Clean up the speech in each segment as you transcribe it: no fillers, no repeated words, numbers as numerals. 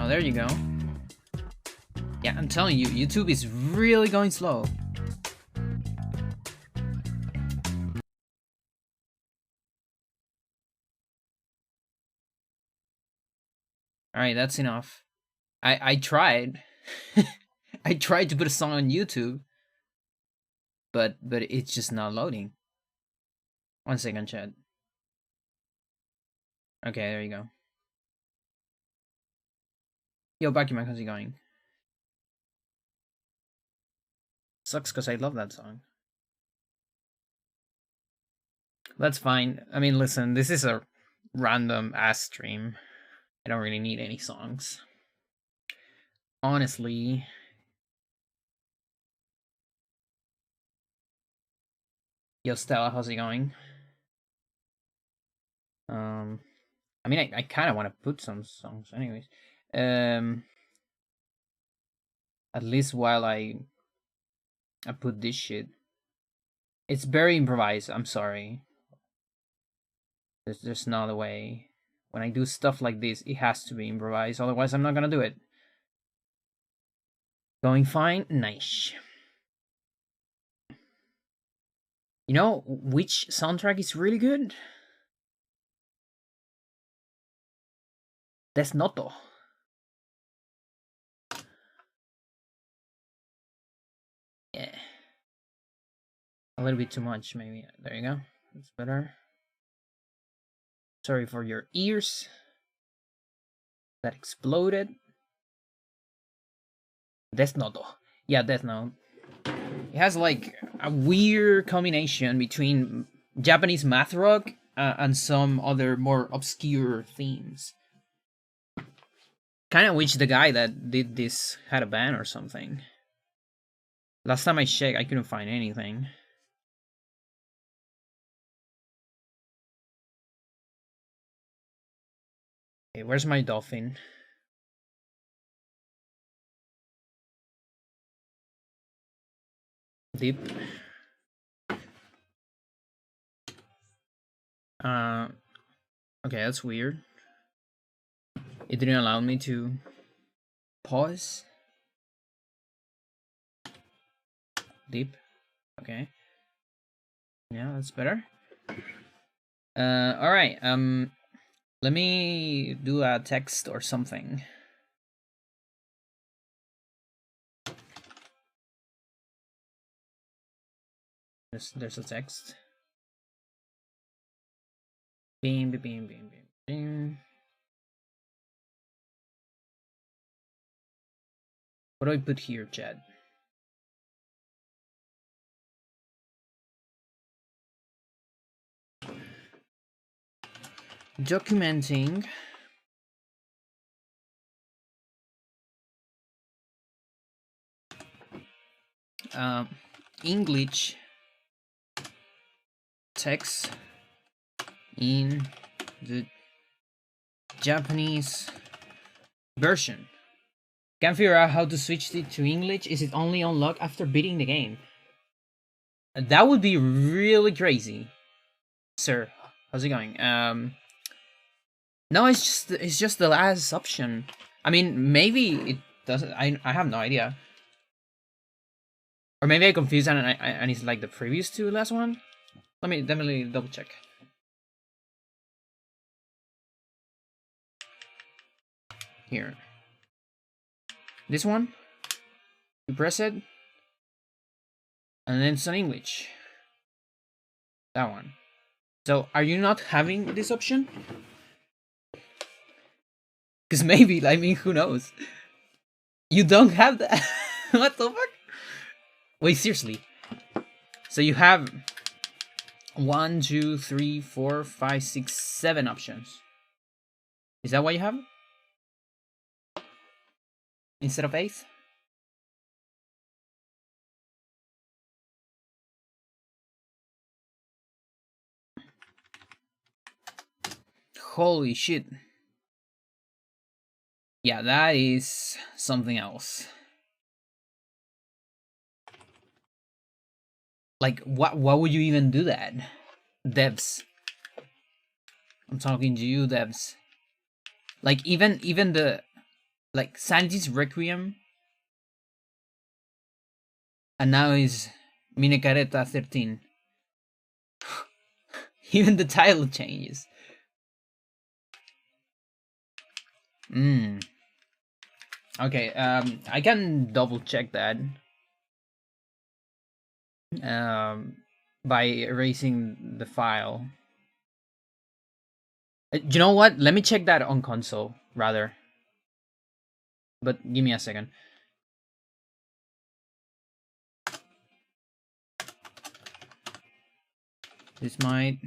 Oh, there you go. Yeah, I'm telling you, YouTube is really going slow. Alright, that's enough. I tried. I tried to put a song on YouTube, but it's just not loading. 1 second, chat. Okay, there you go. Yo, Bakuman, how's it going? Sucks because I love that song. That's fine. I mean, listen, this is a random ass stream. I don't really need any songs. Honestly. Yo, Stella, how's it going? I mean, I kind of want to put some songs anyways. At least while I put this shit. It's very improvised, I'm sorry. There's not a way. When I do stuff like this, it has to be improvised, otherwise I'm not gonna do it. Going fine? Nice. You know which soundtrack is really good? Death Noto. Yeah. A little bit too much, maybe. There you go. That's better. Sorry for your ears. That exploded. Death Note. Yeah, Death Note. It has like a weird combination between Japanese math rock and some other more obscure themes. Kind of wish the guy that did this had a band or something. Last time I checked, I couldn't find anything. Okay, where's my dolphin? Deep. Okay, that's weird. It didn't allow me to pause. Deep. Okay. Yeah, that's better. Alright, let me do a text or something. There's a text. Beam, beam, beam, beam, beam. What do I put here, Chad? Documenting. English text in the Japanese version. Can't figure out how to switch it to English. Is it only unlocked after beating the game? That would be really crazy. Sir, how's it going? No, it's just the last option. I mean, maybe it doesn't. I have no idea. Or maybe I confused and it's like the previous to the last one. Let me definitely double check. Here. This one. You press it. And then it's on English. That one. So, are you not having this option? Because maybe, I mean, who knows? You don't have that. What the fuck? Wait, seriously. So you have 1, 2, 3, 4, 5, 6, 7 options. Is that what you have? Instead of 8? Holy shit. Yeah, that is something else. Like, what would you even do that? Devs. I'm talking to you, devs. Like, even the like Sanji's Requiem, and now is Minecareta 13. Even the title changes. Okay, I can double check that. By erasing the file. You know what? Let me check that on console, rather. But give me a second. This might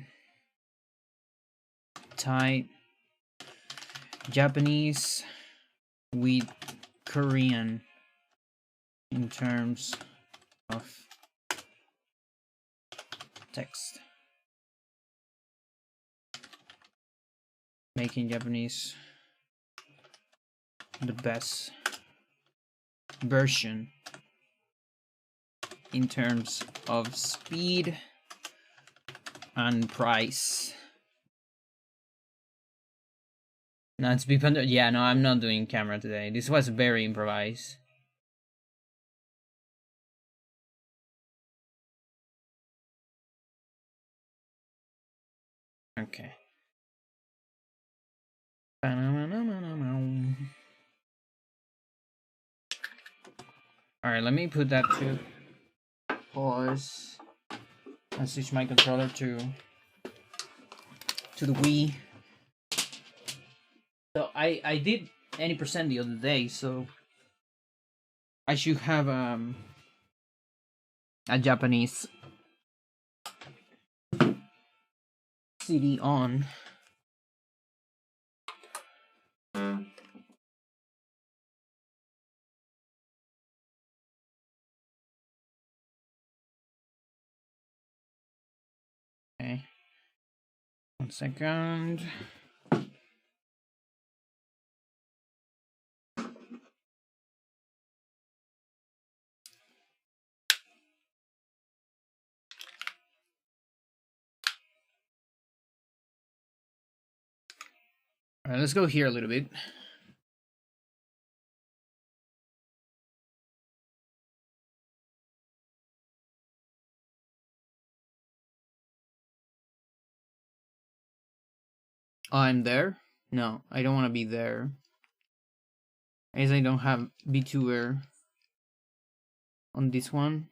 tie Japanese with Korean in terms of text. Making Japanese the best version in terms of speed and price. No, it's be Pandora. Yeah, no, I'm not doing camera today. This was very improvised. Okay. Alright, let me put that to pause and switch my controller to the Wii. So I did any percent the other day, so I should have a Japanese CD on. Okay. 1 second. Alright, let's go here a little bit. Oh, I'm there? No, I don't want to be there. I guess I don't have B2R on this one.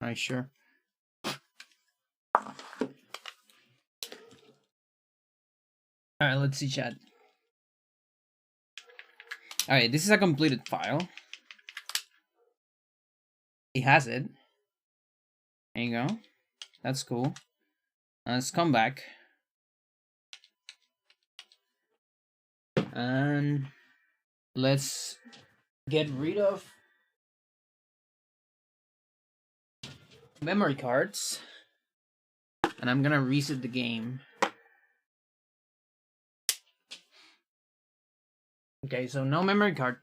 Alright, sure. Alright, let's see chat. Alright, this is a completed file. It has it. There you go. That's cool. Let's come back. And let's get rid of memory cards. And I'm gonna reset the game. Okay, so no memory card.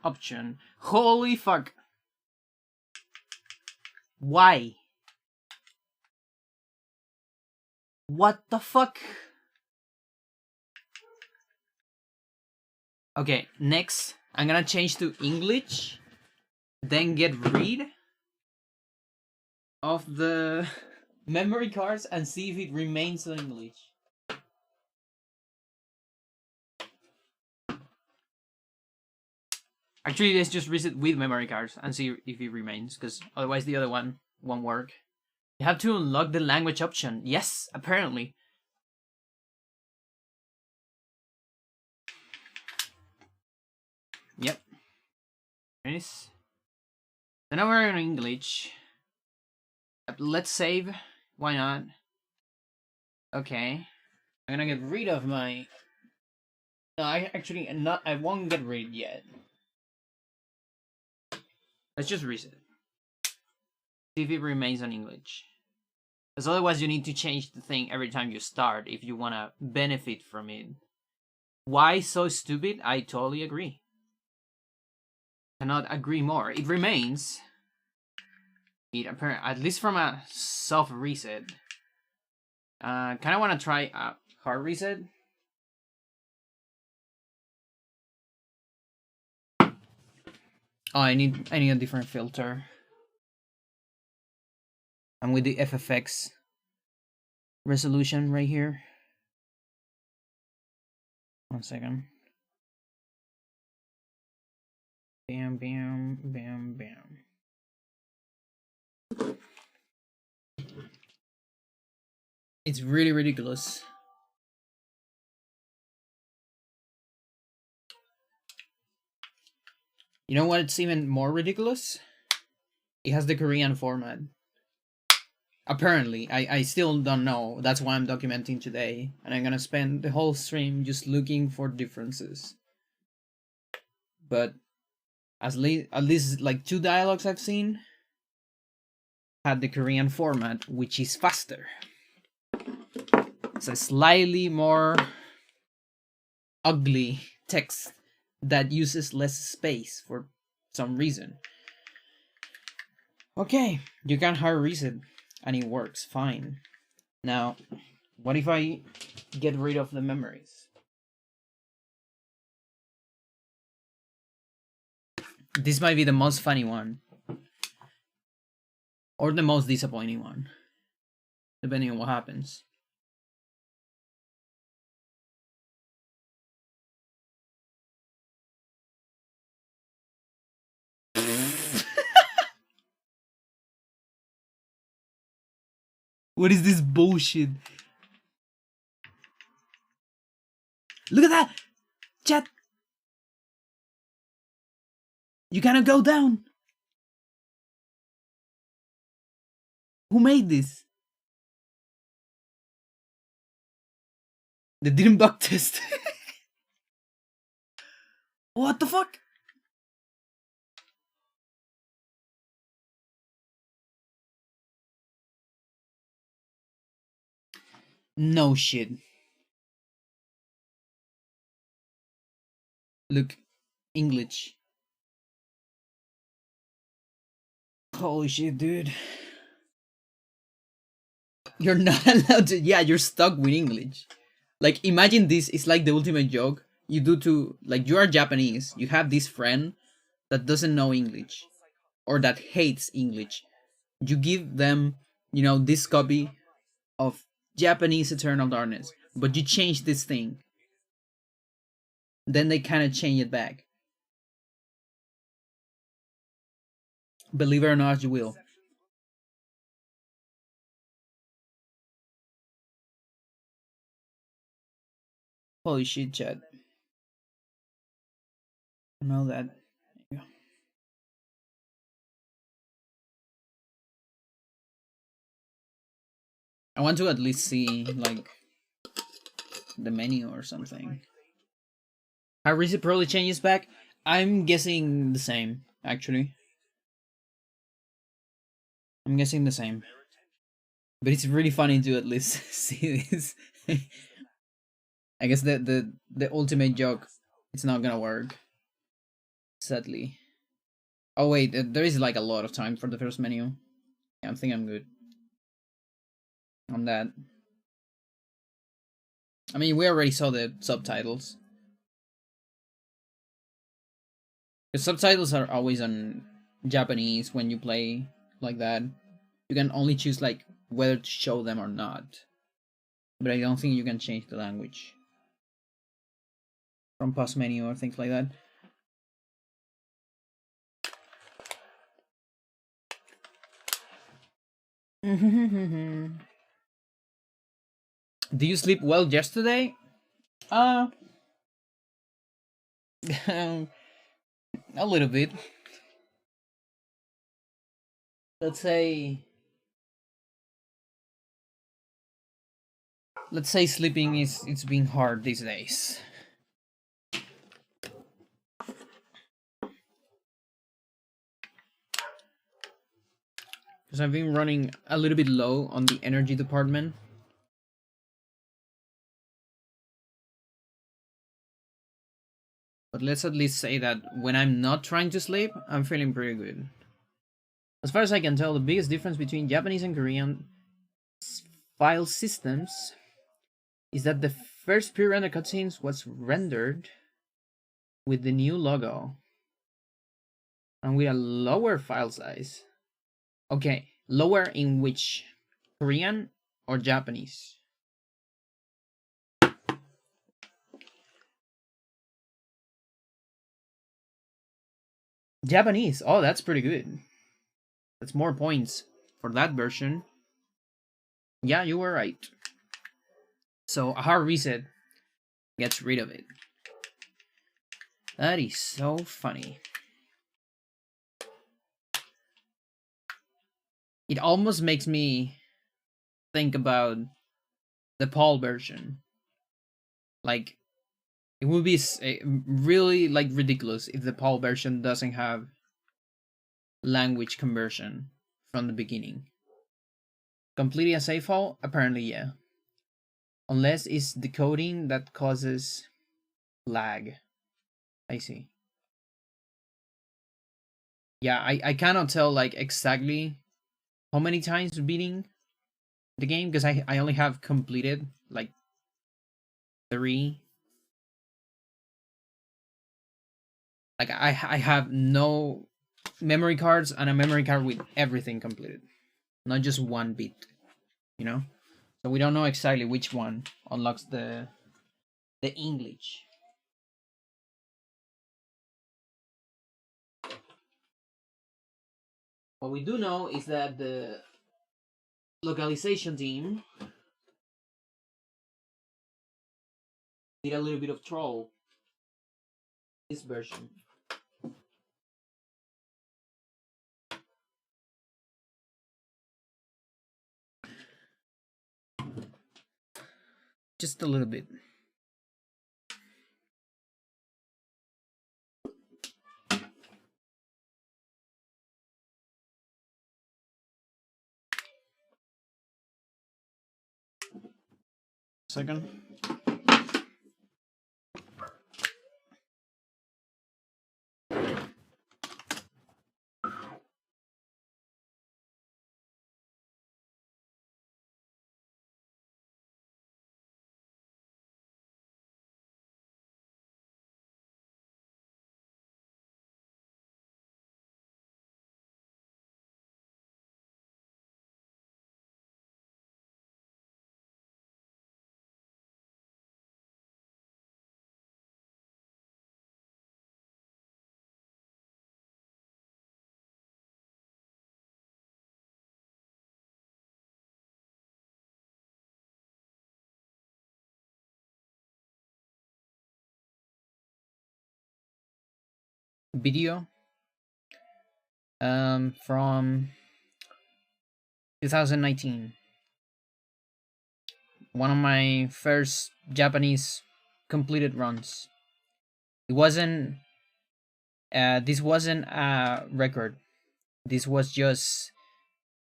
Option. Holy fuck. Why? What the fuck? Okay, next, I'm gonna change to English, then get rid of the memory cards and see if it remains in English. Actually, let's just reset with memory cards and see if it remains, because otherwise the other one won't work. You have to unlock the language option. Yes, apparently. Yep. Nice. So now we're in English. Let's save. Why not? Okay. I'm gonna get rid of my... No, I won't get rid yet. Let's just reset. See if it remains on English. Because otherwise you need to change the thing every time you start if you want to benefit from it. Why so stupid? I totally agree. Cannot agree more. It remains. It apparent, at least from a soft reset. Kind of want to try a hard reset. Oh, I need a different filter. I'm with the FFX resolution right here. 1 second. Bam, bam, bam, bam. It's really ridiculous. You know what? It's even more ridiculous. It has the Korean format. Apparently, I still don't know. That's why I'm documenting today, and I'm gonna spend the whole stream just looking for differences. But at least like 2 dialogues I've seen had the Korean format, which is faster. It's a slightly more ugly text that uses less space for some reason. Okay, you can hard reset and it works fine. Now, what if I get rid of the memories? This might be the most funny one. Or the most disappointing one. Depending on what happens. What is this bullshit? Look at that! Chat! You cannot go down! Who made this? They didn't bug test. What the fuck? No shit. Look, English. Holy shit, dude. You're not allowed to. Yeah, you're stuck with English. Like, imagine this. It's like the ultimate joke you do to. Like, you are Japanese. You have this friend that doesn't know English or that hates English. You give them, this copy of Japanese Eternal Darkness, but you change this thing. Then they kind of change it back. Believe it or not, you will. Holy shit, Chad. I know that. Yeah. I want to at least see, like, the menu or something. How Reset probably changes back? I'm guessing the same, actually. I'm guessing the same. But it's really funny to at least see this. I guess the ultimate joke, it's not gonna work. Sadly. Oh wait, there is like a lot of time for the first menu. Yeah, I think I'm good on that. I mean, we already saw the subtitles. The subtitles are always on Japanese when you play like that. You can only choose like whether to show them or not. But I don't think you can change the language from pause menu or things like that. Do you sleep well yesterday? A little bit. Let's say sleeping it's being hard these days. Because I've been running a little bit low on the energy department. But let's at least say that when I'm not trying to sleep, I'm feeling pretty good. As far as I can tell, the biggest difference between Japanese and Korean file systems is that the first pre-rendered cutscenes was rendered with the new logo and with a lower file size. Okay, lower in which? Korean or Japanese? Japanese. Oh, that's pretty good. That's more points for that version. Yeah, you were right. So a hard reset gets rid of it. That is so funny. It almost makes me think about the PAL version. Like, it would be really like ridiculous if the PAL version doesn't have language conversion from the beginning. Completely a save file? Apparently, yeah. Unless it's decoding that causes lag. I see. Yeah, I cannot tell like exactly how many times beating the game because I only have completed like 3. Like I have no memory cards and a memory card with everything completed, not just one bit, you know. So we don't know exactly which one unlocks the English. What we do know is that the localization team did a little bit of troll this version. Just a little bit. Second. Video from 2019. One of my first Japanese completed runs. It wasn't this wasn't a record. This was just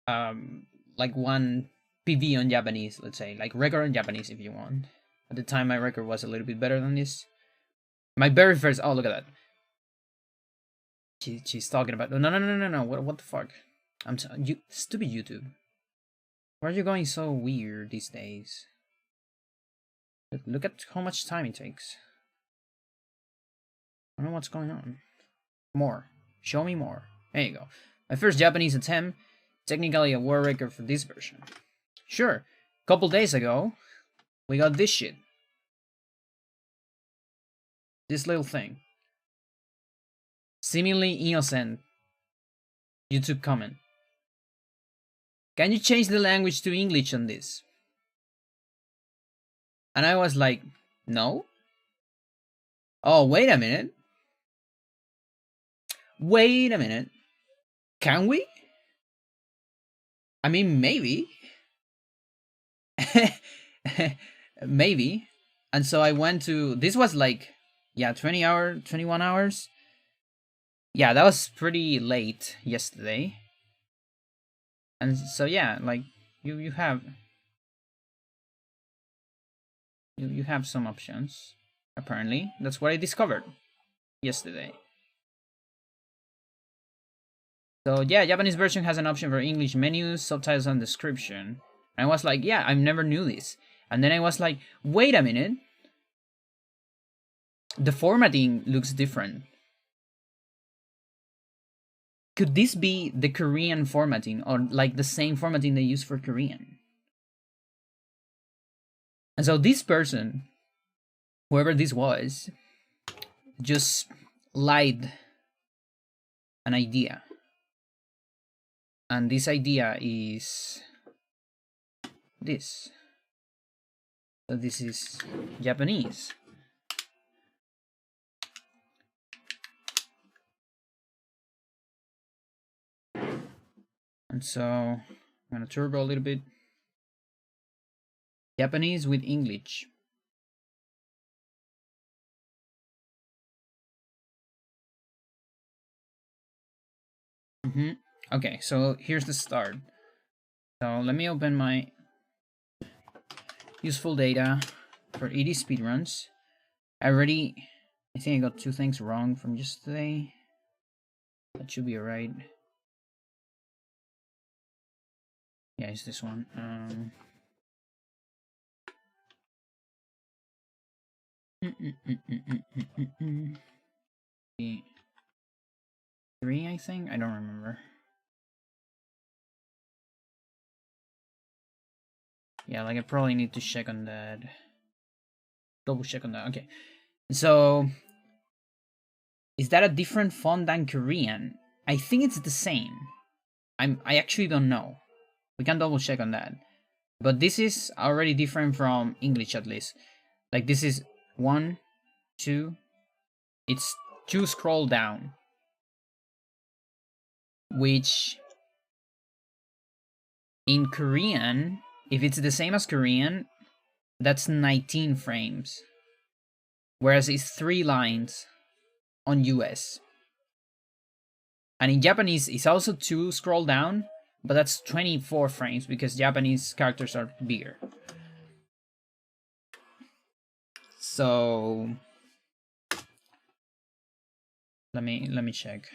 like one PV on Japanese, let's say, like record on Japanese if you want. At the time my record was a little bit better than this. My very first, oh look at that. She's talking about no. What the fuck? You stupid YouTube. Why are you going so weird these days? Look at how much time it takes. I don't know what's going on. More. Show me more. There you go. My first Japanese attempt. Technically a war record for this version. Sure. Couple days ago, we got this shit. This little thing. Seemingly innocent YouTube comment. Can you change the language to English on this? And I was like, no. Oh, wait a minute. Wait a minute. Can we? I mean, maybe. Maybe. And so I went to, this was like, yeah, 21 hours. Yeah, that was pretty late yesterday. And so yeah, like you have some options. Apparently, that's what I discovered. yesterday. So yeah, Japanese version has an option for English menus, subtitles, and description. And I was like, yeah, I never knew this. And then I was like, wait a minute. The formatting looks different. Could this be the Korean formatting, or like the same formatting they use for Korean? And so this person, whoever this was, just lied an idea. And this idea is this. So this is Japanese. And so I'm gonna turbo a little bit. Japanese with English. Okay, so here's the start. So let me open my useful data for 80 speedruns. I think I got 2 things wrong from yesterday. That should be alright. Yeah, it's this one. 3, I think? I don't remember. Yeah, like I probably need to check on that. Double check on that. Okay. So is that a different font than Korean? I think it's the same. I actually don't know. We can double check on that. But this is already different from English, at least. Like this is 1, 2. It's 2 scroll down. Which in Korean, if it's the same as Korean, that's 19 frames. Whereas it's 3 lines on US. And in Japanese, it's also 2 scroll down, but that's 24 frames because Japanese characters are bigger. So let me check.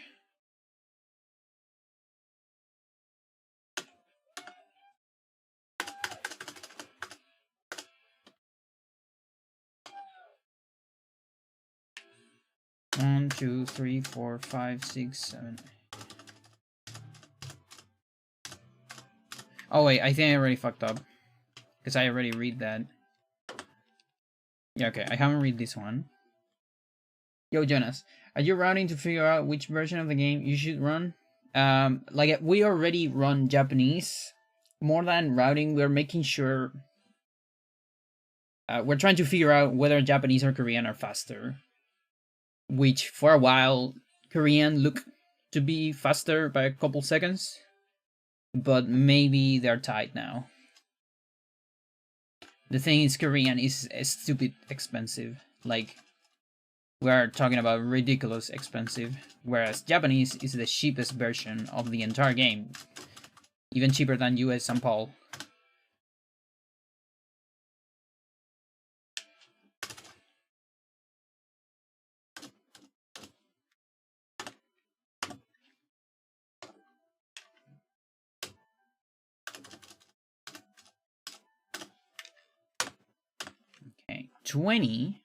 One, 2, 3, 4, 5, 6, 7. Oh wait, I think I already fucked up. Because I already read that. Yeah, okay, I haven't read this one. Yo, Jonas, are you routing to figure out which version of the game you should run? Like we already run Japanese. More than routing, we're making sure we're trying to figure out whether Japanese or Korean are faster. Which for a while Korean looked to be faster by a couple seconds, but maybe they're tied now. The thing is, Korean is stupid expensive. Like, we're talking about ridiculous expensive, whereas Japanese is the cheapest version of the entire game, even cheaper than US St. Paul. Okay, 20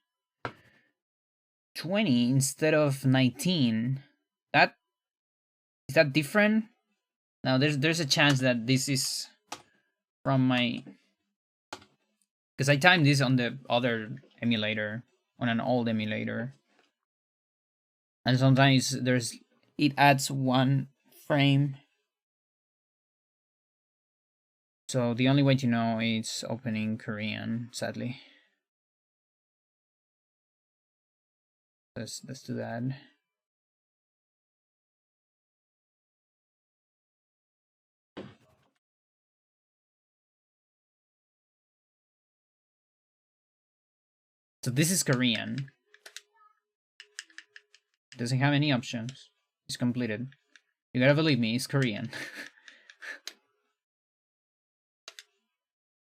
instead of 19. That is that different? Now there's a chance that this is from my, because I timed this on the other emulator, on an old emulator, and sometimes it adds 1 frame. So the only way to know is opening Korean, sadly. Let's do that. So this is Korean. Doesn't have any options. It's completed. You gotta believe me, it's Korean.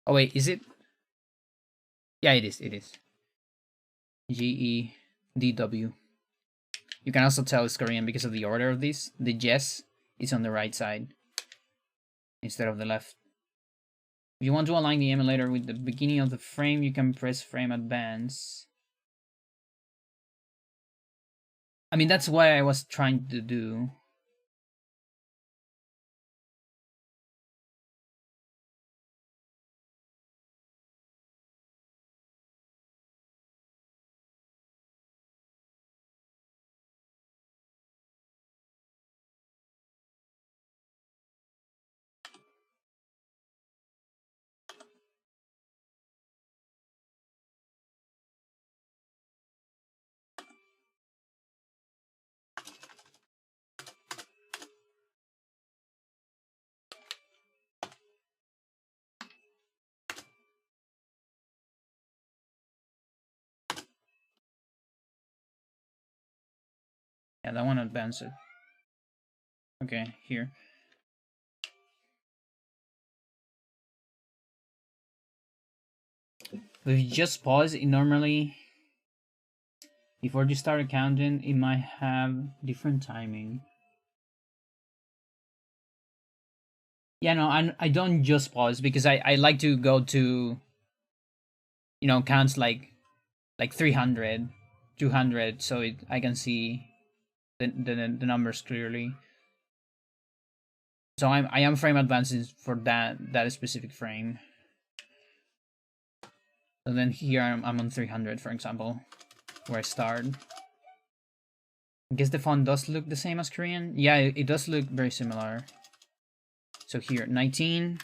Oh wait, is it? Yeah, it is. GEDW. You can also tell it's Korean because of the order of this. The yes is on the right side instead of the left. If you want to align the emulator with the beginning of the frame, you can press frame advance. I mean, that's what I was trying to do. Yeah, that one advanced it. Okay, here. If you just pause it normally, before you start counting, it might have different timing. Yeah, no, I don't just pause because I like to go to, you know, counts like 300, 200, so I can see the numbers clearly. So I am frame advancing for that specific frame. So then here I'm on 300, for example, where I start. I guess the font does look the same as Korean. Yeah, it does look very similar. So here, 19.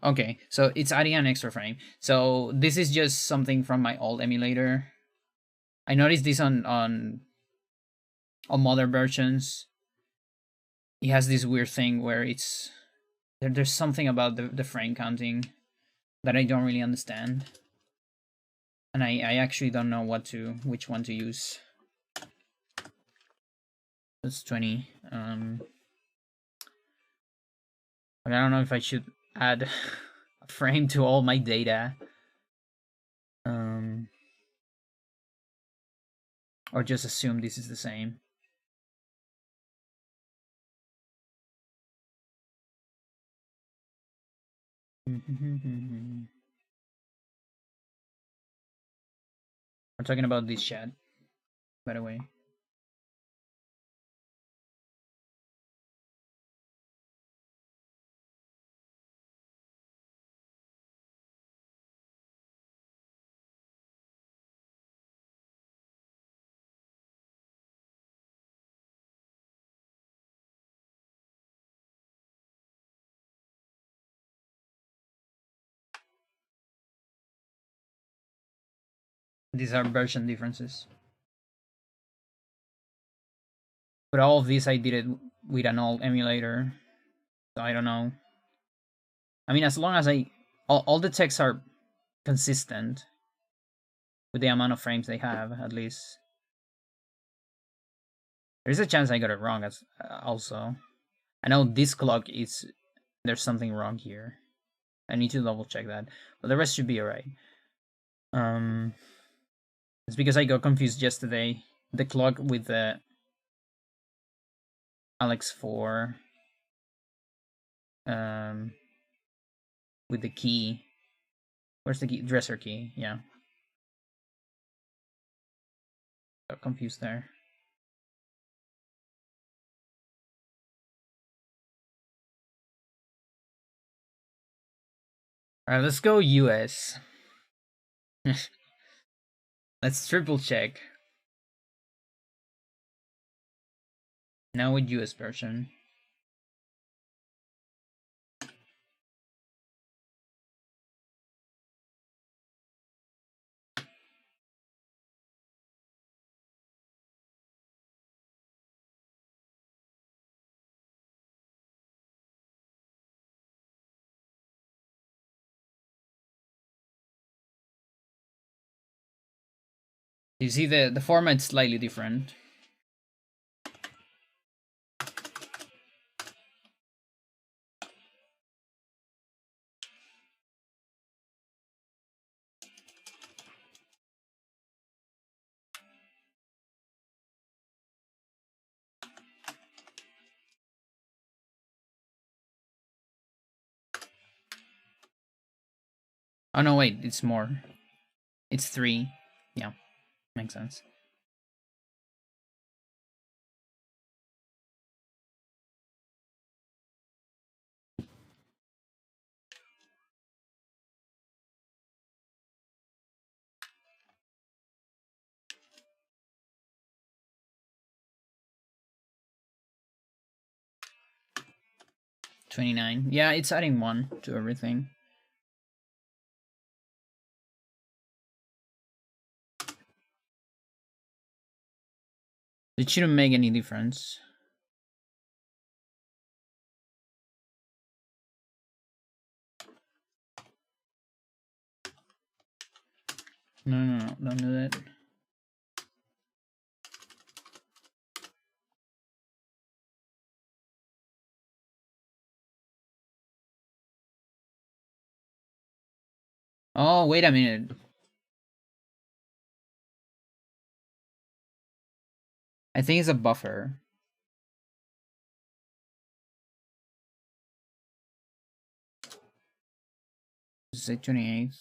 Okay, so it's adding an extra frame. So this is just something from my old emulator. I noticed this on modern versions. It has this weird thing where it's there's something about the frame counting that I don't really understand. And I actually don't know which one to use. That's 20. I don't know if I should add a frame to all my data. Or just assume this is the same. We're talking about this chat, by the way. These are version differences. But all of this I did it with an old emulator. So I don't know. I mean, as long as all the texts are consistent with the amount of frames they have, at least. There's a chance I got it wrong as also. I know this clock is there's something wrong here. I need to double check that, but the rest should be alright. It's because I got confused yesterday. The clock with the Alex 4 with the key. Where's the key? Dresser key, yeah. Got confused there. Alright, let's go US. Let's triple check. Now with US version. You see the format's slightly different. Oh no, wait, it's more. It's 3. Yeah, makes sense. $29. Yeah, it's adding 1 to everything. It shouldn't make any difference. No, don't do that. Oh, wait a minute. I think it's a buffer. Say 28th.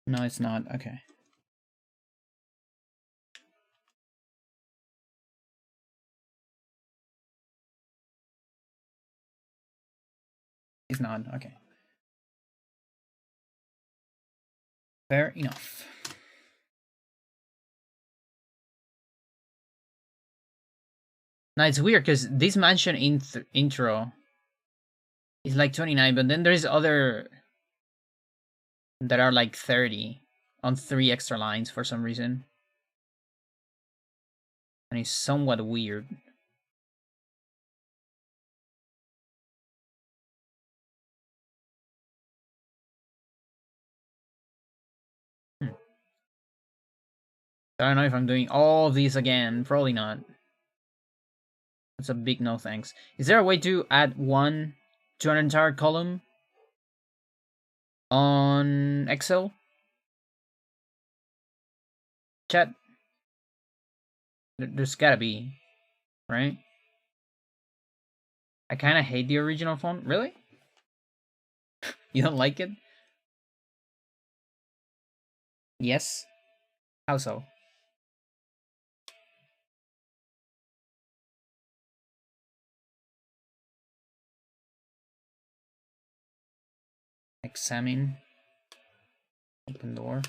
No, it's not. Okay. It's not. Okay. Fair enough. Now it's weird because this mansion intro is like 29, but then there's other that are like 30 on 3 extra lines for some reason. And it's somewhat weird. I don't know if I'm doing all of these again. Probably not. That's a big no thanks. Is there a way to add 1 to an entire column on Excel? Chat? There's gotta be, right? I kind of hate the original font. Really? You don't like it? Yes. How so? Examine. Open door.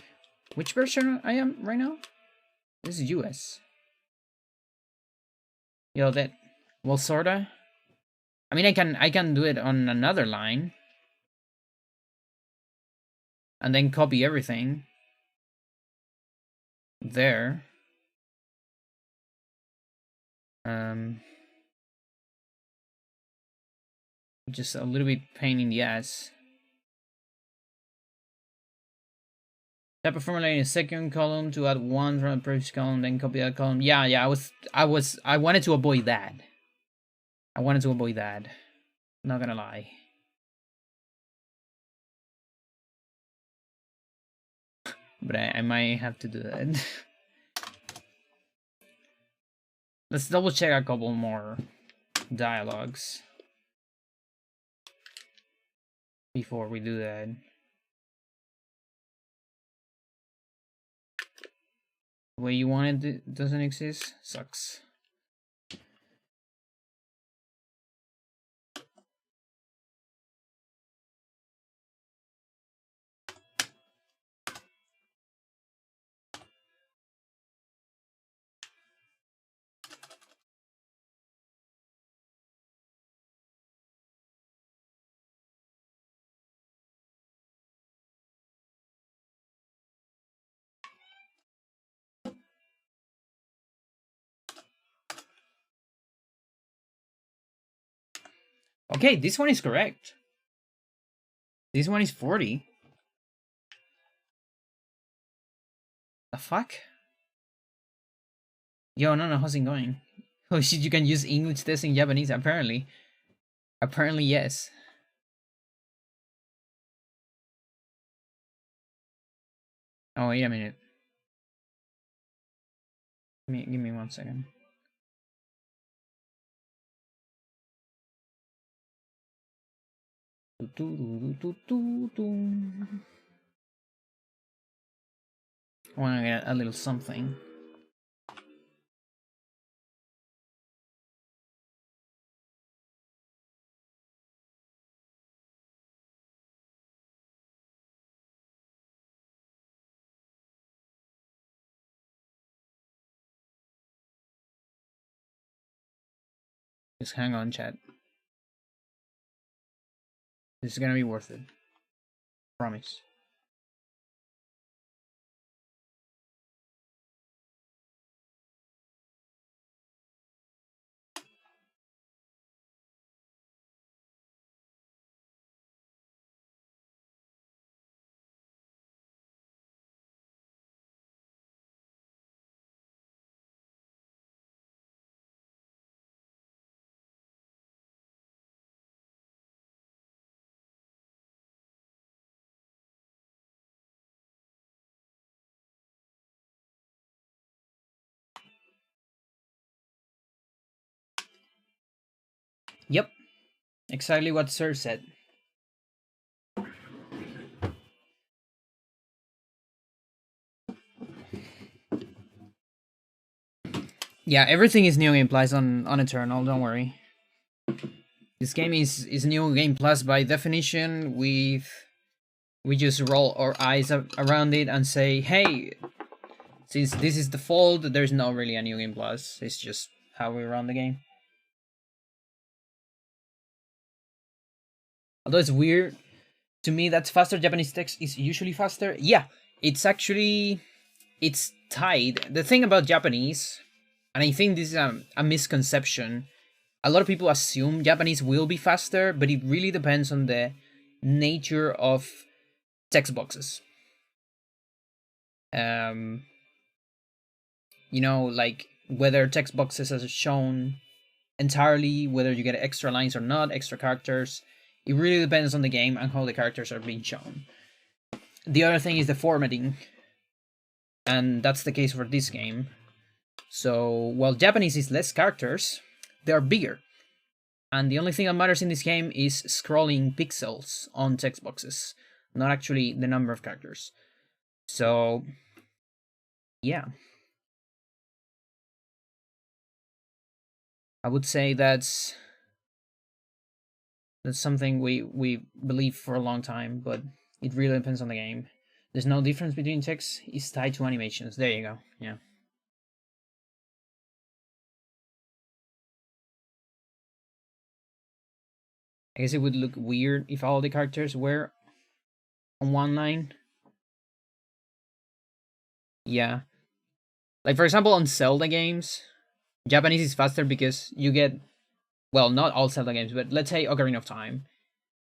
Which version I am right now? This is US. Yo, that. Well, sorta. I mean, I can do it on another line, and then copy everything there. Just a little bit pain in the ass. Type of formula in a second column to add 1 from the previous column, then copy that column. Yeah, I wanted to avoid that. Not gonna lie. But I might have to do that. Let's double check a couple more dialogues before we do that. The way you want it doesn't exist? Sucks. Okay, this one is correct. This one is 40. The fuck? Yo, no, how's it going? Oh shit, you can use English test in Japanese, apparently. Apparently, yes. Oh, wait a minute. Give me 1 second. I want to get a little something. Just hang on, chat. This is gonna be worth it. Promise. Yep. Exactly what Sir said. Yeah, everything is New Game Plus on Eternal, don't worry. This game is New Game Plus by definition. We just roll our eyes around it and say, hey, since this is default, there's not really a New Game Plus. It's just how we run the game. Although it's weird, to me that's faster. Japanese text is usually faster. Yeah, it's actually, it's tied. The thing about Japanese, and I think this is a misconception, a lot of people assume Japanese will be faster, but it really depends on the nature of text boxes. You know, like whether text boxes are shown entirely, whether you get extra lines or not, extra characters. It really depends on the game and how the characters are being shown. The other thing is the formatting, and that's the case for this game. So while Japanese is less characters, they are bigger. And the only thing that matters in this game is scrolling pixels on text boxes, not actually the number of characters. So, yeah. I would say that's something we believe for a long time, but it really depends on the game. There's no difference between text, it's tied to animations. There you go, yeah. I guess it would look weird if all the characters were on one line. Yeah. Like, for example, on Zelda games, Japanese is faster because you get, well, not all Zelda games, but let's say Ocarina of Time,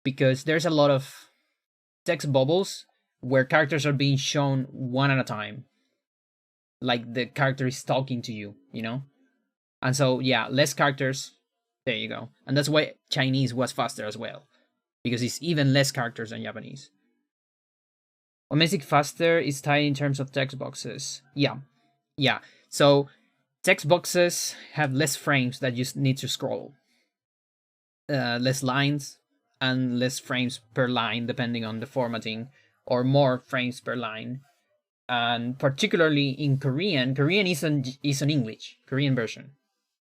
because there's a lot of text bubbles where characters are being shown one at a time. Like the character is talking to you, you know? And so, yeah, less characters. There you go. And that's why Chinese was faster as well, because it's even less characters than Japanese. What makes it faster is tied in terms of text boxes. Yeah. So text boxes have less frames that you need to scroll, less lines, and less frames per line depending on the formatting, or more frames per line. And particularly in Korean, Korean is on English, Korean version.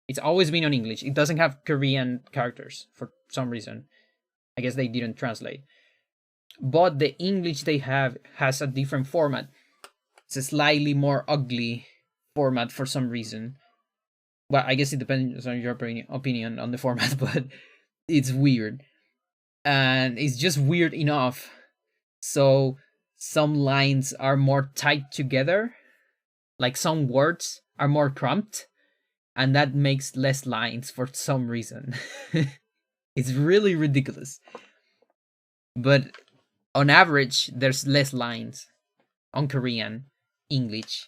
It's always been on English. It doesn't have Korean characters for some reason. I guess they didn't translate. But the English they have has a different format. It's a slightly more ugly format for some reason. Well, I guess it depends on your opinion on the format, but it's weird. And it's just weird enough. So some lines are more tied together. Like some words are more cramped. And that makes less lines for some reason. It's really ridiculous. But on average, there's less lines on Korean, English.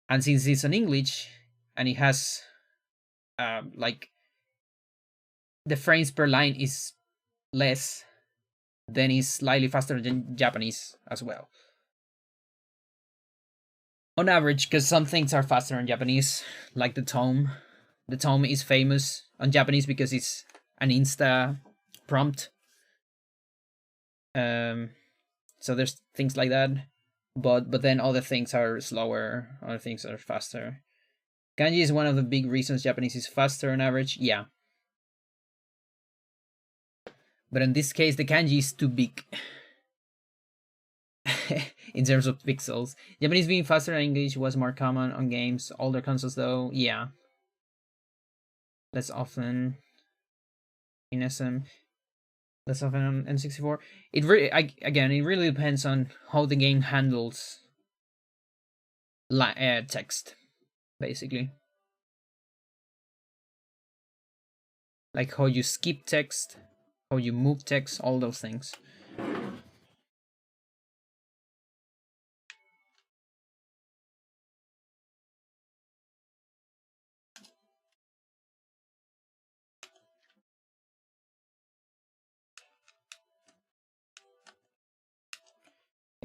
And since it's on English, and it has, like, the frames per line is less, then it's slightly faster than Japanese as well. On average, because some things are faster in Japanese, like the tome. The tome is famous on Japanese because it's an Insta prompt. So there's things like that, but then other things are slower, other things are faster. Kanji is one of the big reasons Japanese is faster on average. Yeah, but in this case, the kanji is too big in terms of pixels. Japanese being faster than English was more common on games. Older consoles, though, yeah, less often in SM. Less often on N64. It really, again, it really depends on how the game handles text, basically. Like how you skip text, how you move text, all those things.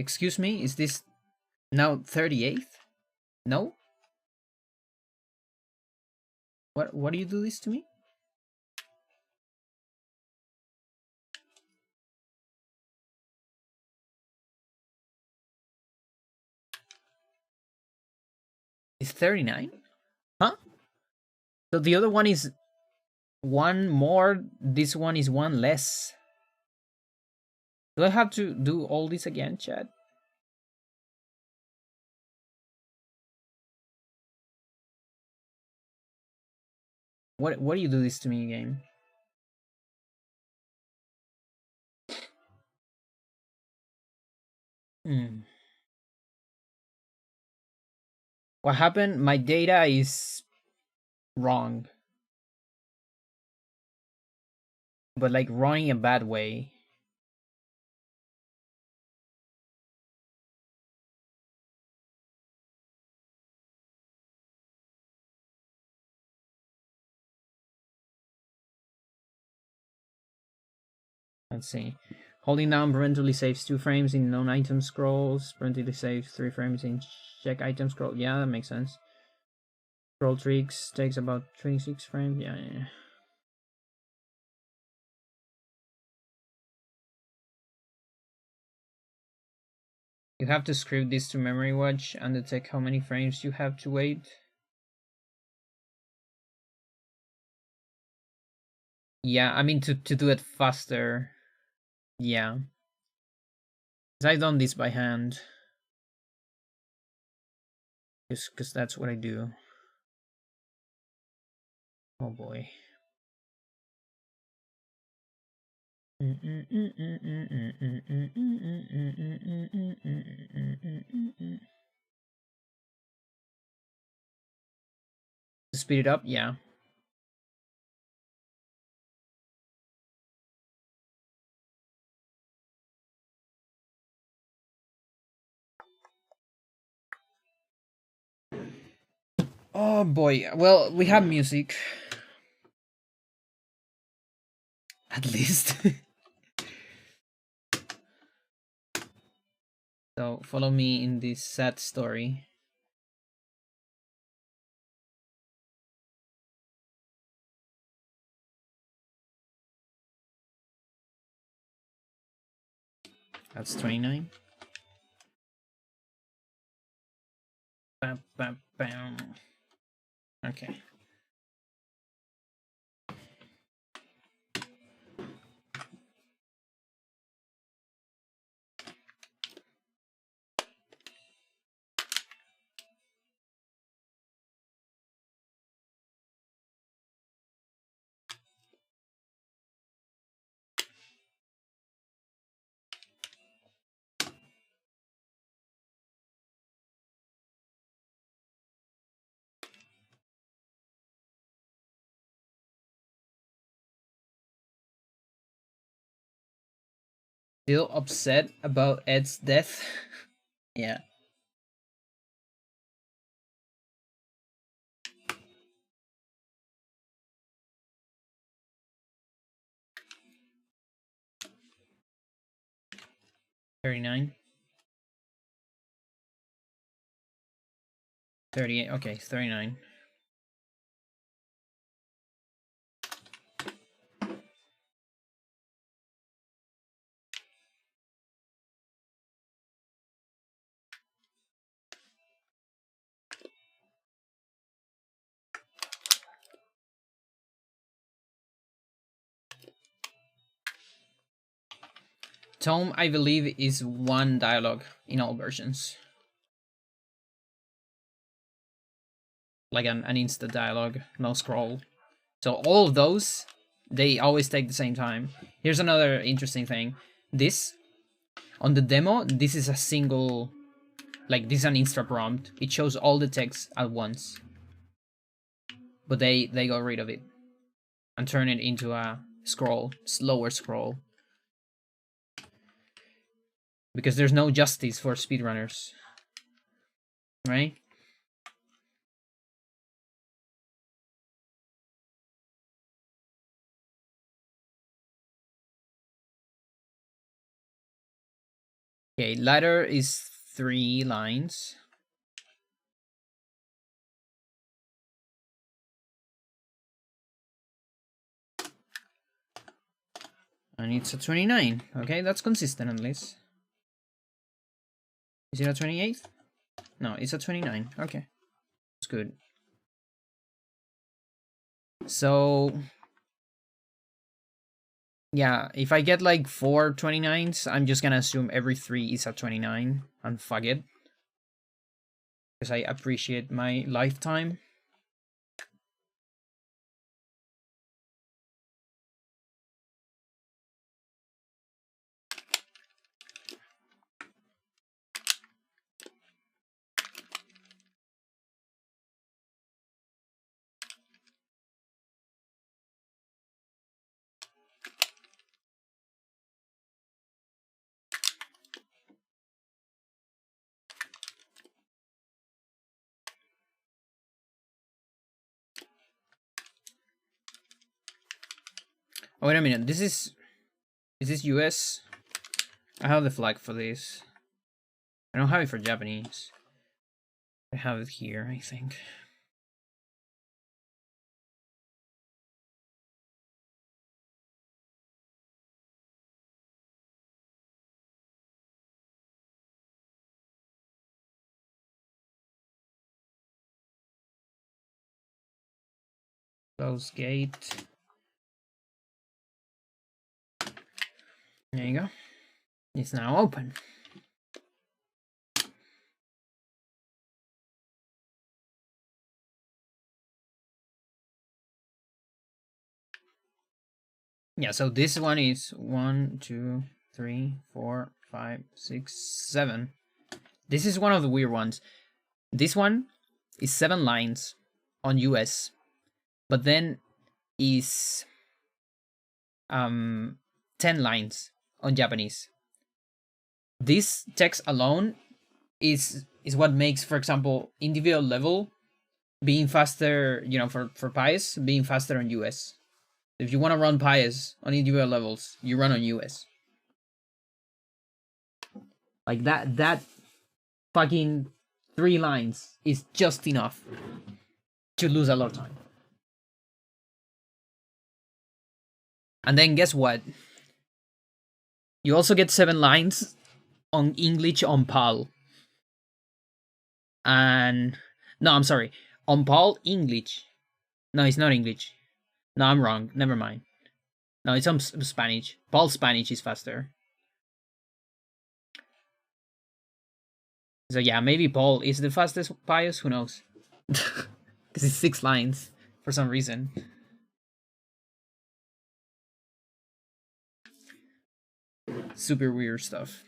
Excuse me, is this now 38th? No? What do you do this to me? It's 39? Huh? So the other one is one more, this one is one less. Do I have to do all this again, Chad? What do you do this to me, game? Hmm. What happened? My data is wrong. But like wrong in a bad way. Let's see. Holding down parentally saves 2 frames in known item scrolls. Parentally saves 3 frames in check item scroll. Yeah, that makes sense. Scroll tricks takes about 26 frames. Yeah. You have to script this to memory watch and detect how many frames you have to wait. Yeah, I mean to do it faster. Yeah. 'Cause I've done this by hand. Just because that's what I do. Oh boy. To speed it up, yeah. Oh boy. Well, we have music. At least. So follow me in this sad story. That's 29. Bam, bam, bam. Okay. Still upset about Ed's death? Yeah. $39. 38. Okay, 39. Tome, I believe, is one dialogue in all versions. Like an insta dialogue, no scroll. So all of those, they always take the same time. Here's another interesting thing. This, on the demo, this is a single, like this is an insta prompt. It shows all the text at once. But they got rid of it and turn it into a scroll, slower scroll. Because there's no justice for speedrunners. Right? Okay, ladder is 3 lines. And it's a 29. Okay, that's consistent at least. Is it a 28? No, it's a 29. Okay. That's good. So yeah, if I get like 4 29s, I'm just gonna assume every 3 is a 29 and fuck it. Because I appreciate my lifetime. Oh, wait a minute. This is this US? I have the flag for this. I don't have it for Japanese. I have it here, I think. Close gate. There you go. It's now open. Yeah, so this one is 1, 2, 3, 4, 5, 6, 7. This is one of the weird ones. This one is 7 lines on US, but then is 10 lines on Japanese. This text alone is what makes, for example, individual level being faster, you know, for pies being faster on US. If you want to run pies on individual levels, you run on US. Like that fucking 3 lines is just enough to lose a lot of time. And then guess what? You also get 7 lines on English on PAL. And no, I'm sorry. On PAL English. No, it's not English. No, I'm wrong. Never mind. No, it's on Spanish. PAL Spanish is faster. So yeah, maybe Paul is the fastest pious. Who knows? Because it's 6 lines for some reason. Super weird stuff.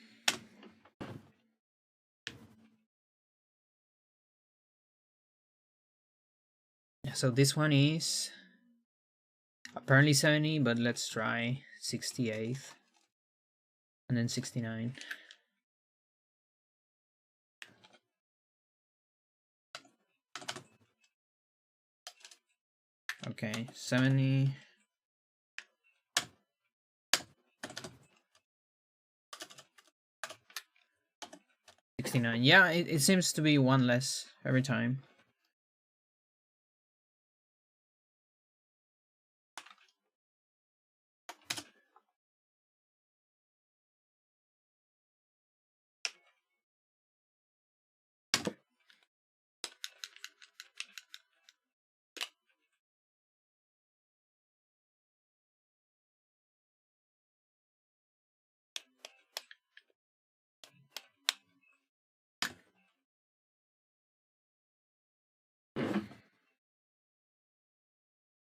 Yeah, so this one is apparently 70, but let's try 68 and then 69. Okay, 70. Yeah, it seems to be 1 less every time.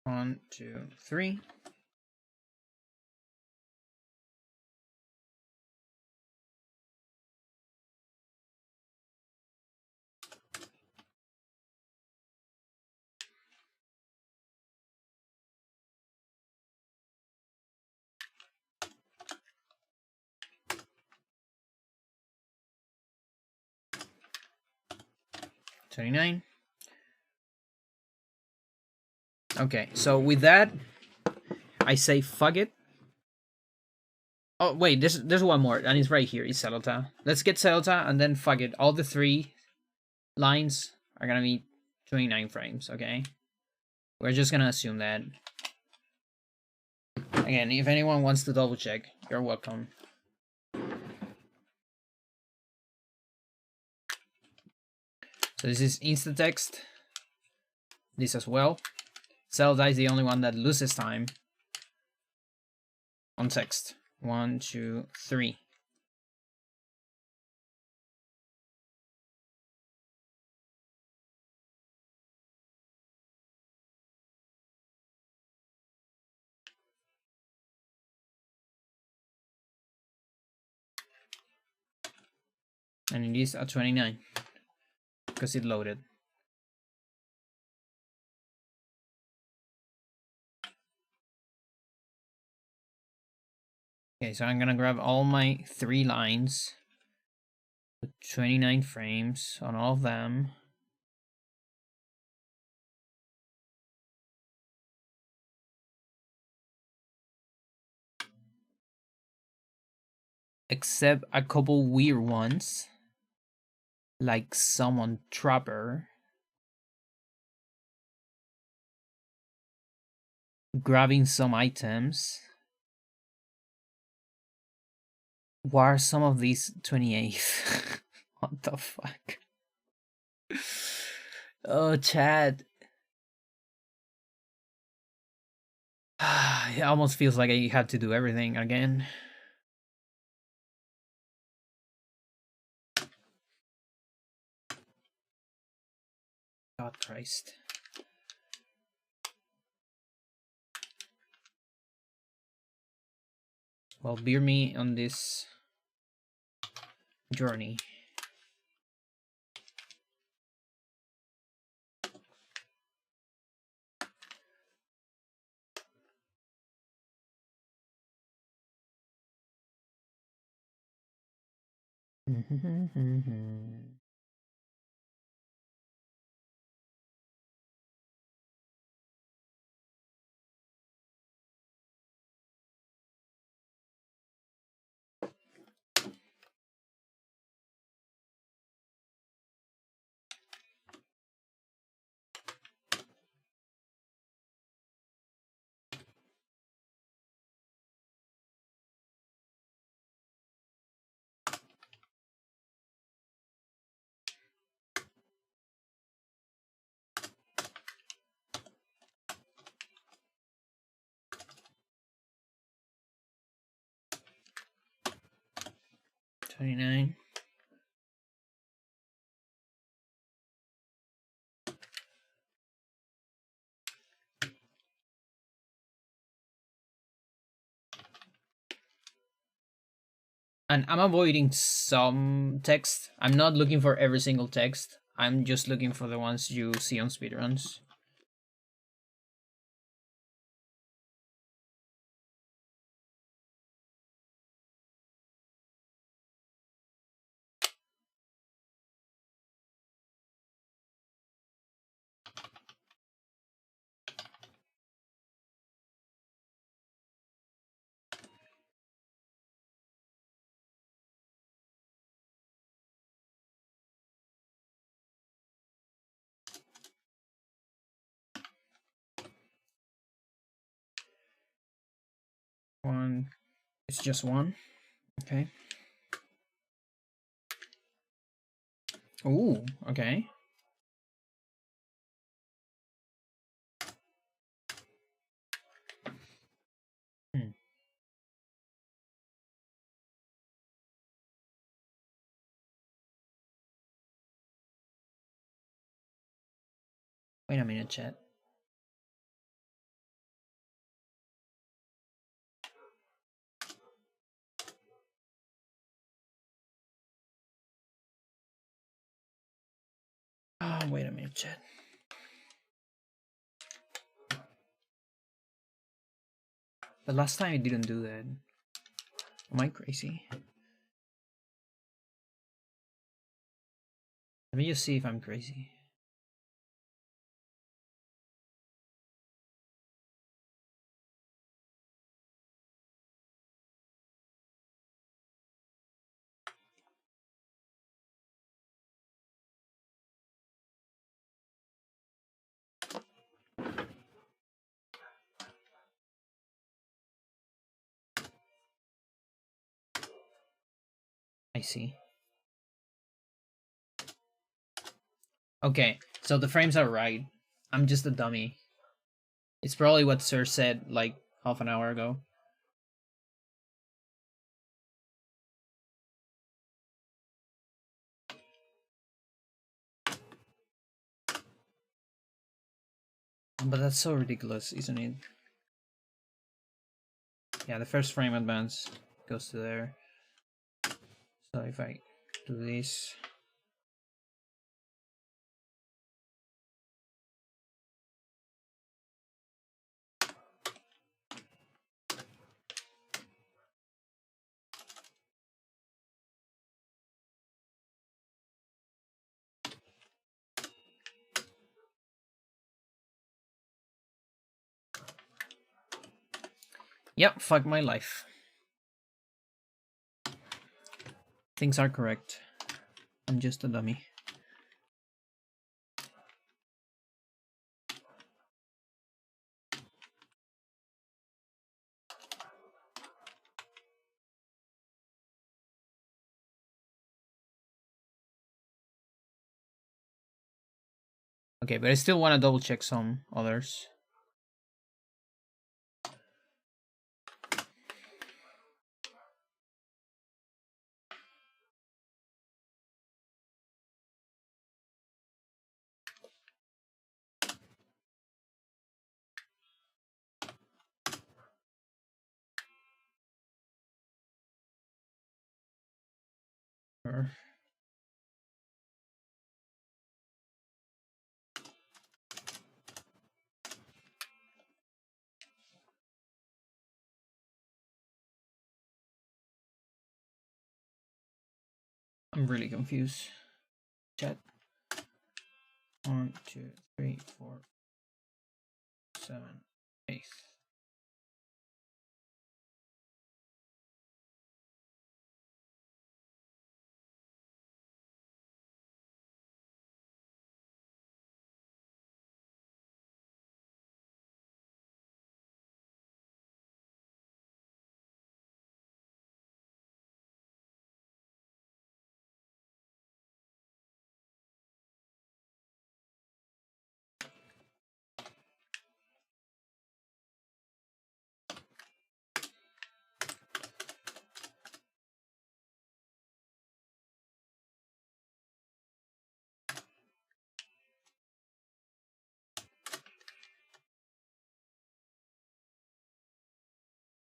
1, 2, 3. $29. Okay, so with that, I say fuck it. Oh wait, there's one more, and it's right here. It's Celota. Let's get Celota, and then fuck it. All the 3 lines are gonna be 29 frames. Okay, we're just gonna assume that. Again, if anyone wants to double check, you're welcome. So this is Instatext. This as well. Celota is the only one that loses time on text. 1, 2, 3. And it is at 29 because it loaded. Okay, so I'm gonna grab all my 3 lines with 29 frames on all of them. Except a couple weird ones, like Summon Trapper, grabbing some items. Why are some of these 28? What the fuck? Oh, Chad. It almost feels like I have to do everything again. God Christ. Well, bear me on this journey. $29. And I'm avoiding some text. I'm not looking for every single text. I'm just looking for the ones you see on speedruns. One. It's just one. Okay. Ooh, okay. Hmm. Wait a minute, chat. Wait a minute, chat. The last time I didn't do that. Am I crazy? Let me just see if I'm crazy. I see. Okay, so the frames are right. I'm just a dummy. It's probably what Sir said like half an hour ago. But that's so ridiculous, isn't it? Yeah, the first frame advance goes to there. So if I do this... Yep, fuck my life. Things are correct. I'm just a dummy. Okay, but I still want to double check some others. Sure. I'm really confused. Chat. 1, 2, 3, 4, 7, 8.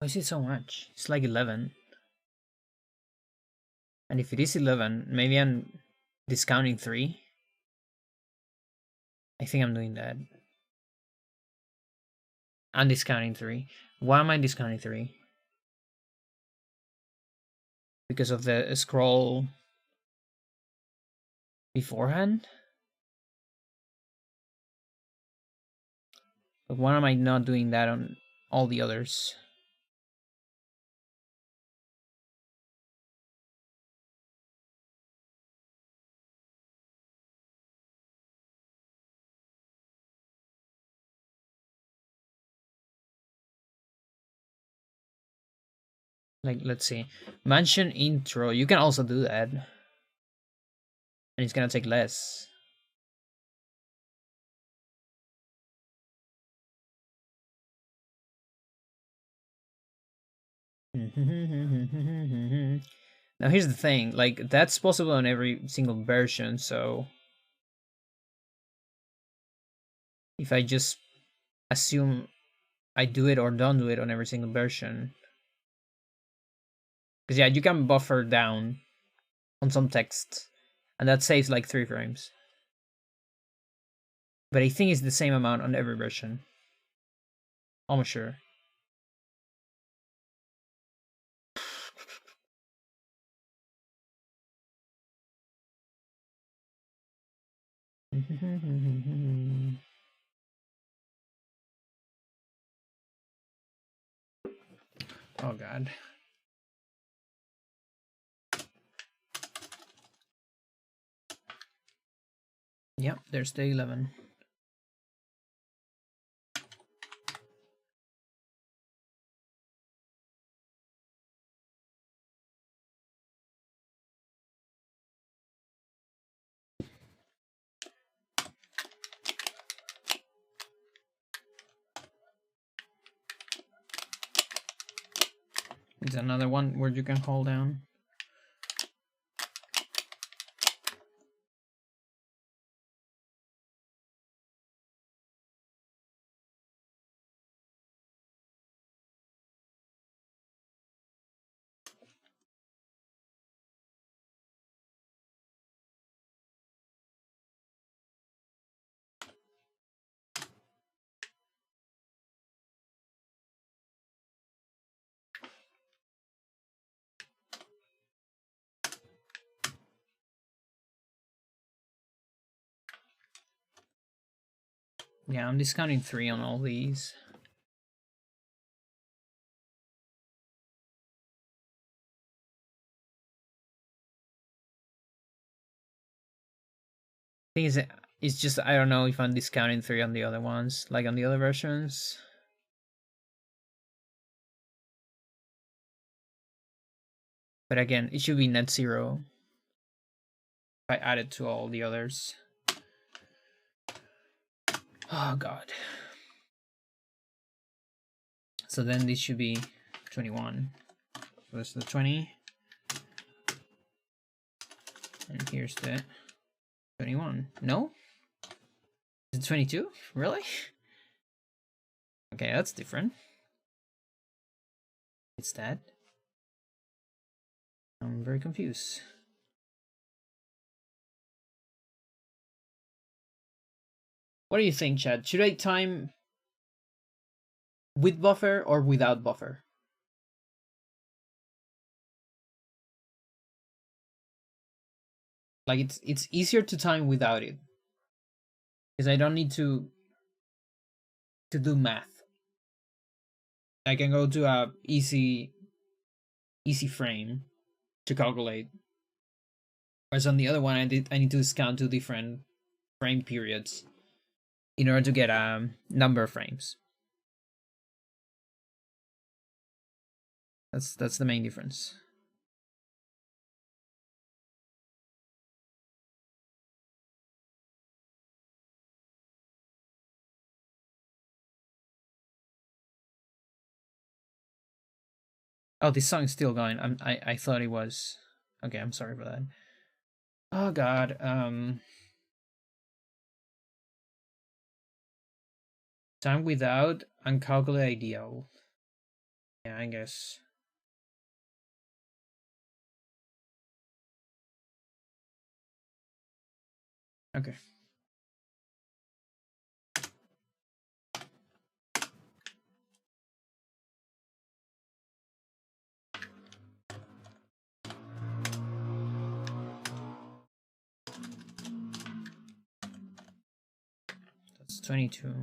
Why is it so much? It's like 11. And if it is 11, maybe I'm discounting 3. I think I'm doing that. I'm discounting 3. Why am I discounting 3? Because of the scroll beforehand? But why am I not doing that on all the others? Like, let's see. Mansion intro. You can also do that. And it's gonna take less. Now here's the thing, like that's possible on every single version, so if I just assume I do it or don't do it on every single version. Because yeah, you can buffer down on some text, and that saves like 3 frames. But I think it's the same amount on every version. Almost sure. Oh god. Yep, there's the 11. It's another one where you can hold down. Yeah, I'm discounting 3 on all these. Thing is, it's just I don't know if I'm discounting 3 on the other ones, like on the other versions. But again, it should be net 0 if I add it to all the others. Oh god. So then this should be 21. So that's the 20. And here's the 21. No? Is it 22? Really? Okay, that's different. It's that. I'm very confused. What do you think, Chad? Should I time with buffer or without buffer? Like it's easier to time without it. Because I don't need to do math. I can go to a easy frame to calculate. Whereas on the other one I need to discount 2 different frame periods in order to get a number of frames. That's the main difference. Oh, this song is still going. I thought it was. Okay, I'm sorry for that. Oh god. Time without uncalculate ideal. Yeah, I guess. Okay. That's 22.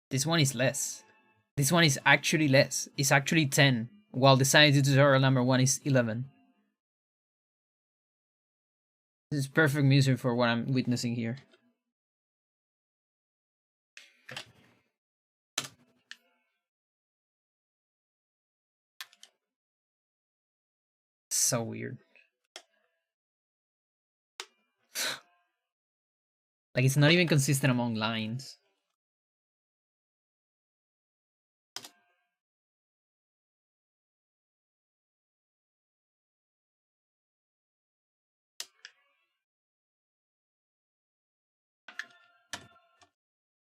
This one is less. This one is actually less. It's actually 10, while the science tutorial number 1 is 11. This is perfect music for what I'm witnessing here. so weird. Like, it's not even consistent among lines.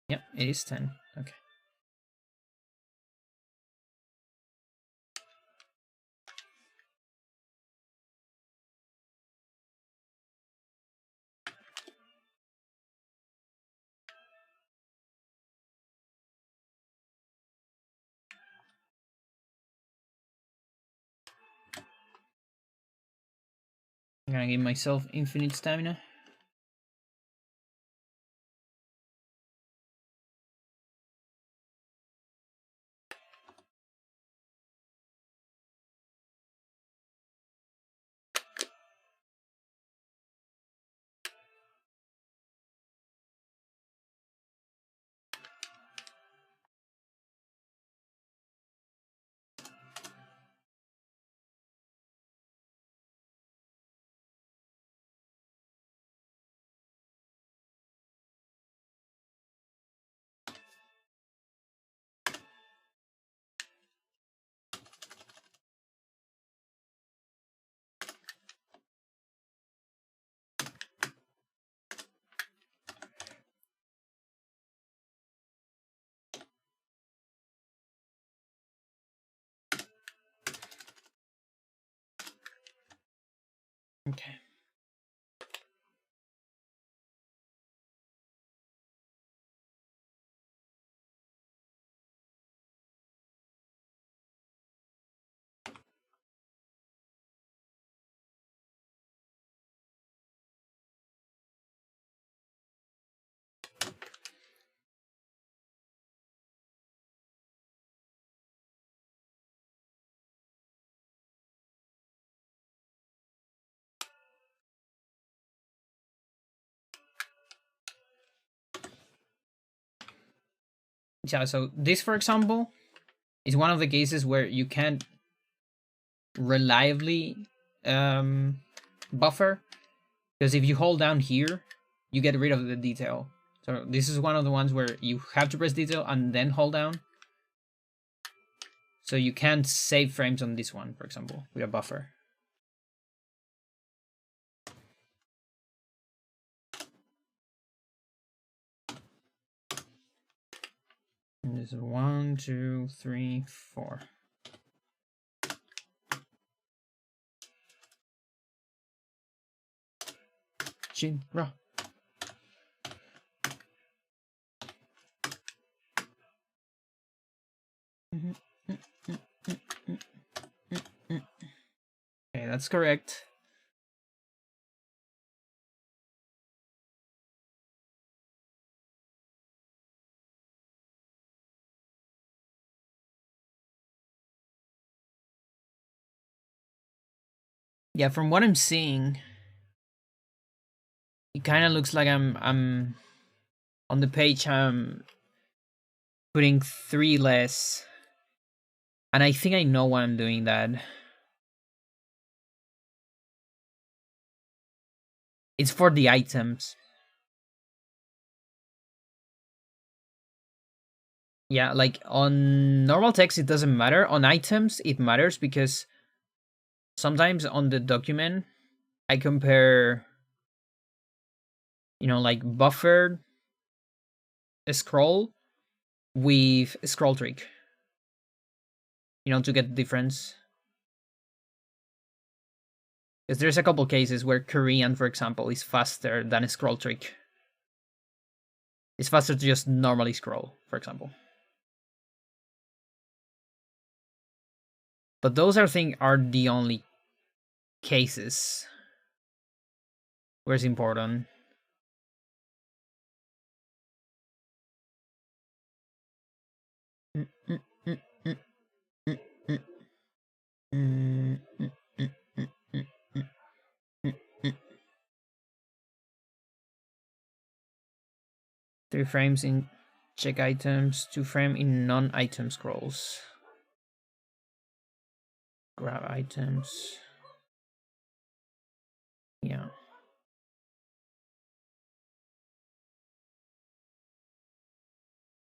Yep, it is 10. Okay. I'm gonna give myself infinite stamina. Okay. Yeah, so this, for example, is one of the cases where you can't reliably buffer, because if you hold down here, you get rid of the detail. So this is one of the ones where you have to press detail and then hold down. So you can't save frames on this one, for example, with a buffer. And this is 1, 2, 3, 4. Shinra. Okay, that's correct. Yeah, from what I'm seeing, it kind of looks like I'm on the page. I'm putting 3 less, and I think I know why I'm doing that. It's for the items. Yeah, like on normal text it doesn't matter. On items it matters, because sometimes on the document I compare, like buffered scroll with scroll trick, to get the difference. Because there's a couple cases where Korean, for example, is faster than a scroll trick. It's faster to just normally scroll, for example. But those are the only cases where it's important. Three frames in check items, 2 frame in non-item scrolls. Grab items.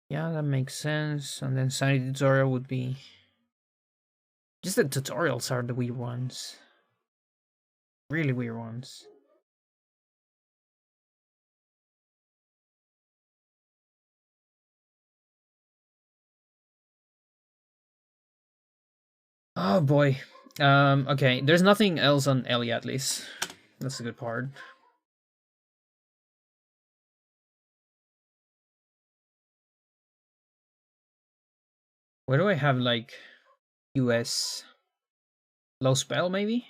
Yeah, that makes sense. And then sanity tutorial would be just the tutorials are the weird ones. Really weird ones. Oh boy. Okay, there's nothing else on Ellie at least. That's a good part. Where do I have like US low spell maybe?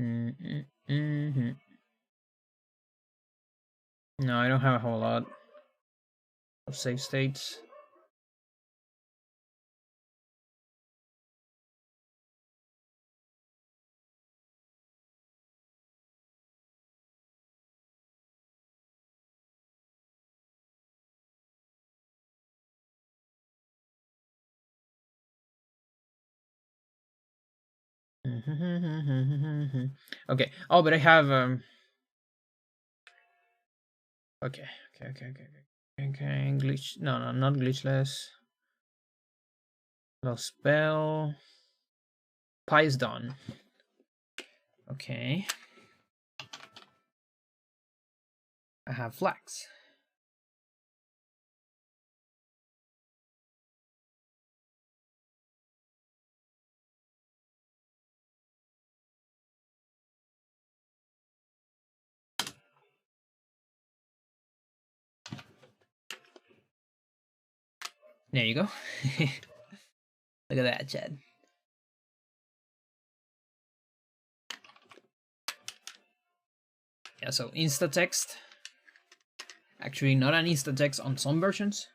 Mm-hmm. No, I don't have a whole lot of save states. Okay. Oh, but I have okay, okay. Glitch. No, no, not glitchless. Low spell. Pie is done. Okay. I have flags. There you go. Look at that, Chad. Yeah, so insta text. Actually, not an insta text on some versions.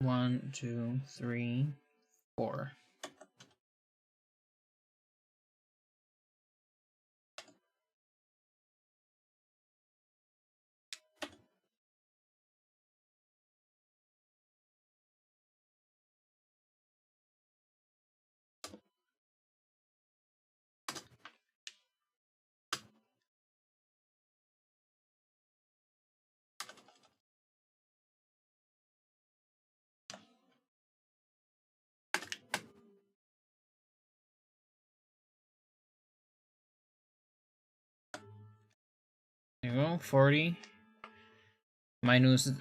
One, two, three, four. There you go. 40 minus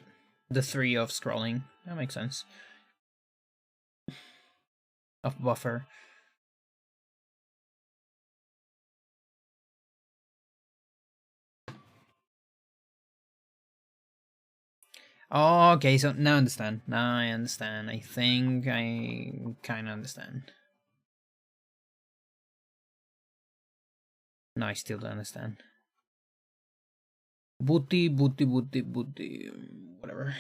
the 3 of scrolling. That makes sense. Of buffer. Oh, okay, so now I understand. Now I understand. I think I kind of understand. No, I still don't understand. Booty, booty, booty, booty. Whatever.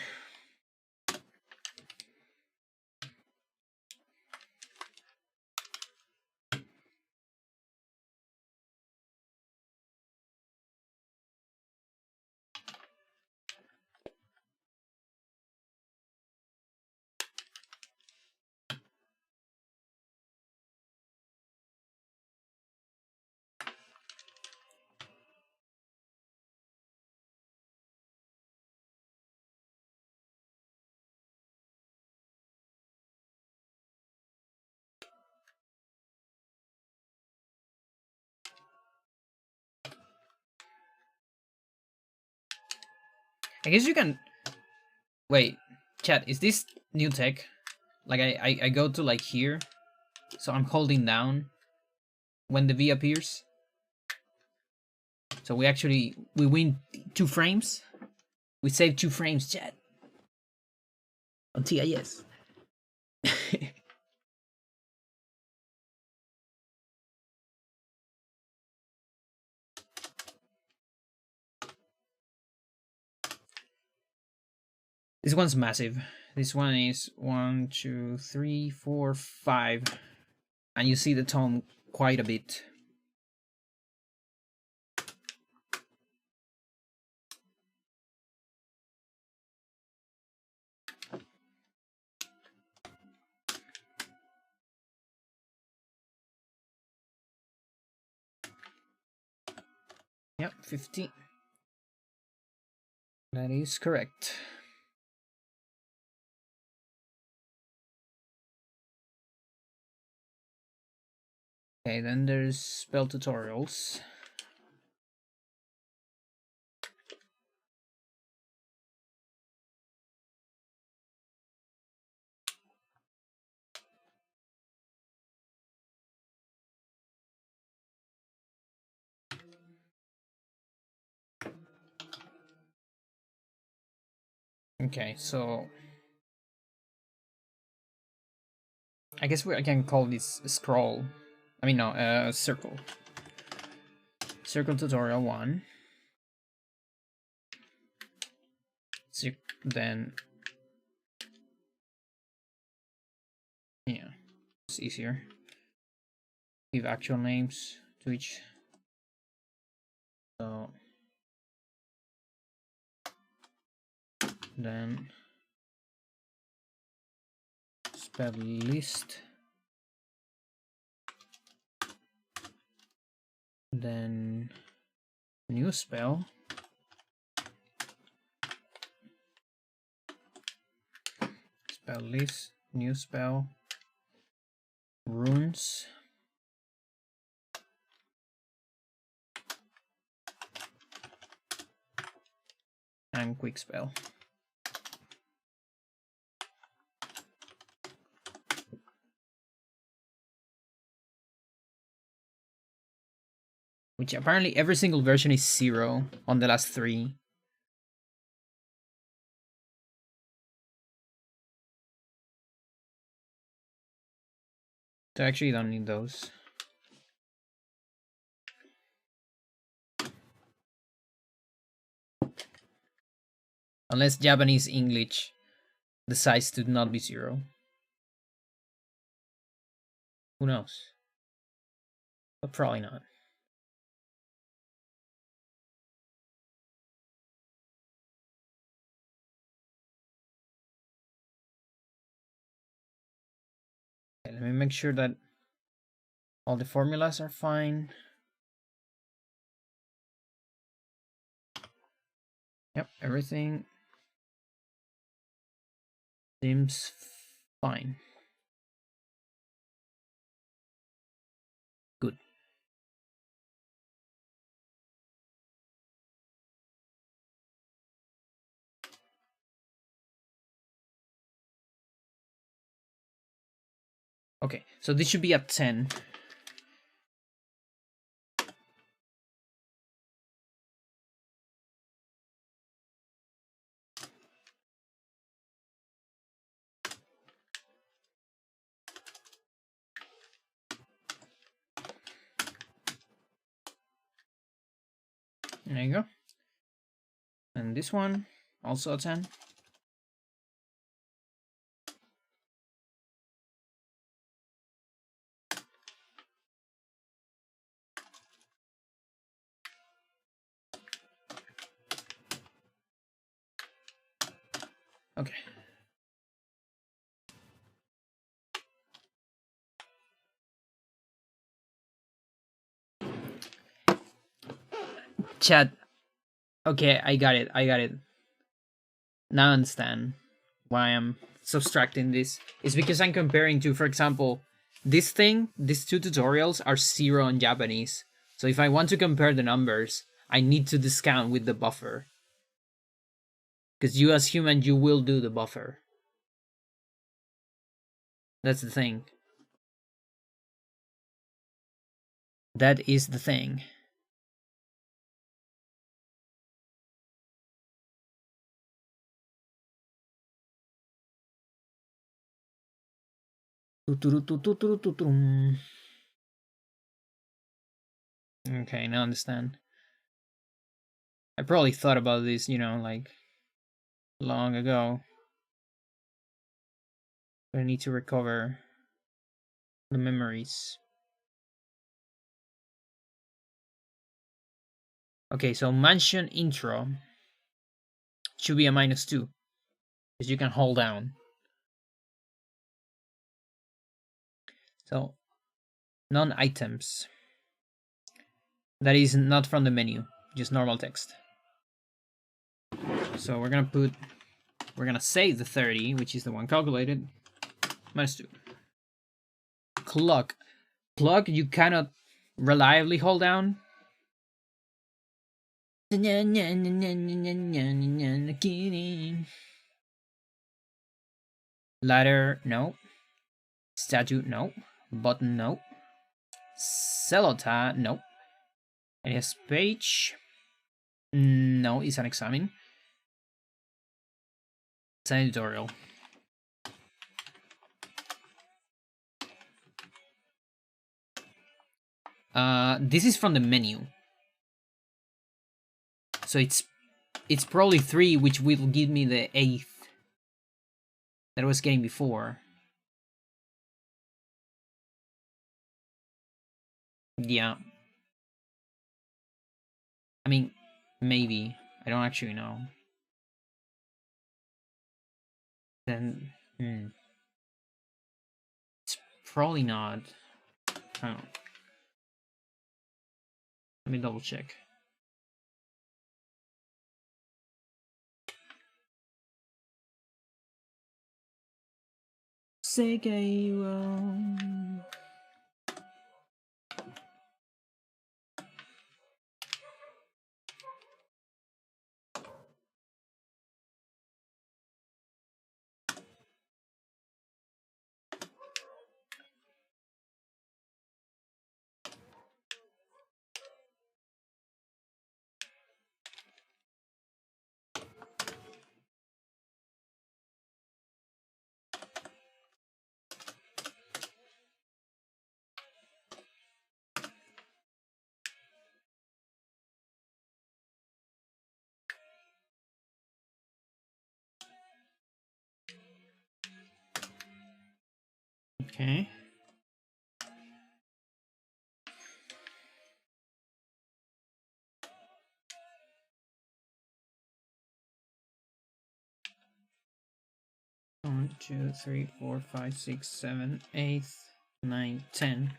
I guess you can. Wait, chat, is this new tech? Like, I go to like here, so I'm holding down when the V appears. So we win 2 frames. We save 2 frames, chat. On TIS. This one's massive. This one is 1, 2, 3, 4, 5. And you see the tone quite a bit. Yep, 15. That is correct. Okay, then there's spell tutorials. Okay, so I guess I can call this a scroll. I mean, no, circle. Circle tutorial 1. So then, yeah, it's easier. Give actual names to each. So then spell list. Then new spell. Spell list, new spell, runes, and quick spell. Which apparently every single version is 0 on the last 3. So I actually don't need those. Unless Japanese English decides to not be 0. Who knows? But probably not. Okay, let me make sure that all the formulas are fine. Yep, everything seems fine. Good. Okay, so this should be at 10. There you go. And this one, also a 10. Okay. Chat. Okay, I got it. I got it. Now I understand why I'm subtracting this. It's because I'm comparing to, for example, this thing, these two tutorials are 0 in Japanese. So if I want to compare the numbers, I need to discount with the buffer. Because you as human, you will do the buffer. That's the thing. That is the thing. Okay, now I understand. I probably thought about this, like long ago. But I need to recover the memories. Okay, so mansion intro should be a -2 because you can hold down. So non-items. That is not from the menu. just normal text. So we're gonna save the 30, which is the one calculated, minus 2. Clock. Clock you cannot reliably hold down. Ladder, no. Statue, no. Button, no. Celota, no. It has page. No, it's an examine. It's an editorial. This is from the menu. So it's probably 3, which will give me the 8th that I was getting before. Yeah. I mean, maybe. I don't actually know. Then, it's probably not. Oh. Let me double check. Segeiwa. Okay. One, 2, 3, 4, 5, 6, 7, 8, 9, 10.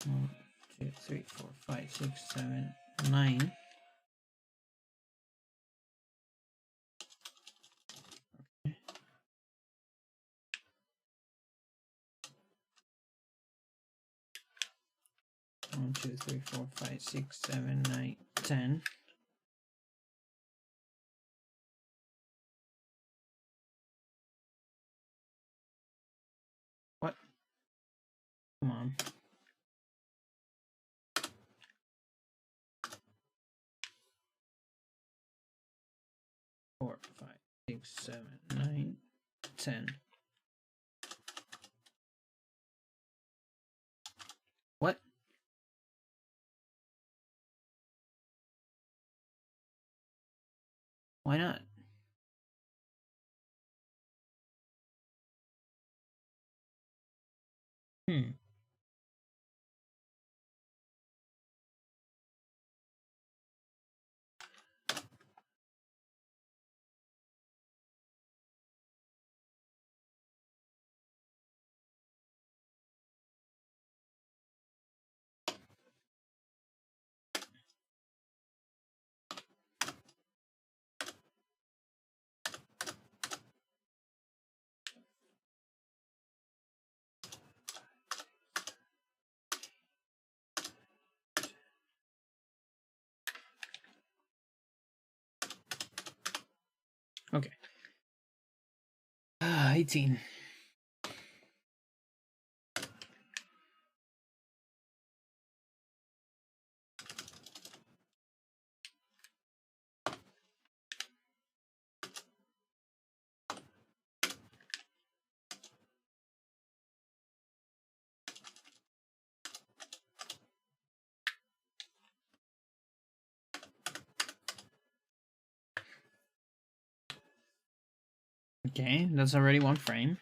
One, 2, 3, 4, 5, 6, 7, 9. Okay. 1, 2, 3, 4, 5, 6, 7, 9, 10. What? Come on. 4, 5, 6, 7, 9, 10. What? Why not? Hmm. Okay. 18. Okay, that's already one frame.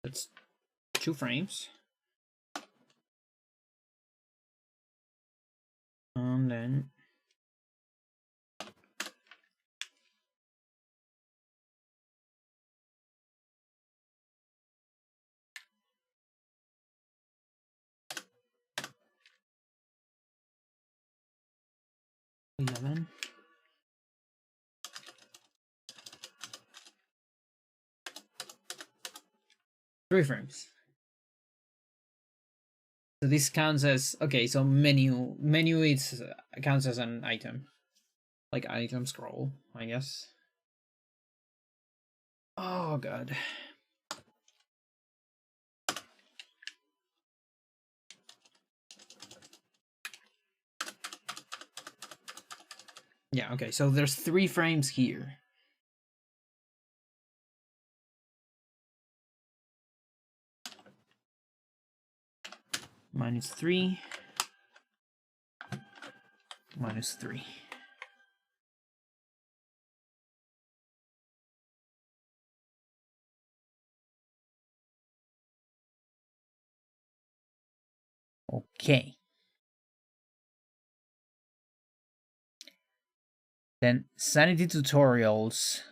That's 2 frames. And then $11. 3 frames. So this counts as okay. So menu is counts as an item, like item scroll, I guess. Oh god. Yeah. Okay. So there's 3 frames here. -3. -3. Okay. Then sanity tutorials.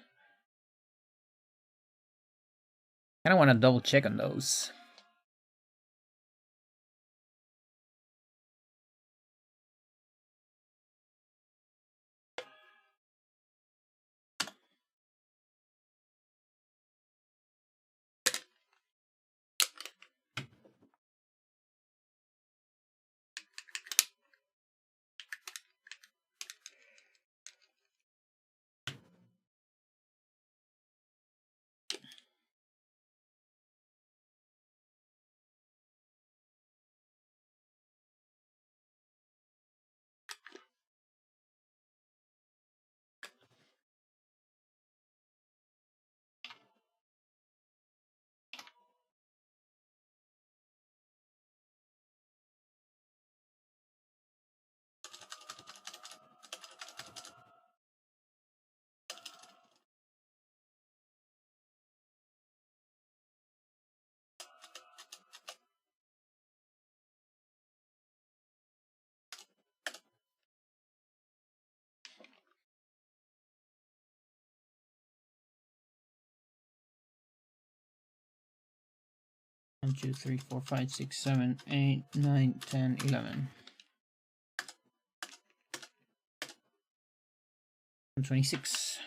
I don't want to double check on those. One, 2, 3, 4, 5, 6, 7, 8, 9, 10, 11. 26.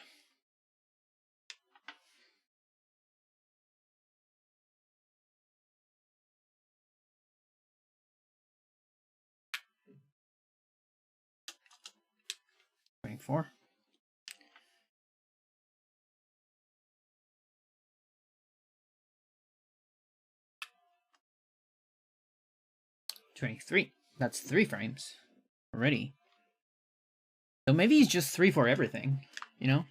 $24. 23. That's 3 frames already. So maybe it's just 3 for everything, you know?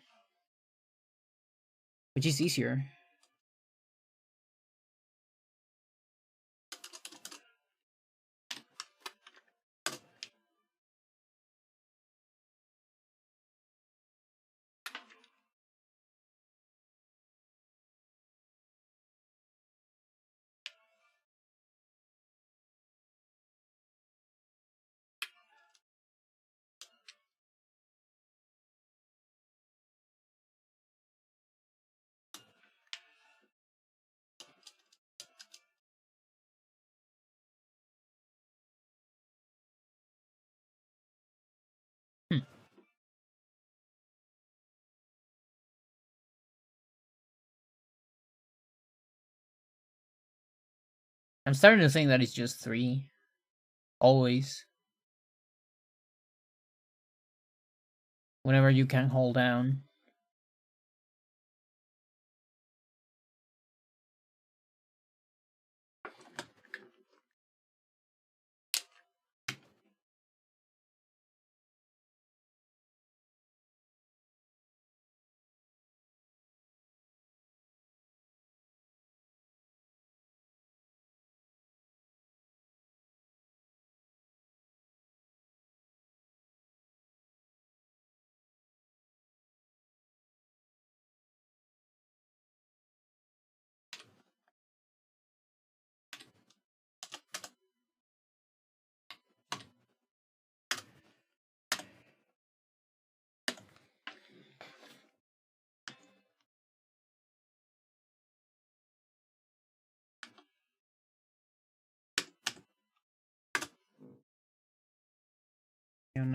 Which is easier. I'm starting to think that it's just 3. Always. Whenever you can hold down.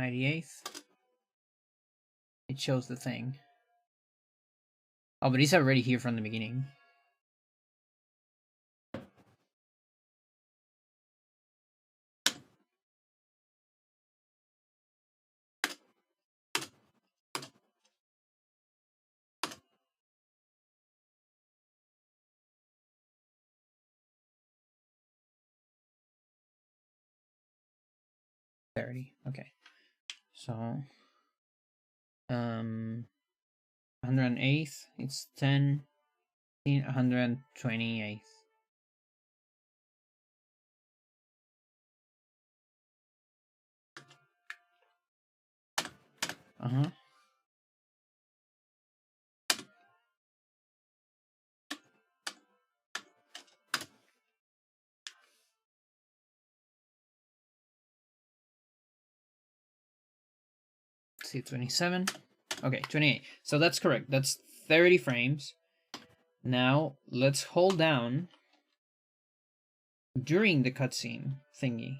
98th. It shows the thing. Oh, but it's already here from the beginning. Okay, so 108th, it's 10, 128th. Uh-huh. See, 27. Okay, 28. So that's correct. That's 30 frames. Now let's hold down during the cutscene thingy.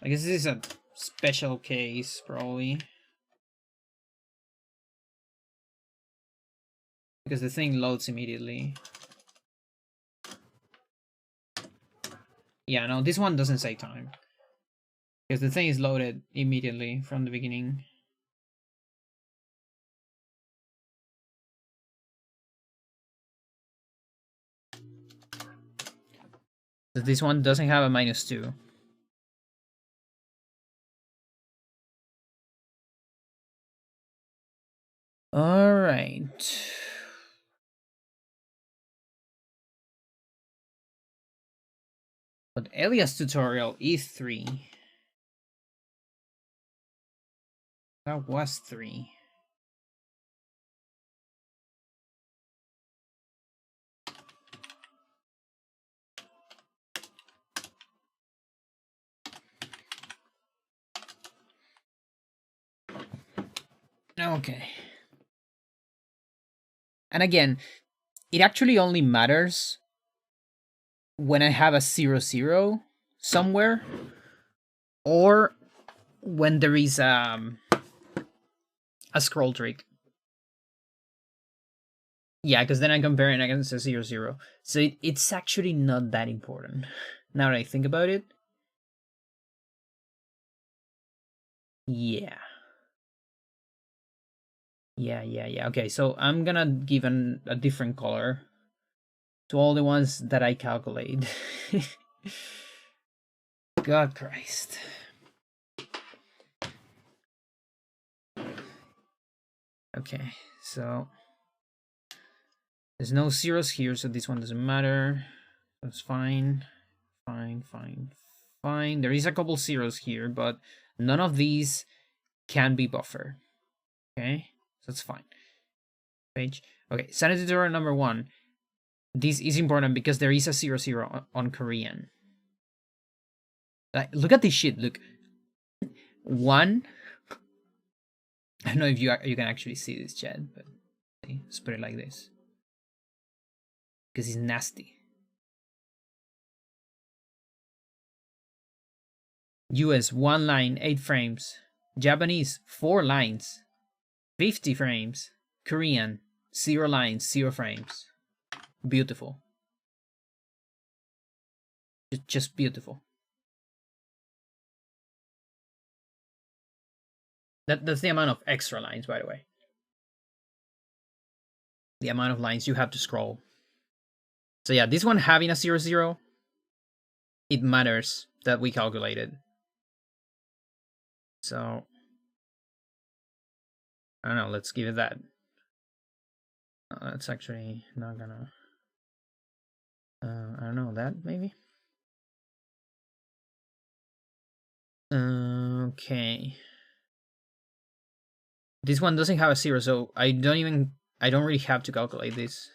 I guess this is a special case, probably. Because the thing loads immediately. Yeah, no, this one doesn't say time. Because the thing is loaded immediately from the beginning. This one doesn't have a -2. Alright. But Elias tutorial is 3. That was 3. Okay. And again, it actually only matters when I have a 0, somewhere, or when there is a scroll trick. Yeah, because then I'm comparing against a 0. So it's actually not that important. Now that I think about it. Yeah. Yeah. Okay, so I'm gonna give a different color to all the ones that I calculate. God Christ. Okay, so there's no zeros here, so this one doesn't matter. That's fine. Fine. There is a couple zeros here, but none of these can be buffered. Okay, so that's fine. Page. Okay, sanity tutorial number 1. This is important because there is a 0 on Korean. Like, look at this shit. Look, 1. I don't know if you can actually see this, chat, but let's put it like this because it's nasty. US 1 line, 8 frames. Japanese 4 lines, 50 frames. Korean 0 lines, 0 frames. Beautiful. Just beautiful. That's the amount of extra lines, by the way. The amount of lines you have to scroll. So yeah, this one having a 0, it matters that we calculated. So I don't know, let's give it that. That's actually not gonna... I don't know, that maybe? Okay. This one doesn't have a 0, so I don't really have to calculate this.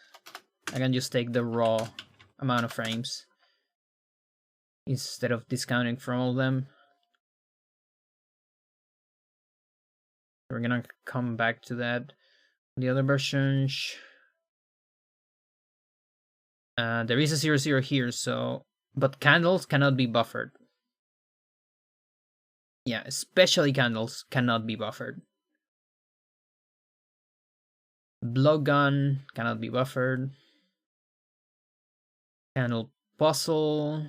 I can just take the raw amount of frames instead of discounting from all of them. We're gonna come back to that. The other versions, there is a 00 here, so but candles cannot be buffered. Yeah, especially candles cannot be buffered. Blowgun cannot be buffered. Candle puzzle.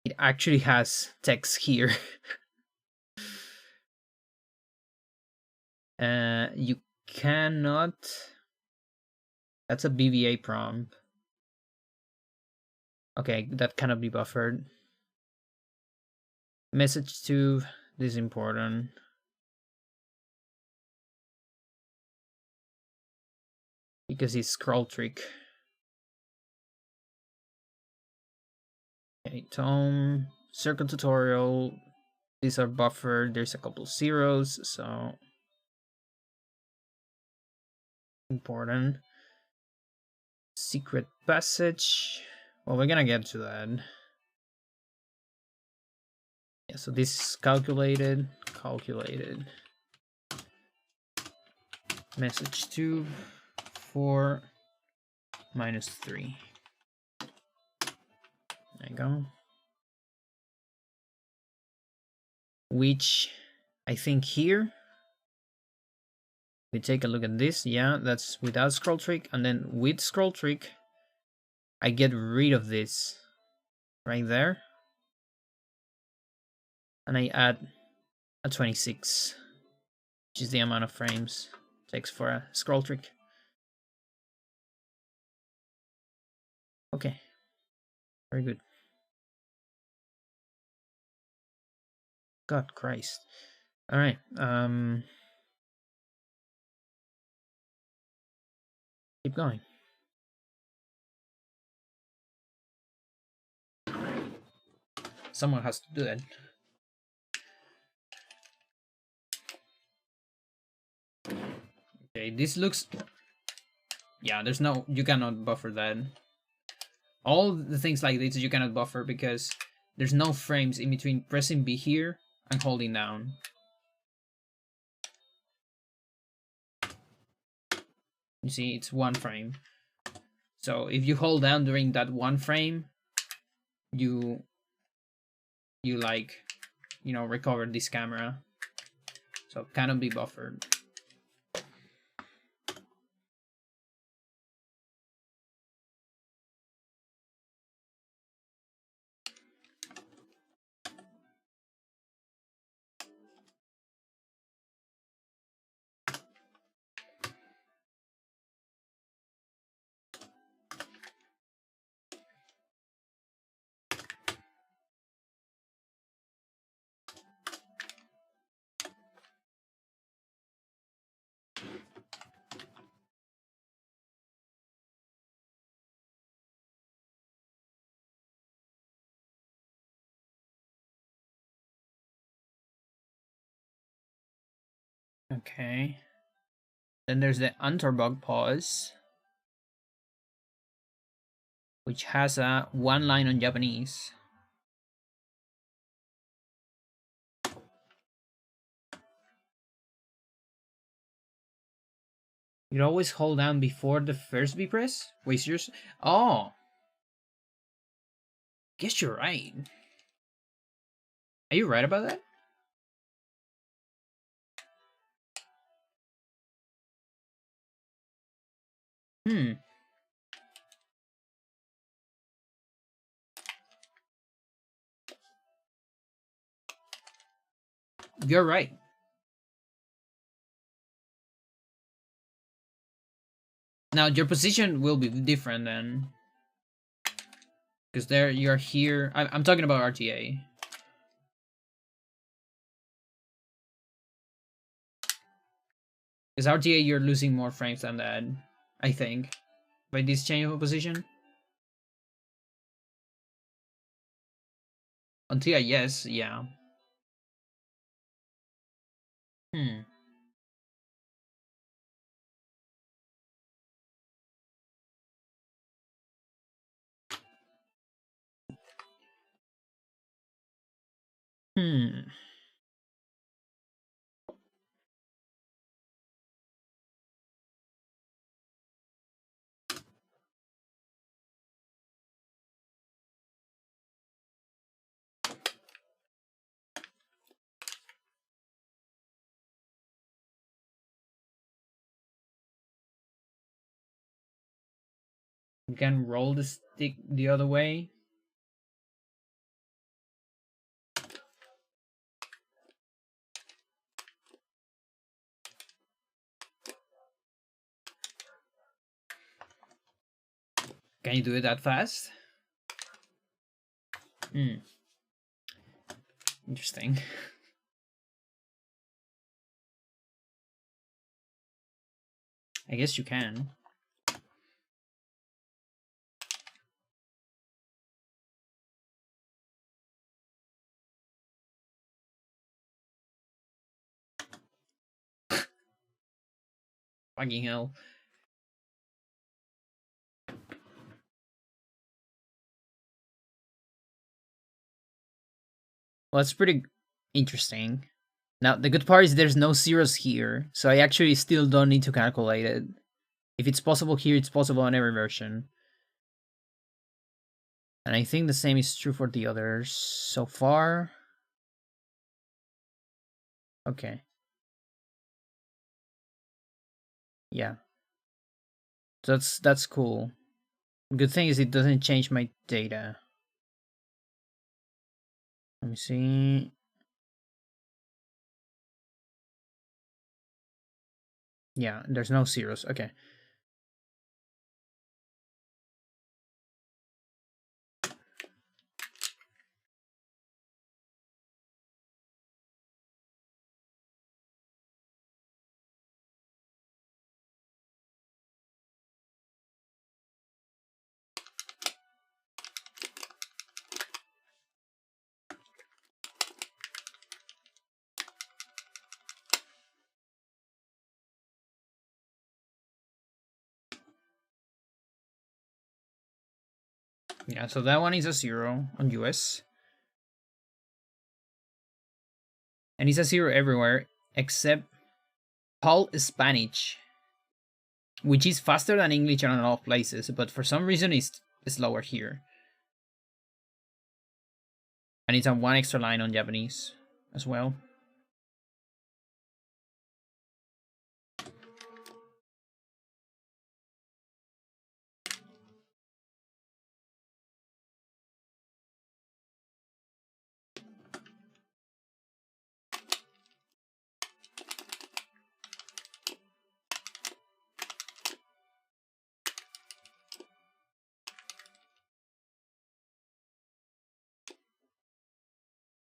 It actually has text here. You cannot. That's a BVA prompt. Okay, that cannot be buffered. Message to this is important. Because it's scroll trick. Okay, tone, circle tutorial. These are buffered. There's a couple zeros, so important. Secret passage. Well, we're gonna get to that. Yeah, so this is calculated. Message 2, 4, -3. There you go. Which I think here, we take a look at this. Yeah, that's without scroll trick, and then with scroll trick, I get rid of this right there, and I add a 26, which is the amount of frames it takes for a scroll trick. Okay, very good. God Christ. All right. Keep going. Someone has to do that. Okay, this looks. Yeah, there's no. You cannot buffer that. All the things like this you cannot buffer because there's no frames in between pressing B here and holding down. You see, it's one frame. So if you hold down during that one frame, you like, recover this camera. So it cannot be buffered. Okay. Then there's the Unterbug pause, which has a one line on Japanese. You always hold down before the first B press? Wait, serious? Oh. Guess you're right. Are you right about that? You're right. Now your position will be different then, because there you're here. I'm talking about RTA. Because RTA you're losing more frames than that, I think, by this change of position. On TI, yes, yeah. Hmm. You can roll the stick the other way. Can you do it that fast? Hmm. Interesting. I guess you can. Fucking hell. Well, that's pretty interesting. Now, the good part is there's no zeros here, so I actually still don't need to calculate it. If it's possible here, it's possible on every version. And I think the same is true for the others so far. Okay. Yeah. That's cool. Good thing is it doesn't change my data. Let me see. Yeah, there's no zeros. Okay. Yeah, so that one is a zero on US. And it's a zero everywhere except Paul Spanish, which is faster than English in a lot of places, but for some reason it's slower here. And it's a one extra line on Japanese as well.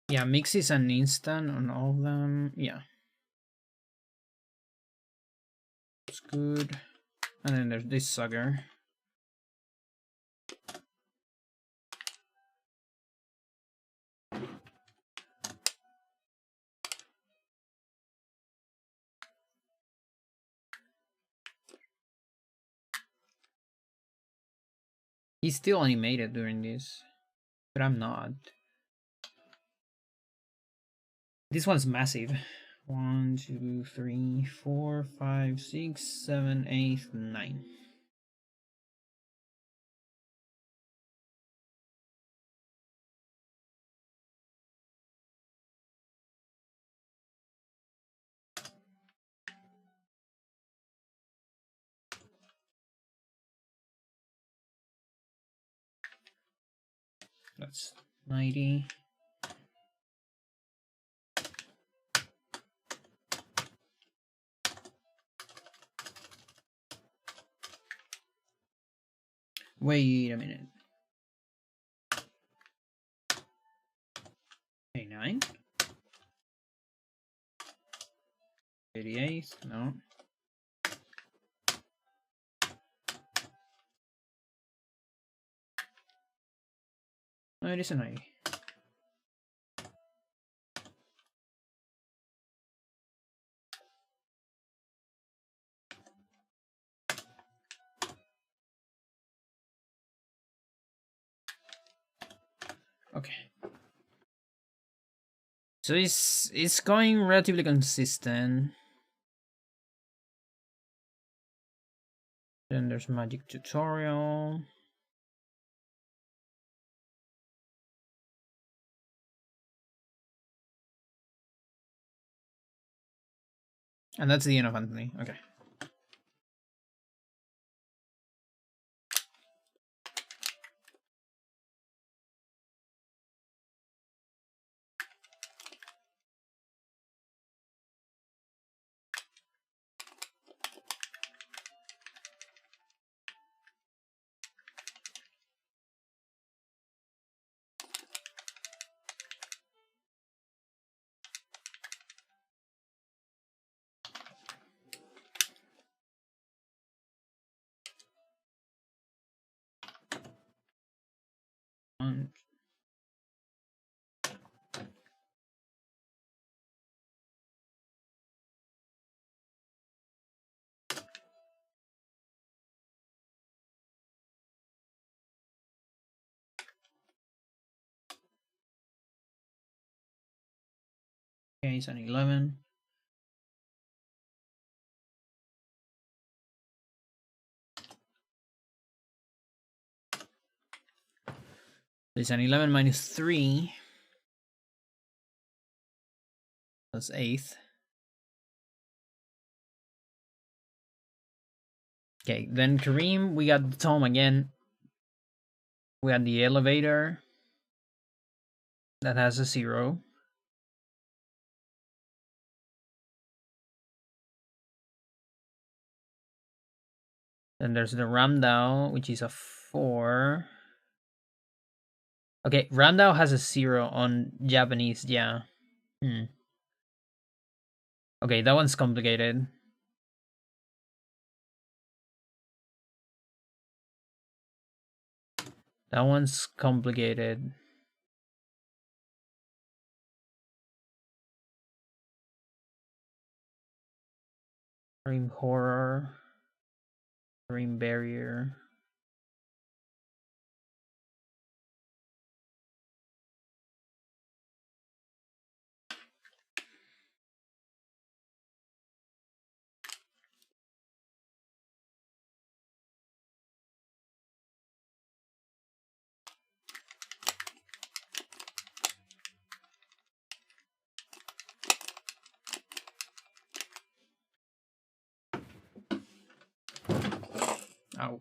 Yeah, mix is an instant on all of them. Yeah. It's good. And then there's this sucker. He's still animated during this, but I'm not. This one's massive. 1, 2, 3, 4, 5, 6, 7, 8, 9. That's 90. Wait a minute. 89? 88? No. No, it is a 90. Okay. So it's going relatively consistent. Then there's magic tutorial. And that's the end of Anthony. Okay. Okay, it's an 11. It's an 11 minus 3. That's 8th. Okay, then Kareem, we got the tome again. We had the elevator. That has a 0. Then there's the Ramdao, which is a 4. Okay, Ramdao has a 0 on Japanese, yeah. Okay, that one's complicated. That one's complicated. Dream horror. Dream barrier. Ow.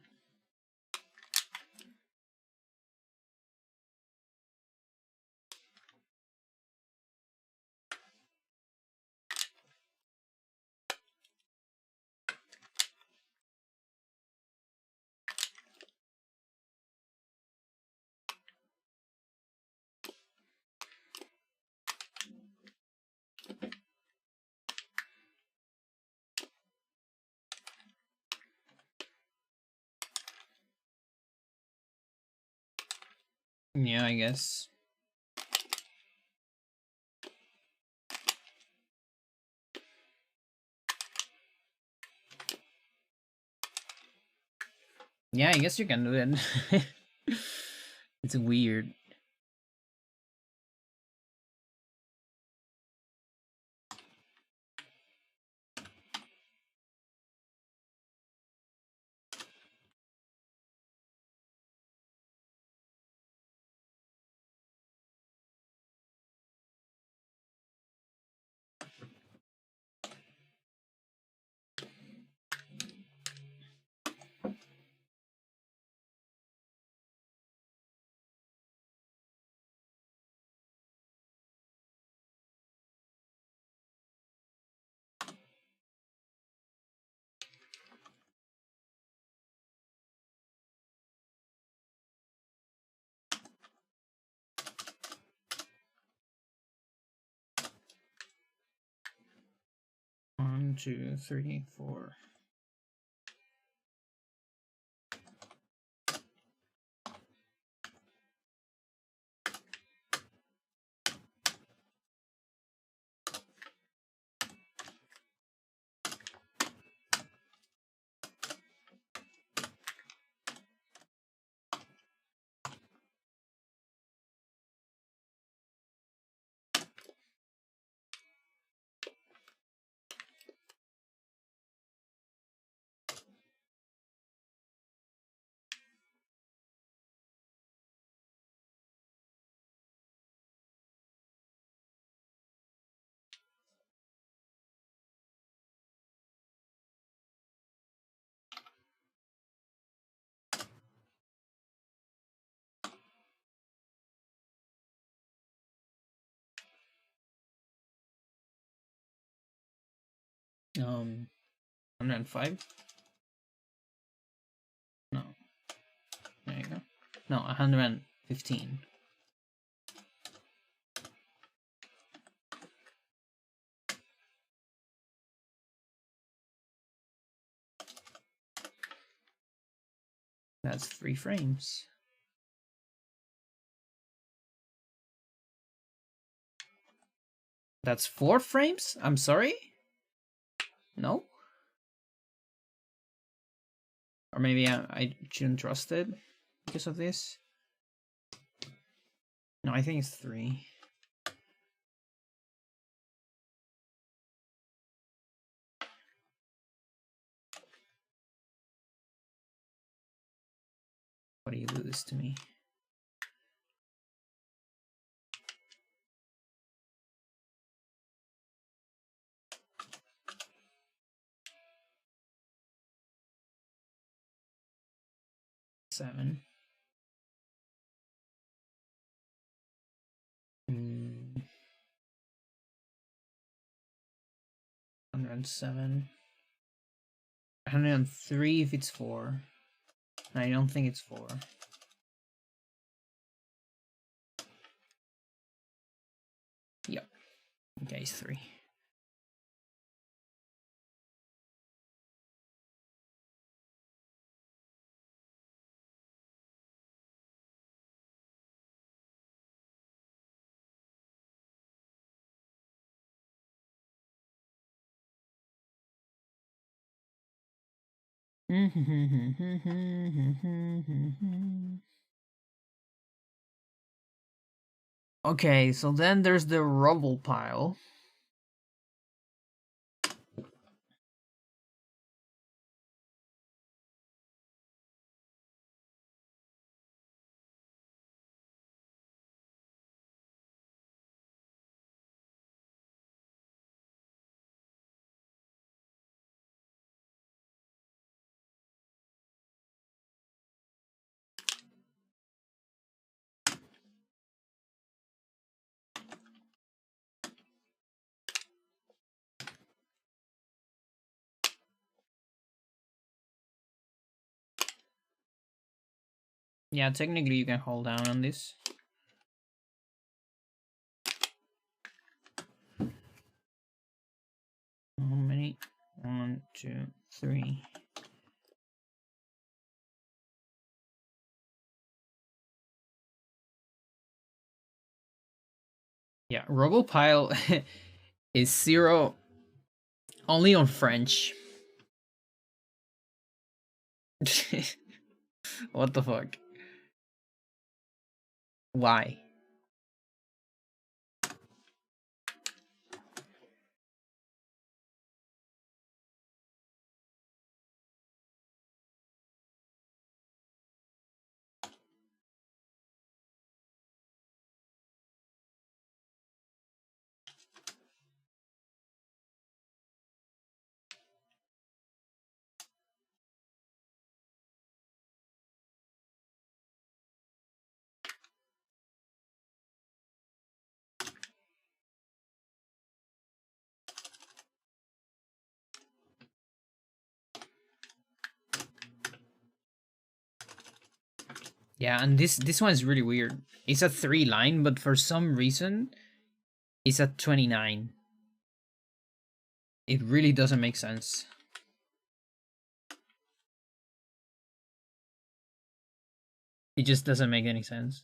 Yeah, I guess. Yeah, I guess you can do it. It's weird. One, 2, 3, 4. 105. No, there you go. No, 115. That's 3 frames. That's 4 frames? I'm sorry? No? Or maybe I shouldn't trust it because of this? No, I think it's 3. Why do you do this to me? Seven. 107. 103 if it's 4. I don't think it's 4. Yep. Okay, it's 3. Okay, so then there's the rubble pile. Yeah, technically you can hold down on this. How many? 1, 2, 3. Yeah, rubble pile is 0 only on French. What the fuck? Why? Yeah, and this one is really weird. It's a 3 line, but for some reason it's at 29. It really doesn't make sense. It just doesn't make any sense.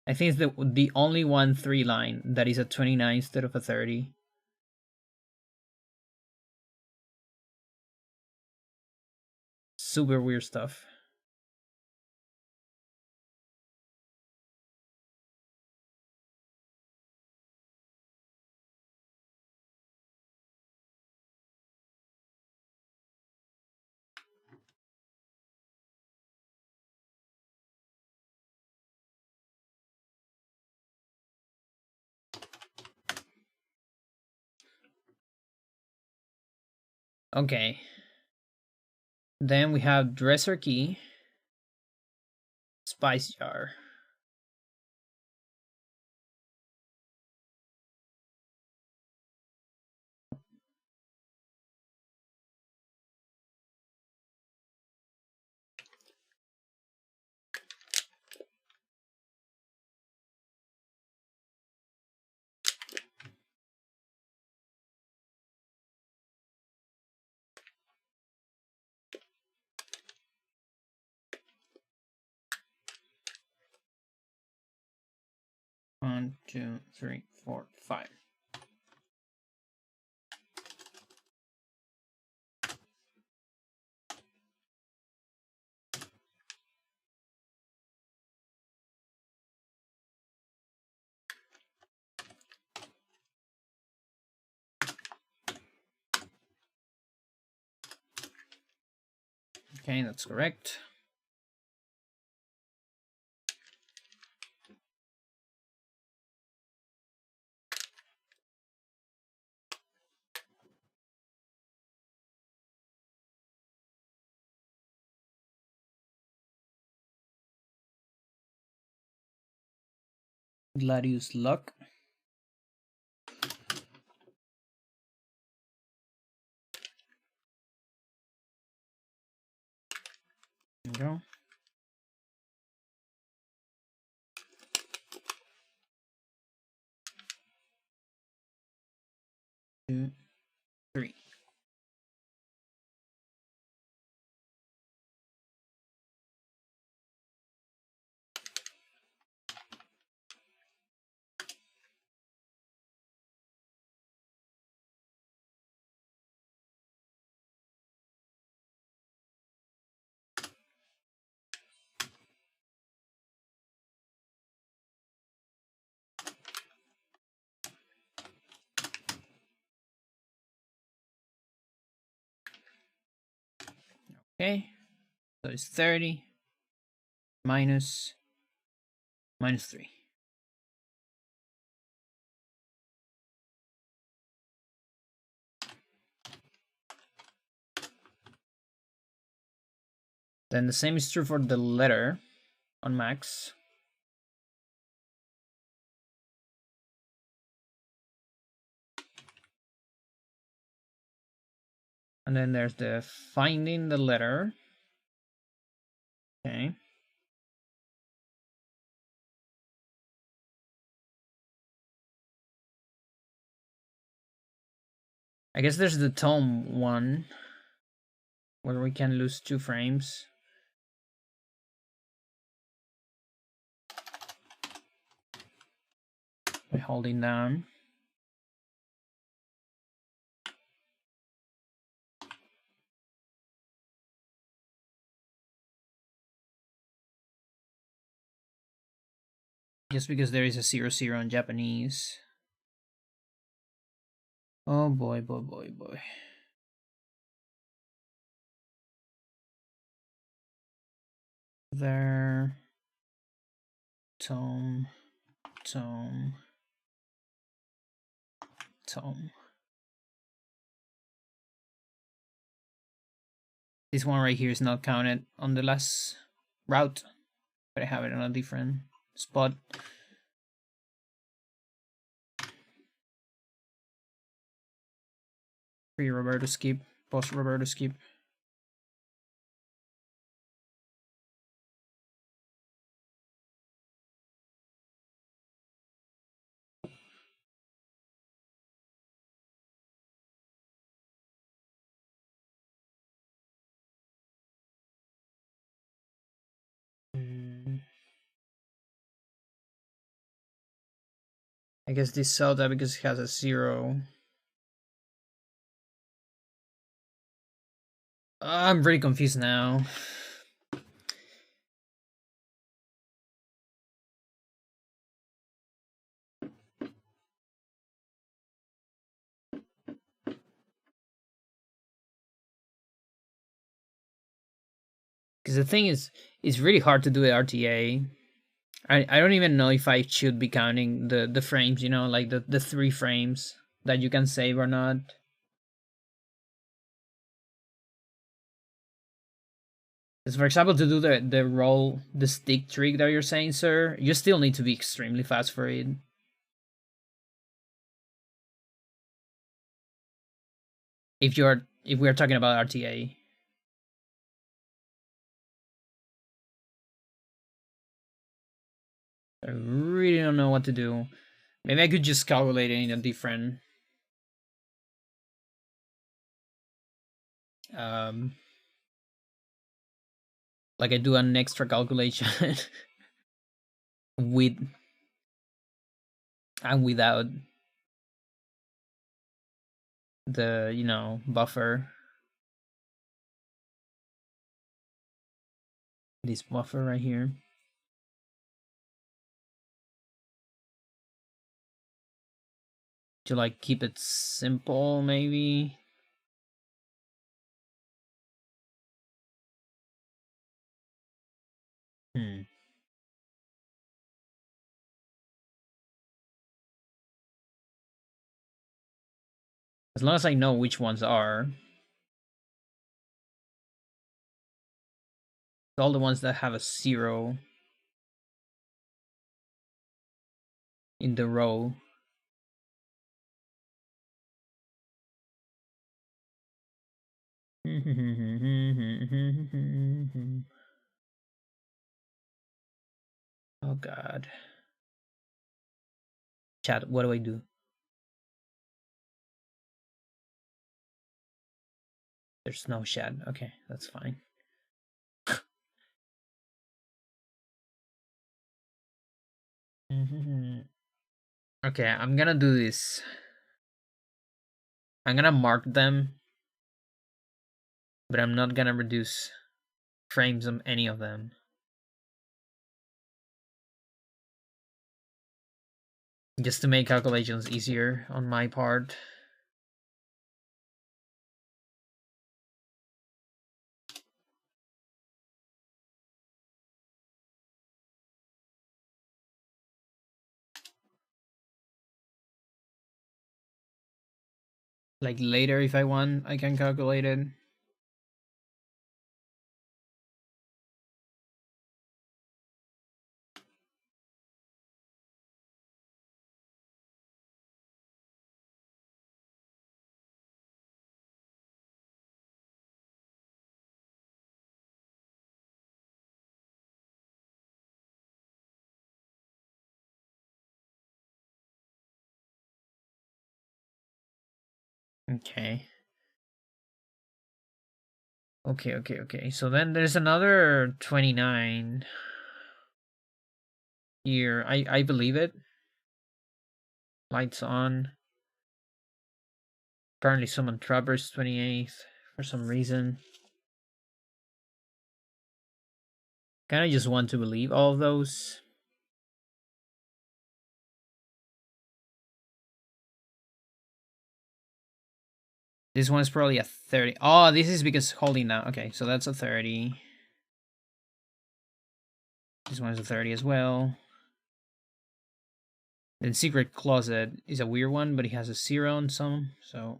I think it's the only one 3 line that is a 29 instead of a 30. Super weird stuff. Okay. Then we have dresser key, spice jar. 2, 3, 4, 5. Okay, that's correct. Gladius Luck. There we go. 2, 3. Okay, so it's 30 minus 3. Then the same is true for the letter on max. And then there's the finding the letter. Okay. I guess there's the tome one, where we can lose 2 frames. By holding down. Just because there is a 0 in Japanese. Oh boy, boy, boy, boy. There. Tome. Tome. Tome. This one right here is not counted on the last route, but I have it on a different spot. Pre-Roberto skip, post-Roberto skip. I guess this sells that because it has a 0. I'm pretty confused now. Because the thing is, it's really hard to do at RTA. I don't even know if I should be counting the frames, you know, like the 3 frames that you can save or not. Because for example, to do the roll the stick trick that you're saying, sir, you still need to be extremely fast for it. If we are talking about RTA. I really don't know what to do. Maybe I could just calculate it in a different like I do an extra calculation with and without the, you know, buffer. This buffer right here. To like keep it simple, maybe. As long as I know which ones are. All the ones that have a 0 in the row. Oh god. Chat, what do I do? There's no chat. Okay, that's fine. Okay, I'm gonna do this. I'm gonna mark them, but I'm not gonna reduce frames on any of them. Just to make calculations easier on my part. Like later, if I want, I can calculate it. Okay. Okay. So then there's another 29 here. I believe it. Lights on. Apparently someone traversed 28th for some reason. Kind of just want to believe all of those. This one's probably a 30. Oh, this is because holding down. Okay, so that's a 30. This one's a 30 as well. Then Secret Closet is a weird one, but it has a 0 on some, so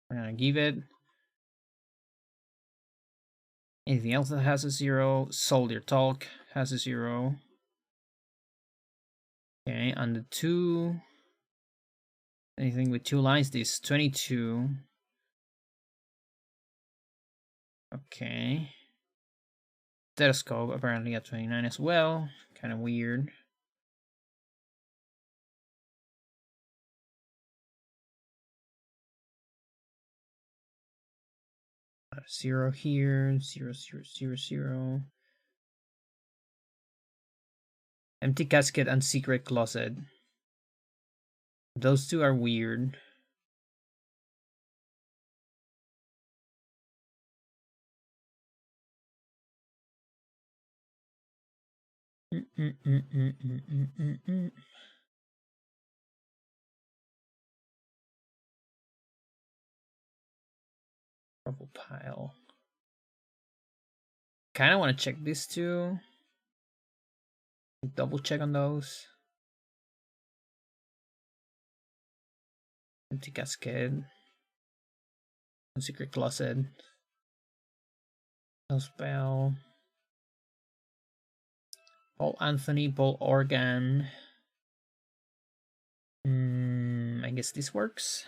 we're gonna give it. Anything else that has a 0? Soldier Talk has a 0. Okay, and the 2. Anything with 2 lines, this 22. Okay. Stethoscope apparently at 29 as well. Kind of weird. A 0 here, 0. Empty Casket and Secret Closet. Those two are weird. Purple pile. Kind of want to check this too. Double check on those. Empty Cascade. Secret Closet. No spell. Paul Anthony, Paul Organ. I guess this works.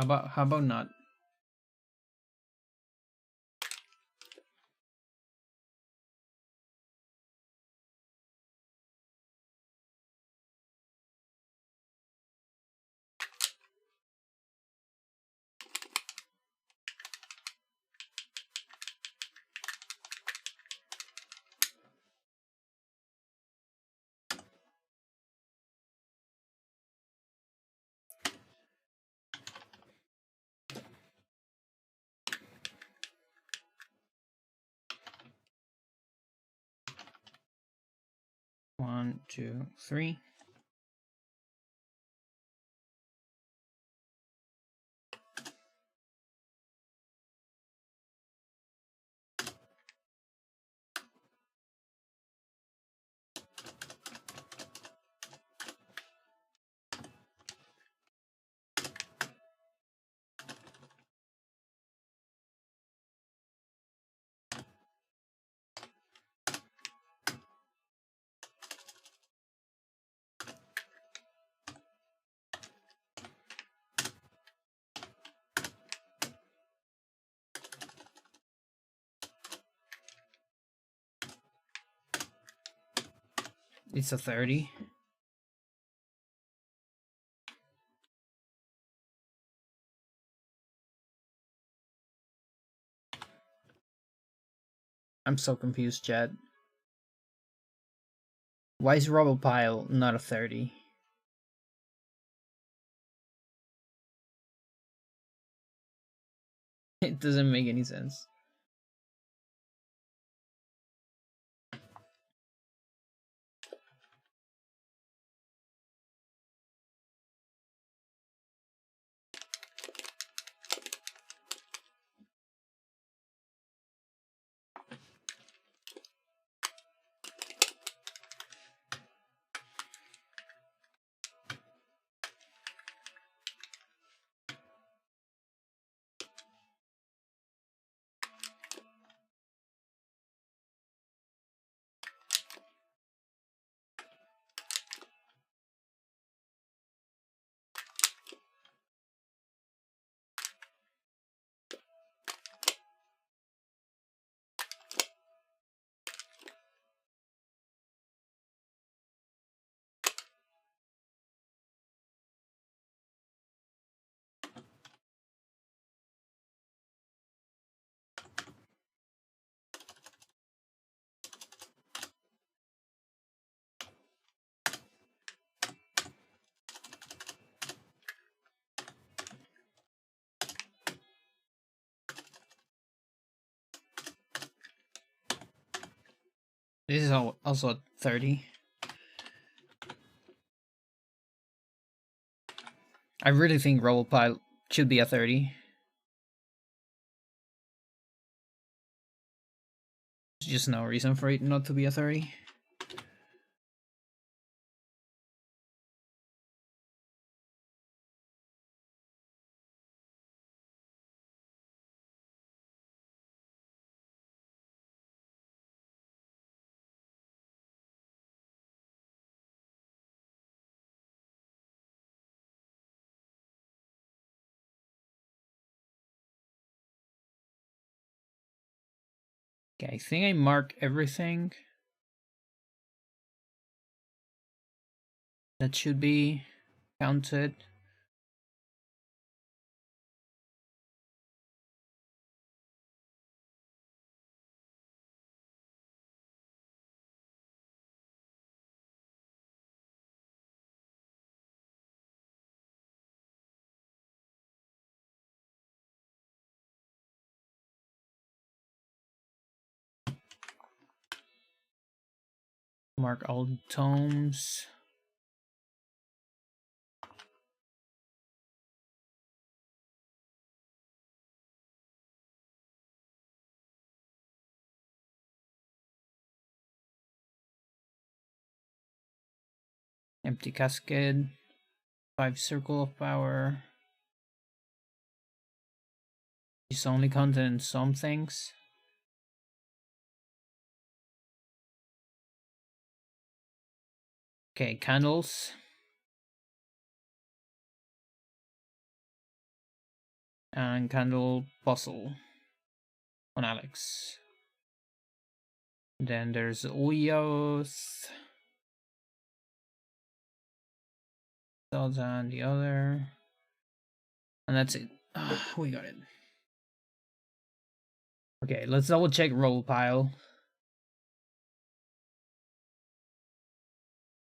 How about not? One, two, three. It's a 30. I'm so confused, Chad. Why is Rubble Pile not a 30? It doesn't make any sense. This is also a 30. I really think Rubble Pile should be a 30. There's just no reason for it not to be a 30. Okay, I think I mark everything that should be counted. Mark all the tomes. Empty cascade. 5 circle of power. This only contains some things. Okay, candles. And candle puzzle on Alex. Then there's Uyos. Zelda and the other. And that's it. We got it. Okay, let's double check roll pile.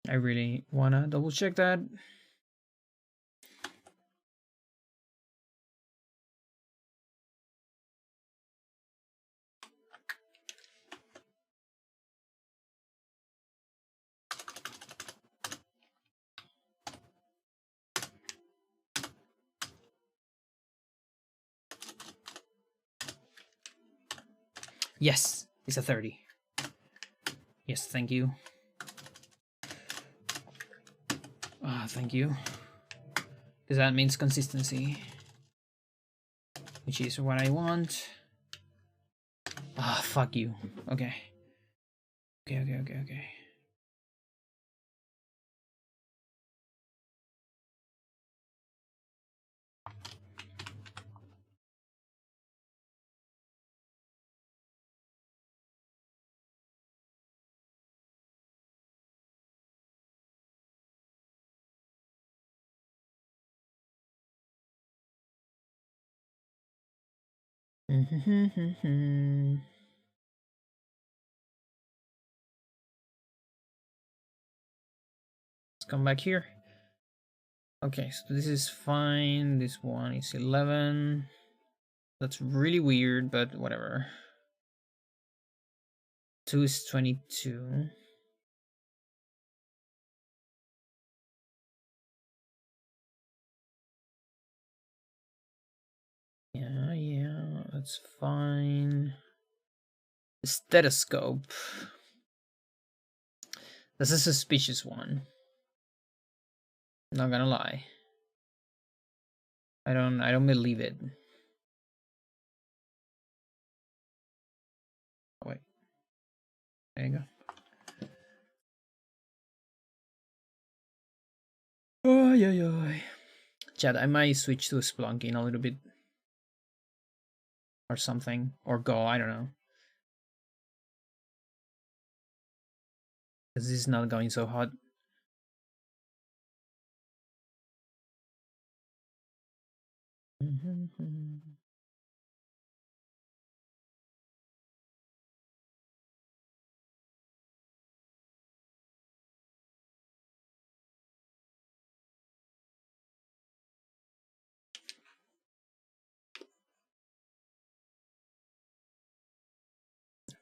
I really wanna double check that. Yes, it's a 30. Yes, thank you. Thank you. Because that means consistency. Which is what I want. Fuck you. Okay. Okay. Let's come back here. Okay, so this is fine. This one is 11. That's really weird, but whatever. 2 is 22. Yeah, that's fine. Stethoscope. That's a suspicious one. Not gonna lie. I don't believe it. Oh, wait. There you go. Oh, yeah. Chad, I might switch to Splunk in a little bit. Or something. Or Go, I don't know. Because this is not going so hot.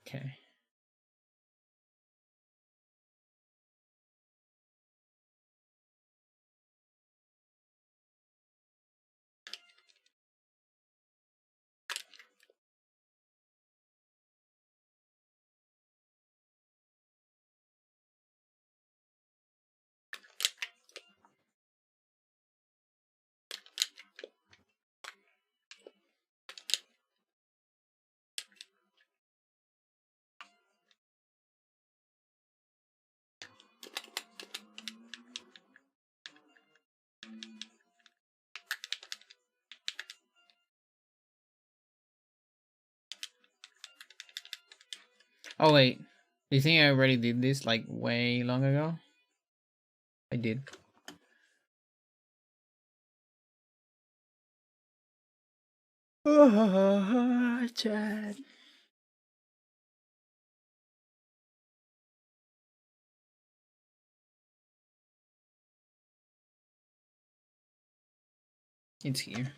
Okay. Oh wait, do you think I already did this like way long ago? I did. Oh, Chad. It's here.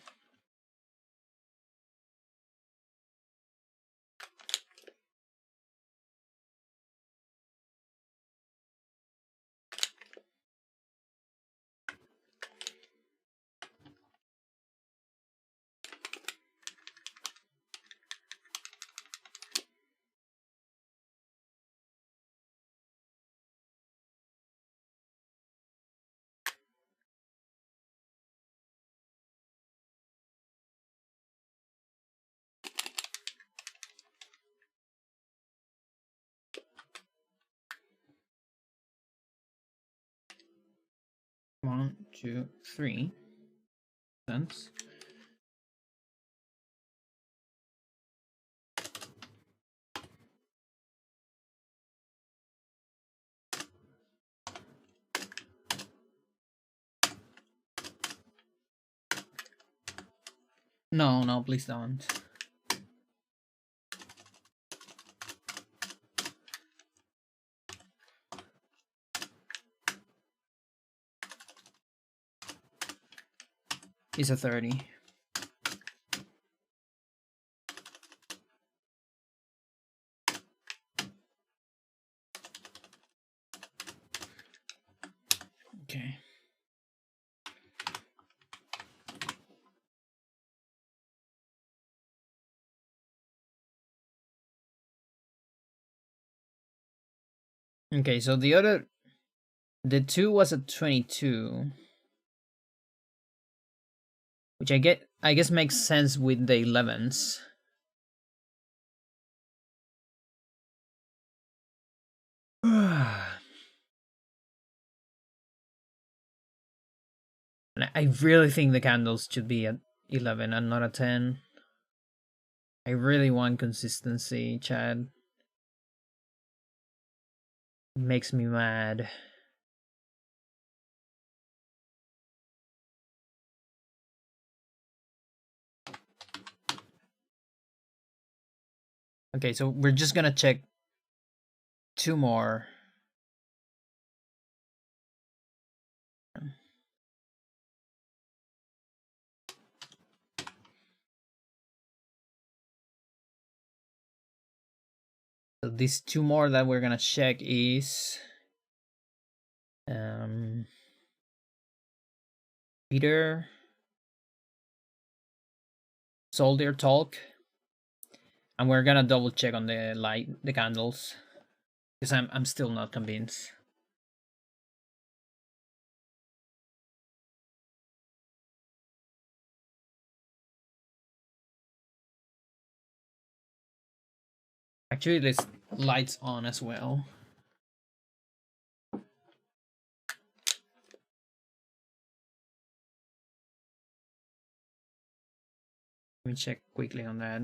One, two, three. Cents. No, no, please don't. It's a 30. Okay. Okay, so the 2 was a 22, which I guess makes sense with the 11s. I really think the candles should be at 11 and not a 10. I really want consistency, Chad. It makes me mad. Okay, so we're just gonna check 2 more. So these 2 more that we're gonna check is Peter, Soldier Talk, and we're gonna double check on the candles, because I'm still not convinced. Actually, there's lights on as well. Let me check quickly on that.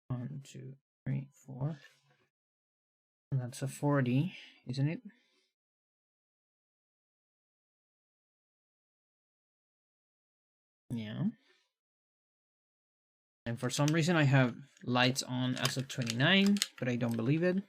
One, two, three, four. And that's a 40, isn't it? Yeah. And for some reason I have lights on as a 29, but I don't believe it.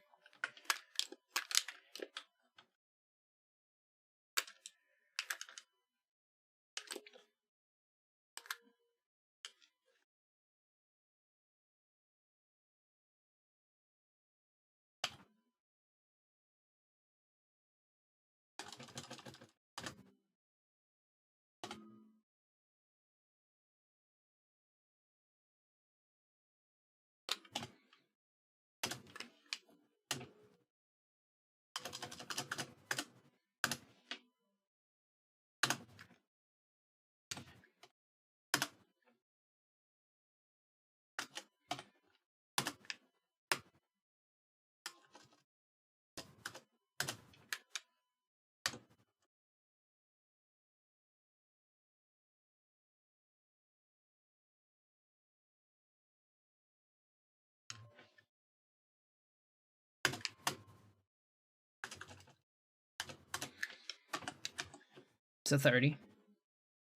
It's a 30.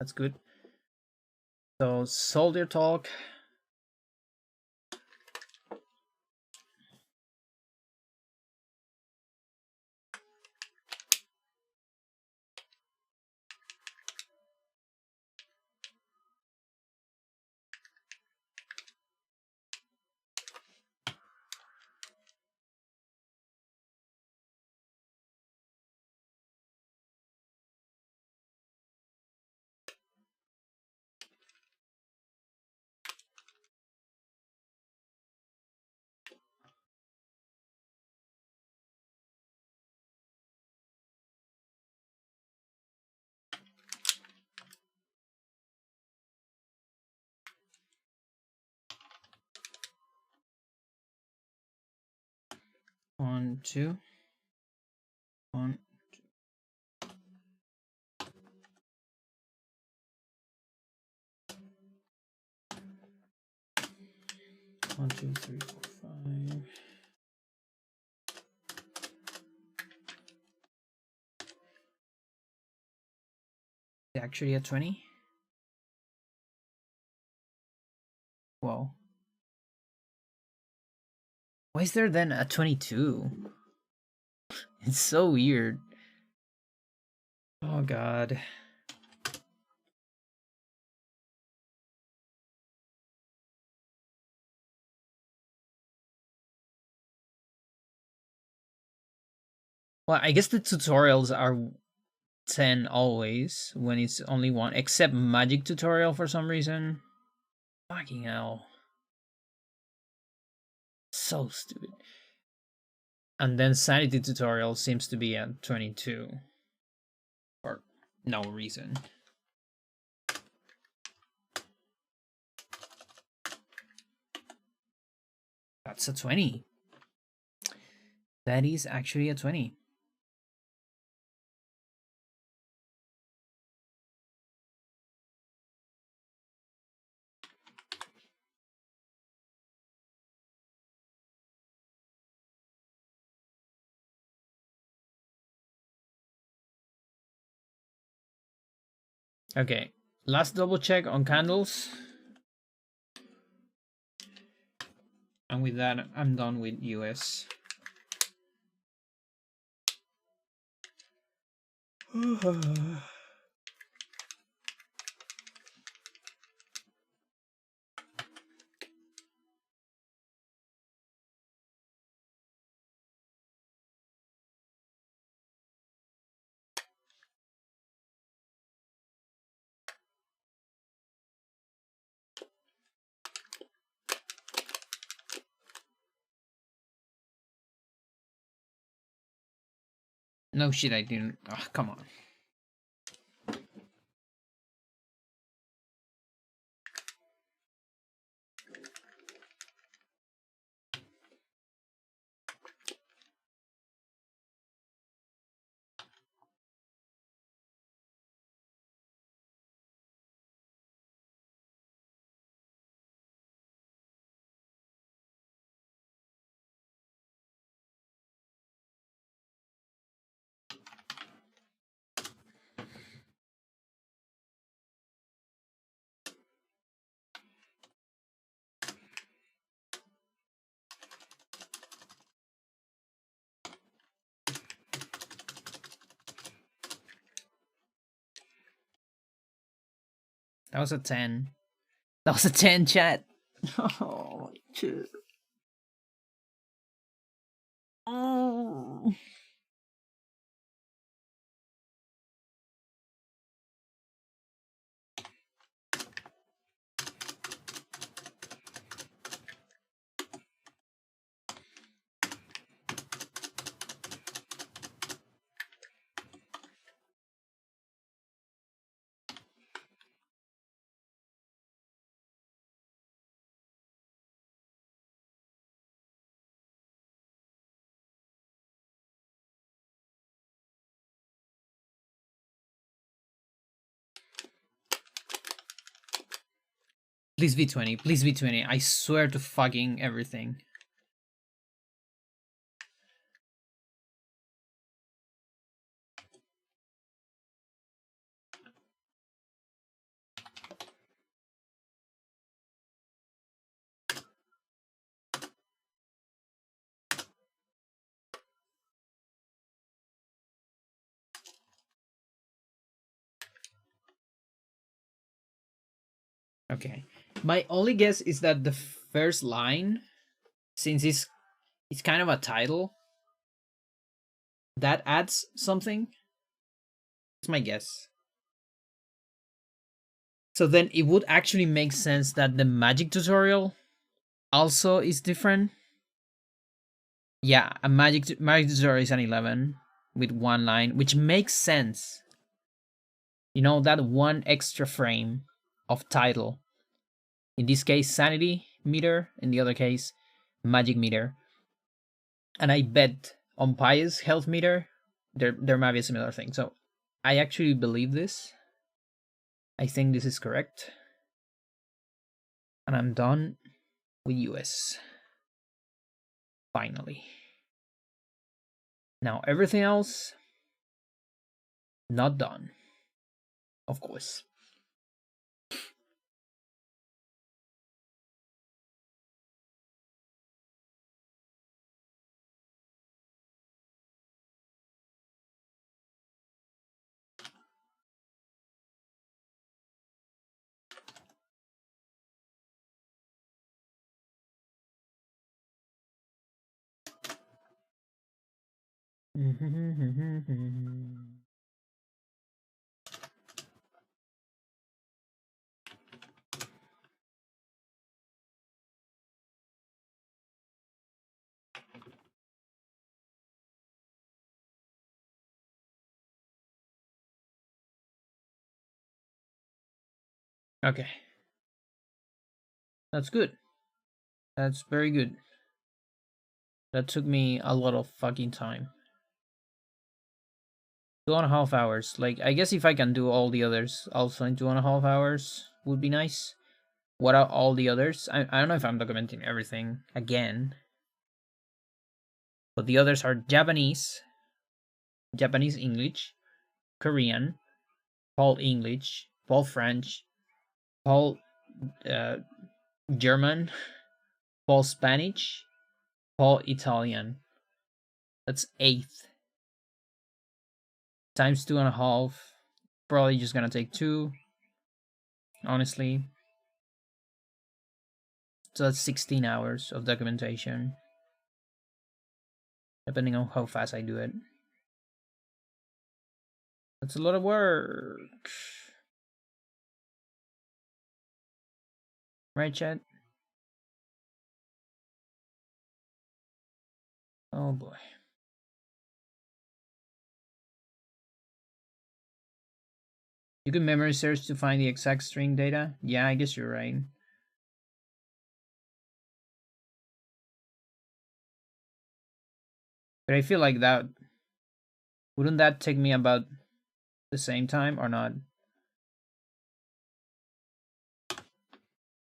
That's good. So Soldier Talk. One, two. One. 1, 2, 3, 4, 5. Actually a 20? Whoa. Why is there then a 22? It's so weird. Oh god. Well, I guess the tutorials are 10 always when it's only one, except magic tutorial for some reason. Fucking hell. So stupid. And then sanity tutorial seems to be at 22. For no reason. That's a 20. That is actually a 20. Okay, last double check on candles. And with that, I'm done with US. No shit, I didn't. Oh, come on. That was a 10. That was a 10, chat. Oh, shit. Oh. Please be 20. Please be 20. I swear to fucking everything. Okay. My only guess is that the first line, since it's kind of a title, that adds something. It's my guess. So then it would actually make sense that the magic tutorial also is different. Yeah, a magic tutorial is an 11 with one line, which makes sense. You know, that one extra frame of title. In this case, sanity meter. In the other case, magic meter. And I bet on Pious health meter, there might be a similar thing. So I actually believe this. I think this is correct. And I'm done. with US. Finally. Now everything else, not done. Of course. Okay. That's good. That's very good. That took me a lot of fucking time. 2.5 hours. Like, I guess if I can do all the others also in 2.5 hours would be nice. What are all the others? I don't know if I'm documenting everything again. But the others are Japanese, Japanese English, Korean, Paul English, Paul French, Paul uh, German, Paul Spanish, Paul Italian. That's 8 times 2.5. Probably just gonna take 2, honestly. So that's 16 hours of documentation, depending on how fast I do it. That's a lot of work. Right, chat? Oh boy. You can memory search to find the exact string data? Yeah, I guess you're right. But I feel like that wouldn't that take me about the same time or not?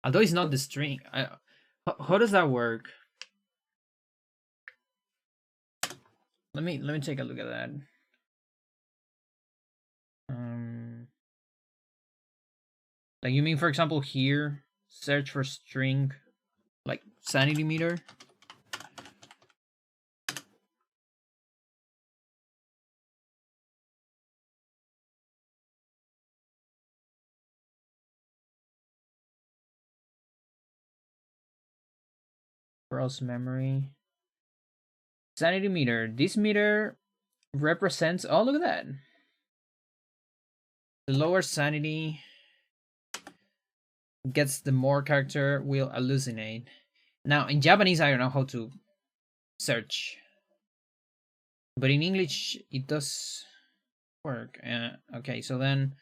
Although it's not the string. How does that work? Let me take a look at that. Like you mean, for example, here, search for string, like sanity meter. Browse memory. Sanity meter. This meter represents. Oh, look at that. The lower sanity gets, the more character will hallucinate. Now, in Japanese, I don't know how to search, but in English, it does work. Okay, so then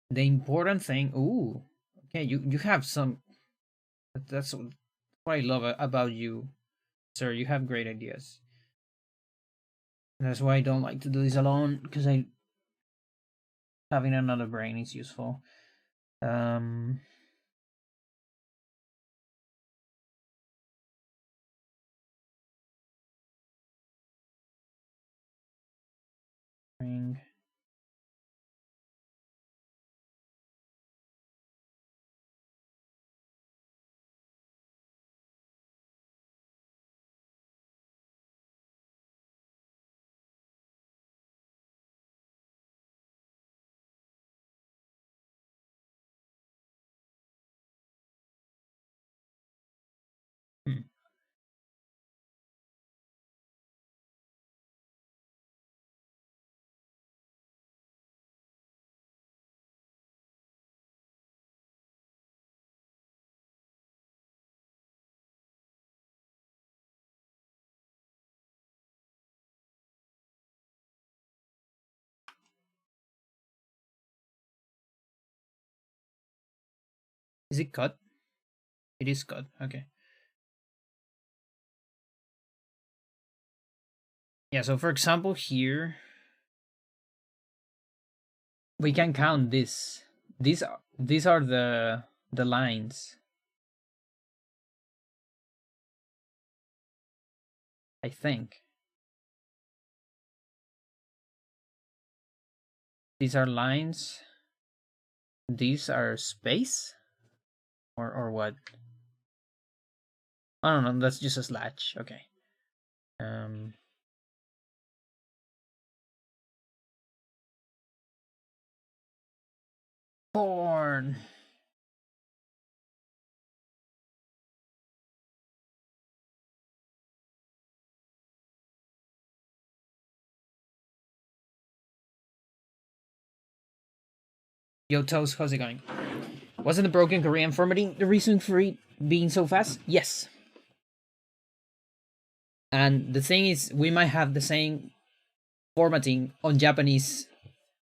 the important thing. Ooh, okay, you have some. That's what I love about you, sir. You have great ideas. That's why I don't like to do this alone, because I having another brain is useful. Um, ring. Hmm. Is it cut? It is cut. Okay. Yeah. So for example, here we can count this. These are the the lines. I think. These are lines. These are space? Or what? I don't know, that's just a slash. Okay. Um Porn. Yo, Toast, how's it going? Wasn't the broken Korean formatting the reason for it being so fast? Yes. And the thing is, we might have the same formatting on Japanese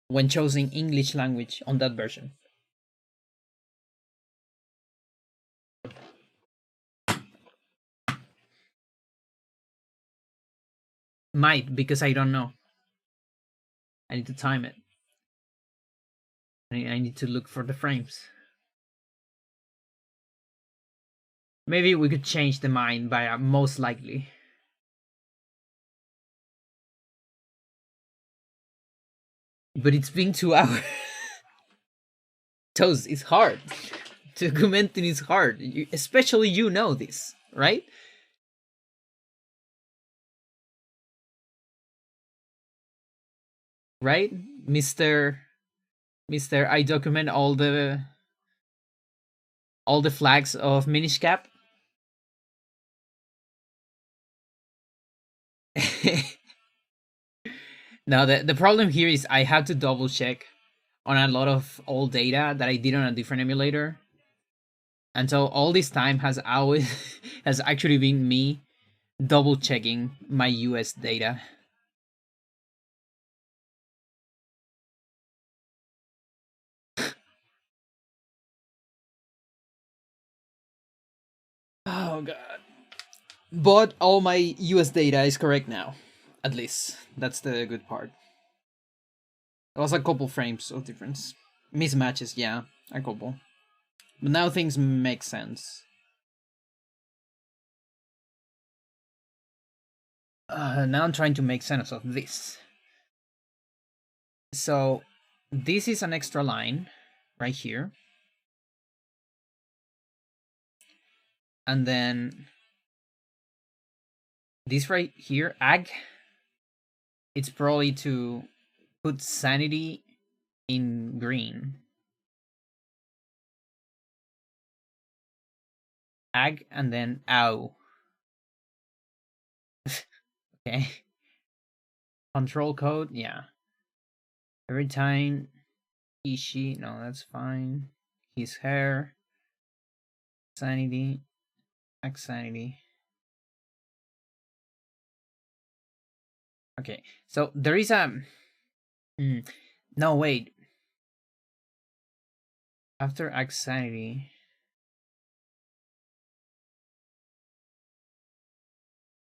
when choosing English language on that version. Might, because I don't know. I need to time it. I need to look for the frames. Maybe we could change the mind by most likely. But it's been 2 hours. Toast, it's hard. Documenting is hard. Especially you know this, right? Right? Mr. I document all the flags of Minish Cap. Now the problem here is I had to double check on a lot of old data that I did on a different emulator. And so all this time has always has actually been me double checking my US data. Oh god. But all my US data is correct now. At least. That's the good part. There was a couple frames of difference. Mismatches, yeah. A couple. But now things make sense. Now I'm trying to make sense of this. So this is an extra line right here. And then this right here, ag, it's probably to put sanity in green. Ag and then ow. Okay. Control code, yeah. Every time Ishi, no, that's fine. His hair, sanity, ag sanity. Okay, so there is a. No, wait. After ag sanity.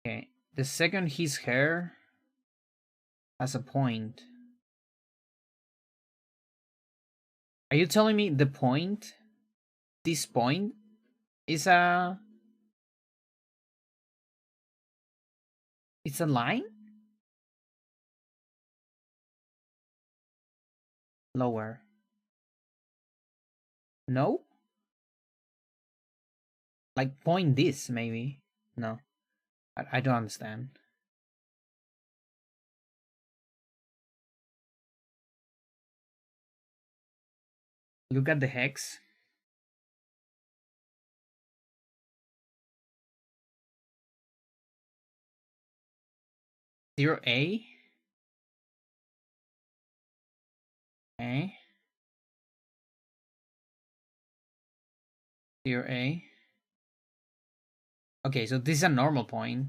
Okay, the second his hair has a point. Are you telling me the point, this point, is it's a line? Lower. No? Like point this, maybe? No. I don't understand. Look at the hex. Zero A. Okay. Zero A. Okay, so this is a normal point.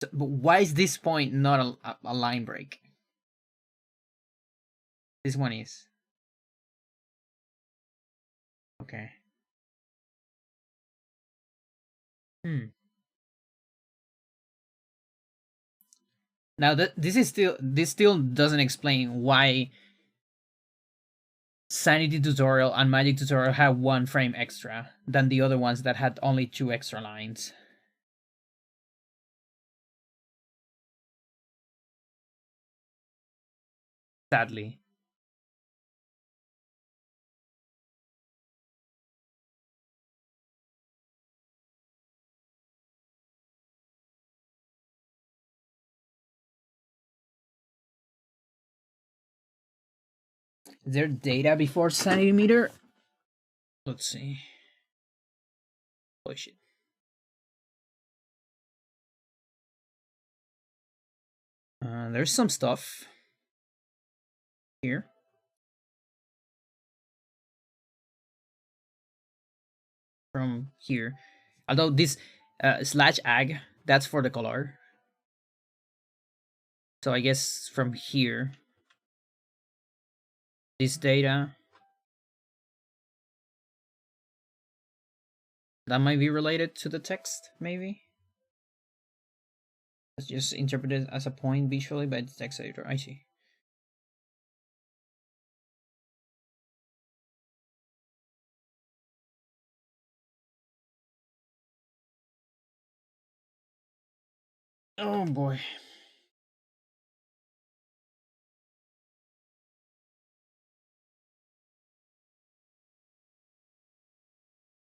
So, but why is this point not a line break? This one is. Okay. Now that this still doesn't explain why Sanity Tutorial and Magic Tutorial have 1 frame extra than the other ones that had only 2 extra lines. Sadly. Is there data before sanity meter? Let's see. Holy shit. There's some stuff here. From here. Although this slash ag, that's for the color. So I guess from here, this data, that might be related to the text, maybe? It's just interpreted as a point visually by the text editor. I see. Oh boy.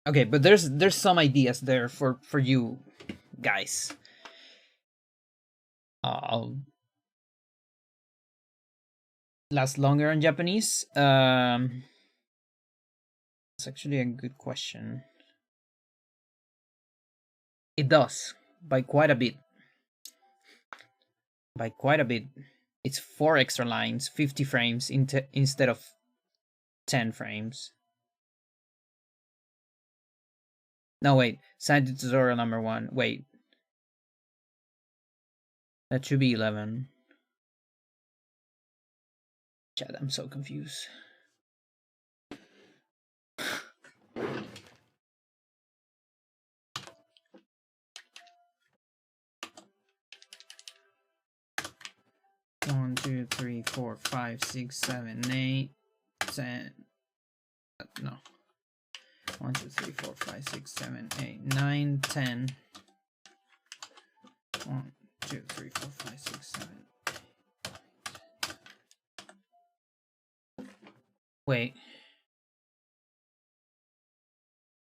Okay, but there's some ideas there for you guys. I'll last longer in Japanese. It's actually a good question. It does, by quite a bit. By quite a bit. It's 4 extra lines, 50 frames instead of 10 frames. No, wait. Sanity tutorial number 1. Wait. That should be 11. Chad, I'm so confused. One, two, three, four, five, 6, 7, 8, 10. No. 1, 2, 3, 4, 5, 6, 7, 8, 9, 10. 1, 2, 3, 4, 5, 6, 7. Wait.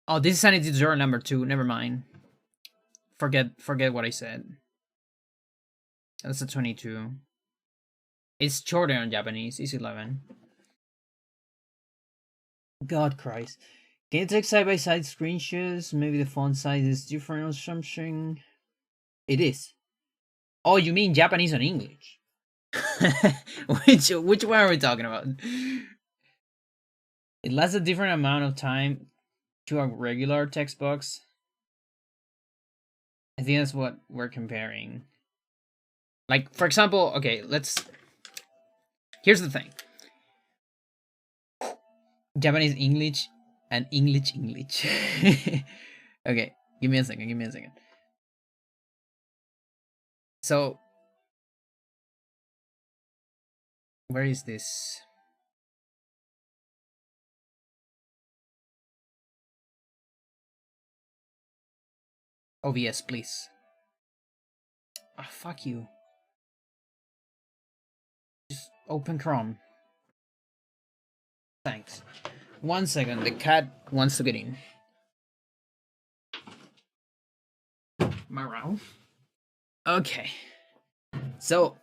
Oh, this is sanity tutorial number 2. Never mind. Forget what I said. That's a 22. It's shorter in Japanese. It's 11. God Christ. Can you take side-by-side screenshots? Maybe the font size is different or something. It is. Oh, you mean Japanese and English? which one are we talking about? It lasts a different amount of time to a regular text box. I think that's what we're comparing. Like, for example, okay, here's the thing. Japanese English and English. Okay, give me a second. So, where is this? OBS, please. Ah, fuck you. Just open Chrome. Thanks. 1 second, the cat wants to get in. Am I wrong? Okay. So,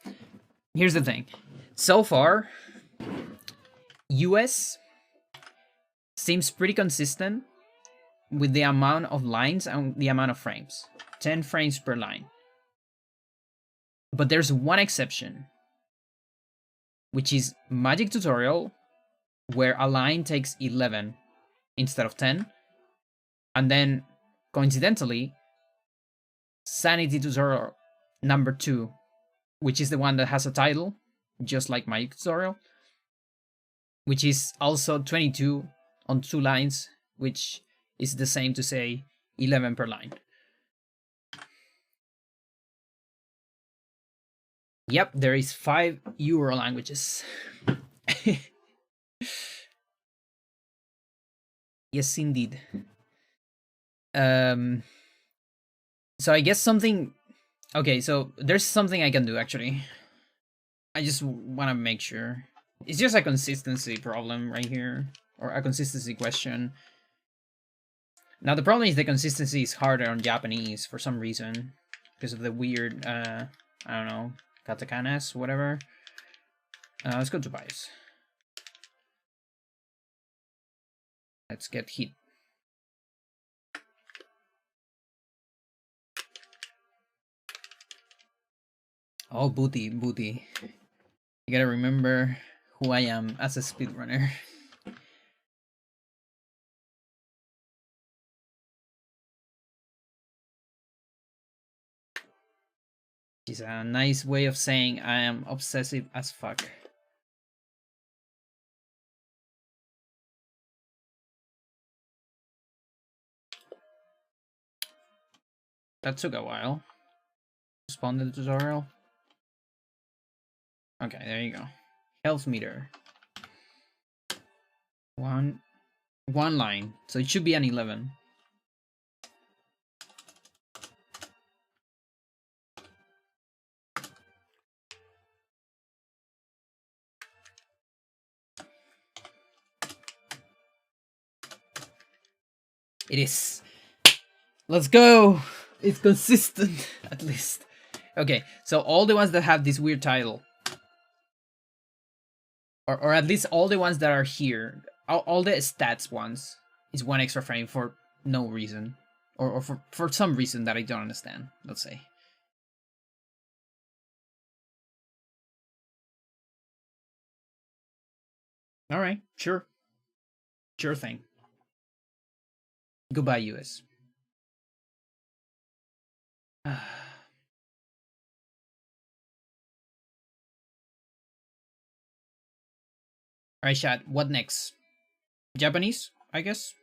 here's the thing. So far, US seems pretty consistent with the amount of lines and the amount of frames. 10 frames per line. But there's one exception, which is Magic Tutorial, where a line takes 11 instead of 10. And then, coincidentally, Sanity Tutorial number 2, which is the one that has a title, just like my tutorial, which is also 22 on 2 lines, which is the same to say 11 per line. Yep, there is 5 Euro languages. Yes, indeed. Um. So I guess something. Okay, so there's something I can do actually. I just want to make sure. It's just a consistency problem right here, or a consistency question. Now the problem is the consistency is harder on Japanese for some reason, because of the weird, I don't know, katakanas, whatever. Let's go to bias. Let's get hit. Oh, booty, booty. You gotta remember who I am as a speedrunner. It's a nice way of saying I am obsessive as fuck. That took a while. Spawn the tutorial. Okay, there you go. Health meter. One line. So it should be an 11. It is. Let's go. It's consistent, at least. Okay, so all the ones that have this weird title, or at least all the ones that are here, all the stats ones, is 1 extra frame for no reason, or for some reason that I don't understand. Let's say. All right, sure thing. Goodbye, US. All right, chat. What next? Japanese, I guess.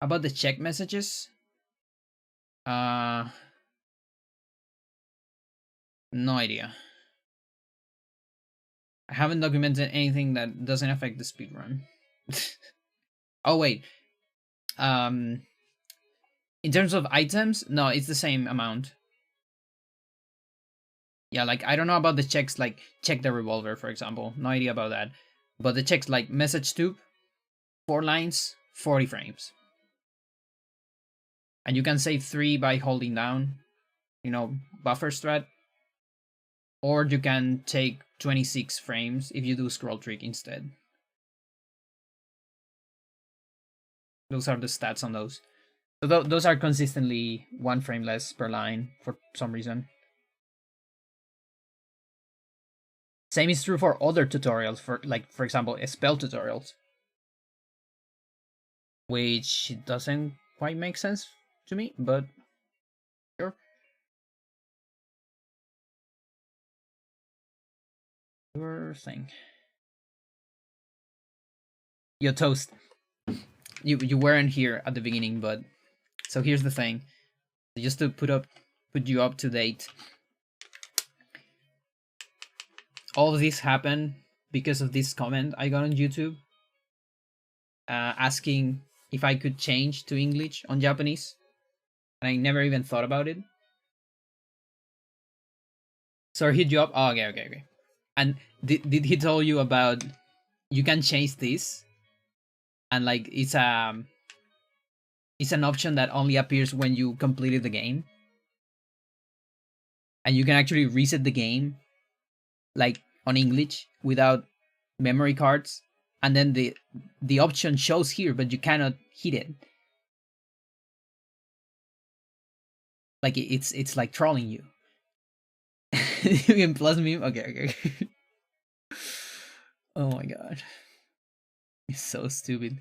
About the check messages? Uh, no idea. I haven't documented anything that doesn't affect the speedrun. Oh wait. Um, in terms of items, no, it's the same amount. Yeah, like I don't know about the checks, like check the revolver, for example. No idea about that. But the checks like message tube, 4 lines, 40 frames. And you can save 3 by holding down, buffer strat. Or you can take 26 frames if you do scroll trick instead. Those are the stats on those. So those are consistently 1 frame less per line for some reason. Same is true for other tutorials, for example, spell tutorials, which doesn't quite make sense to me, but sure. Your thing. Yo, Toast. You weren't here at the beginning, but so here's the thing. Just to put you up to date. All of this happened because of this comment I got on YouTube, asking if I could change to English on Japanese, and I never even thought about it. So he hit you up. Oh, okay. And did he tell you about you can change this, and like it's an option that only appears when you completed the game, and you can actually reset the game, like on English without memory cards, and then the option shows here, but you cannot hit it. Like it's like trolling you. You can plus meme. Okay. Oh my god, it's so stupid.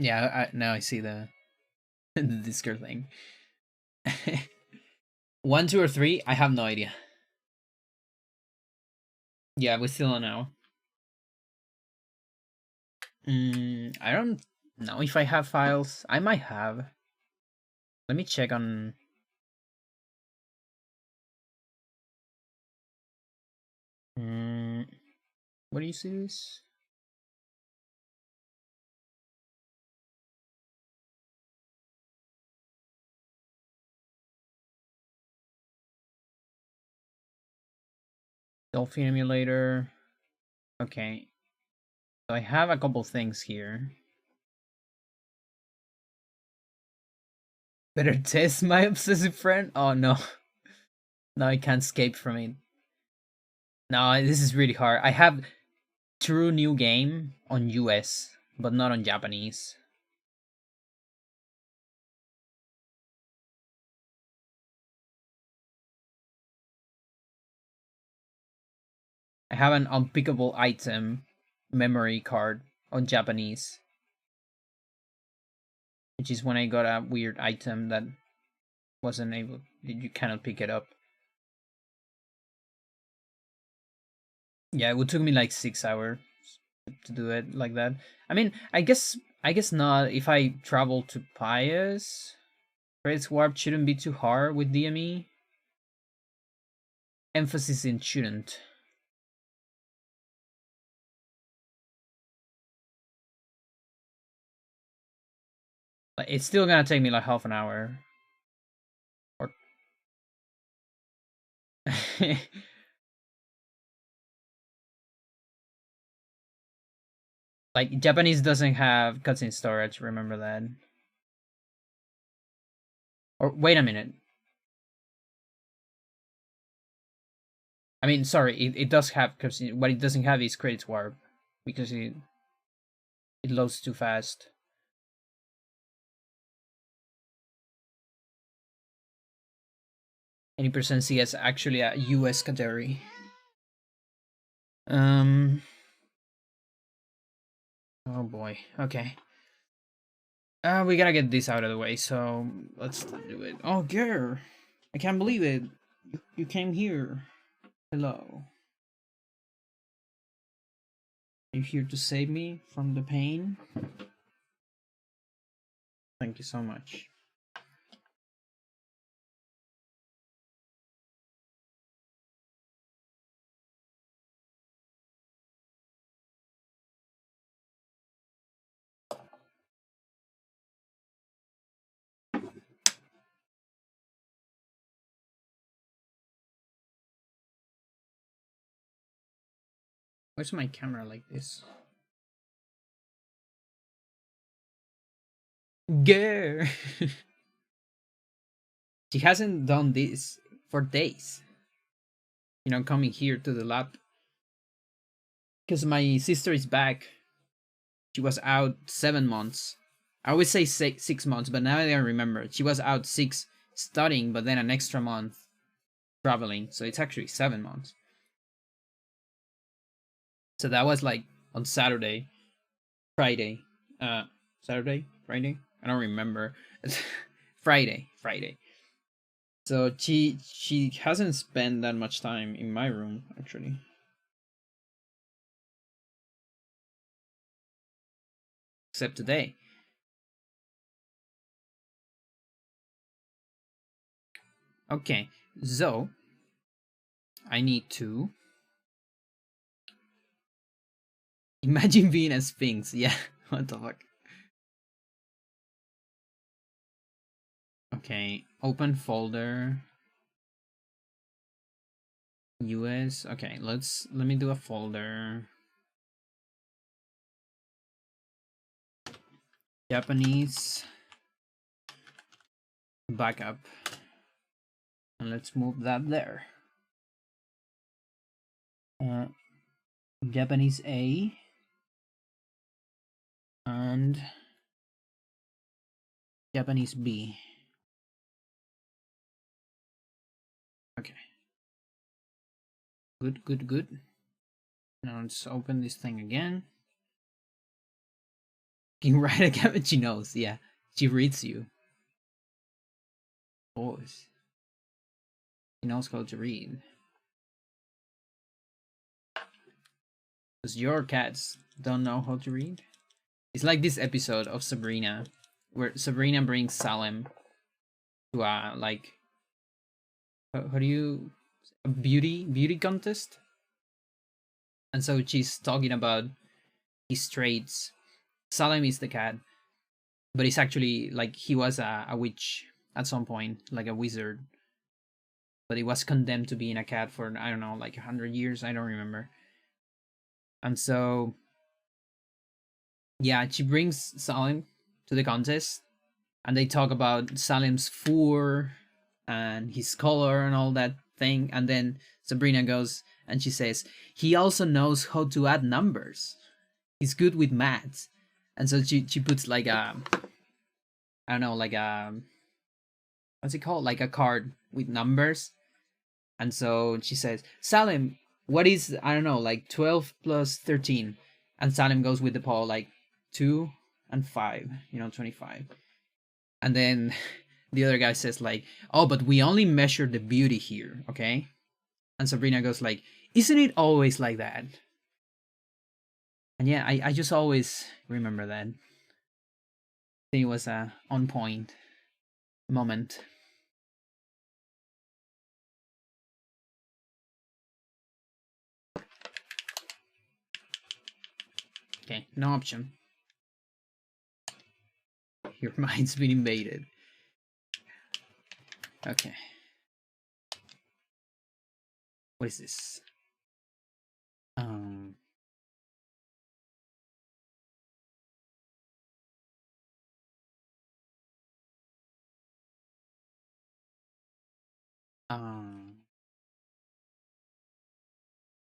Yeah, now I see the the Discord thing. 1, 2, or 3? I have no idea. Yeah, we still don't know. I don't Now, if I have files, I might have. Let me check on. What do you see this? Dolphin emulator. Okay. So I have a couple things here. Better test my obsessive friend? Oh no. No, I can't escape from it. No, this is really hard. I have True New Game on US, but not on Japanese. I have an unpickable item memory card on Japanese, which is when I got a weird item that wasn't able, you cannot pick it up. Yeah, it would took me like 6 hours to do it like that. I mean, I guess not. If I travel to Pius, Credits Warp shouldn't be too hard with DME. Emphasis in shouldn't. Like, it's still gonna take me like half an hour. Or like Japanese doesn't have cutscene storage, remember that. Or wait a minute. I mean, sorry, it does have cutscene. What it doesn't have is credits warp because it loads too fast. Any percent CS actually a US category. Oh boy. Okay. We gotta get this out of the way, so let's do it. Oh, girl, I can't believe it. You came here. Hello. Are you here to save me from the pain? Thank you so much. Where's my camera like this? Girl! She hasn't done this for days. You know, coming here to the lab. Because my sister is back. She was out 7 months. I always say 6 months, but now I don't remember. She was out 6 studying, but then an extra month traveling. So it's actually 7 months. So that was like on Saturday, Friday. Saturday, Friday? I don't remember. Friday. So she hasn't spent that much time in my room actually. Except today. Okay, so I need to imagine being a sphinx. Yeah, what the fuck? Okay, open folder. US. Okay, let me do a folder. Japanese backup. And let's move that there. Japanese A and Japanese B. Okay. Good. Now let's open this thing again. You can write a comment, she knows, yeah. She reads you. Of course. She knows how to read. Because your cats don't know how to read? It's like this episode of Sabrina, where Sabrina brings Salem to a like, how do you, a beauty contest, and so she's talking about his traits. Salem is the cat, but it's actually like he was a witch at some point, like a wizard, but he was condemned to being a cat for, I don't know, like 100 years. I don't remember. And so, yeah, she brings Salem to the contest, and they talk about Salem's fur and his color and all that thing. And then Sabrina goes and she says, he also knows how to add numbers. He's good with maths. And so she puts like a, I don't know, like a, what's it called? Like a card with numbers. And so she says, Salem, what is, I don't know, like 12 plus 13? And Salem goes with the paw, like 2 and 5, 25. And then the other guy says, like, oh, but we only measure the beauty here, okay? And Sabrina goes, like, isn't it always like that? And yeah, I just always remember that. I think it was a on point moment. Okay, no option. Your mind's been invaded. Okay. What is this? Um.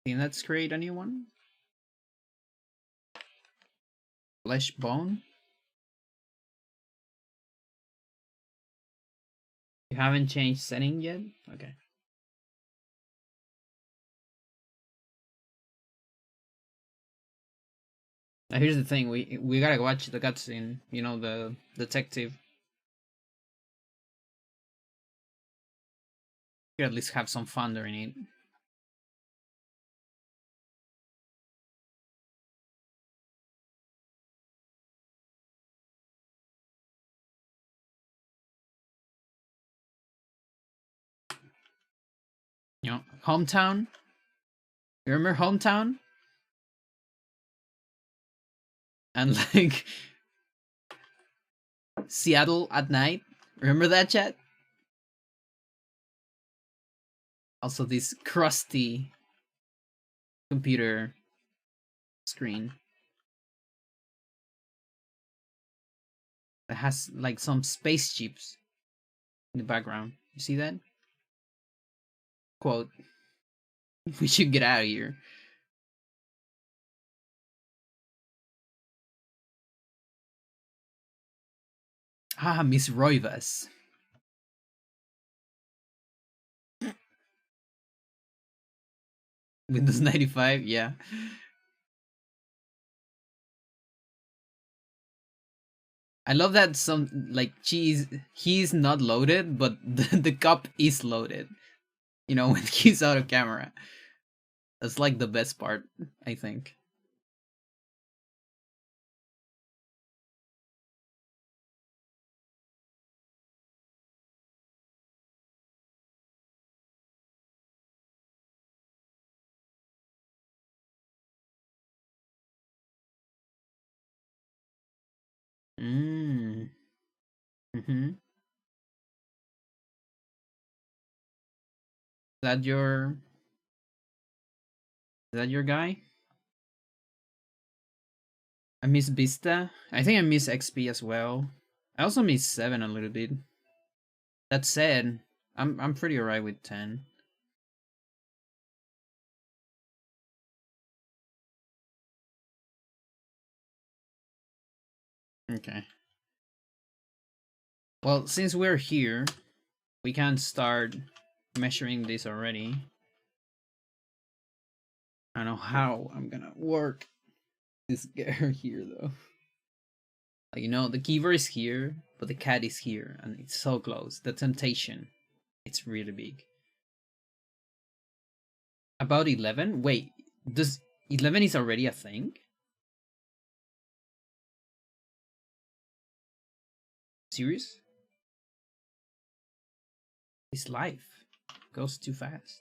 Okay, let's create a new one. Flesh bone. You haven't changed setting yet? Okay. Now here's the thing, we gotta watch the cutscene, the detective. You at least have some fun during it. Hometown? You remember Hometown? And like Seattle at night? Remember that, chat? Also this crusty computer screen that has like some spaceships in the background. You see that? Quote, we should get out of here. Ah, Miss Roivas. Windows 95, yeah. I love that some like he's not loaded, but the cup is loaded. When he's out of camera. That's like the best part, I think. Mm. Mm-hmm. Is that your guy? I miss Vista. I think I miss XP as well. I also miss 7 a little bit. That said, I'm pretty alright with 10. Okay. Well, since we're here, we can start measuring this already. I don't know how I'm gonna work this gear here though. Like, the keyboard is here, but the cat is here, and it's so close. The temptation, it's really big. About 11? Wait, does 11 is already a thing? Serious? This life goes too fast.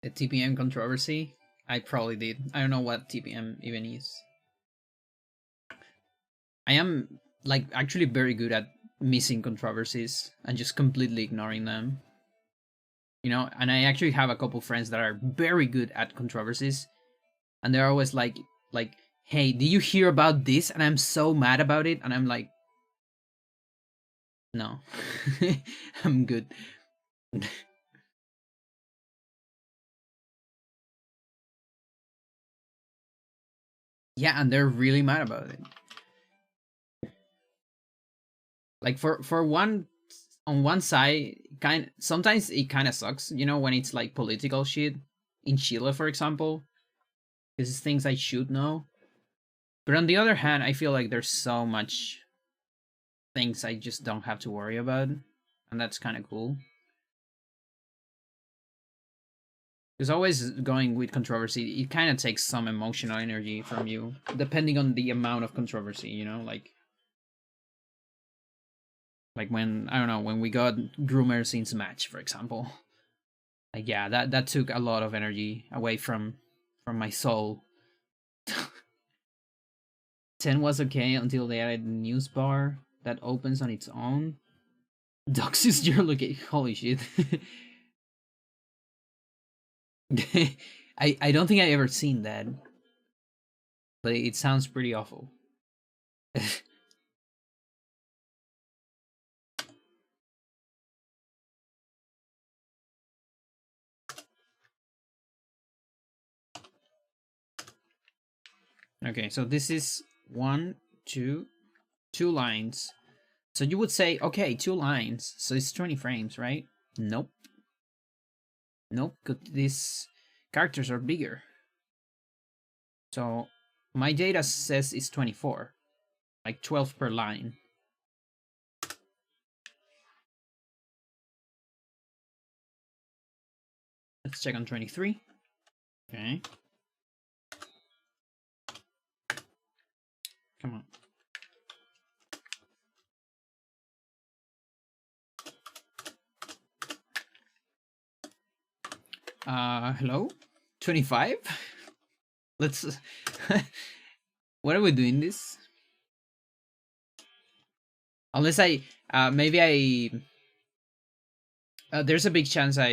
The TPM controversy? I probably did. I don't know what TPM even is. I am like actually very good at missing controversies and just completely ignoring them. You know, and I actually have a couple friends that are very good at controversies, and they're always like, "Hey, did you hear about this?" And I'm so mad about it, and I'm like, "No, I'm good." Yeah, and they're really mad about it. Like for one, on one side, kind sometimes it kind of sucks, you know, when it's like political shit in Chile, for example, because it's things I should know. But on the other hand, I feel like there's so much things I just don't have to worry about, and that's kind of cool. Because always going with controversy, it kind of takes some emotional energy from you, depending on the amount of controversy. You know, like when I don't know when we got Groomer since match, for example. Like yeah, that took a lot of energy away from my soul. 10 was okay until they added the news bar that opens on its own. Doxys your location. Holy shit. I don't think I ever seen that, but it sounds pretty awful. Okay, so this is one, two lines. So you would say, okay, 2 lines, so it's 20 frames, right? Nope. Nope, because these characters are bigger. So my data says it's 24, like 12 per line. Let's check on 23. Okay. Come on. Hello? 25? Let's. What are we doing this? Unless maybe there's a big chance I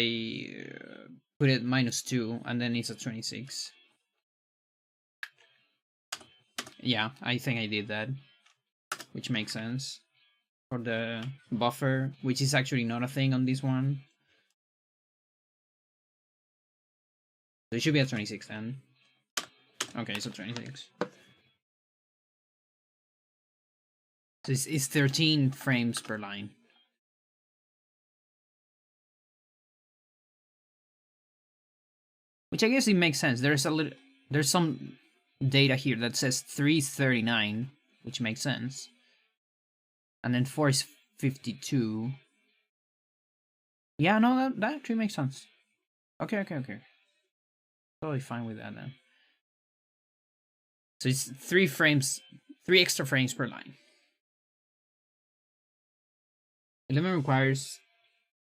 put it -2 and then it's a 26. Yeah, I think I did that, which makes sense for the buffer, which is actually not a thing on this one. So it should be a 26 then. Okay, so 26. So it's 13 frames per line. Which I guess it makes sense. There's some data here that says 339, which makes sense. And then 4 is 52. Yeah, no, that actually makes sense. Okay. Totally fine with that then. So it's 3 extra frames per line. 11 requires,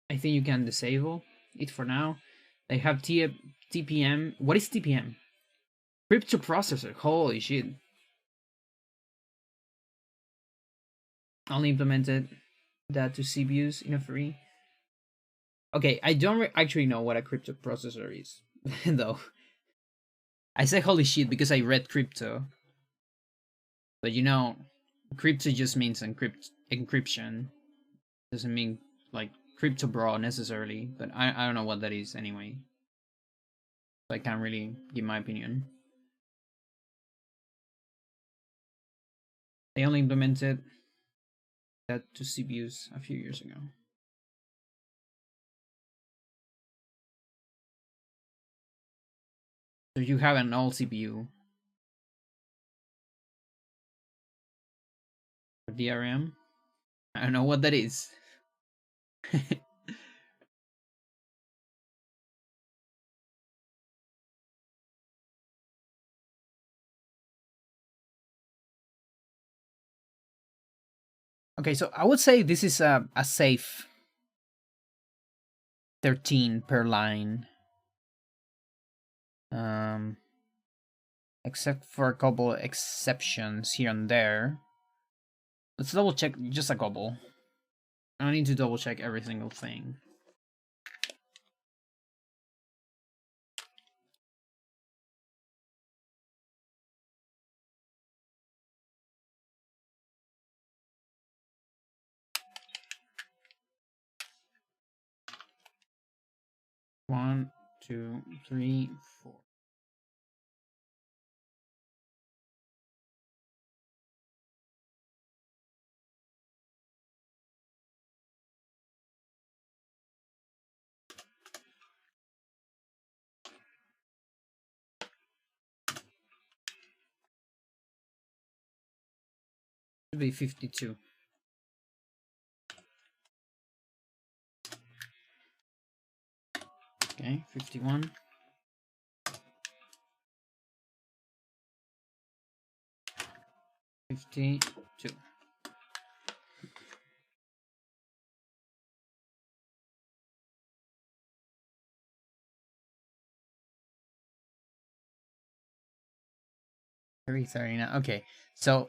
I think you can disable it for now. They have TPM. What is TPM? Crypto processor. Holy shit. Only implemented that to CPUs in a free. Okay, I don't actually know what a crypto processor is, though. I say holy shit because I read crypto. But you know, crypto just means encryption. Doesn't mean like crypto bro necessarily, but I don't know what that is anyway. So I can't really give my opinion. They only implemented that to CPUs a few years ago. So you have an old CPU. DRM? I don't know what that is. Okay, so I would say this is a safe 13 per line. Except for a couple exceptions here and there. Let's double check just a couple. I don't need to double check every single thing. One, two, three, four. Should be 52. Okay, 51. 52. Okay, so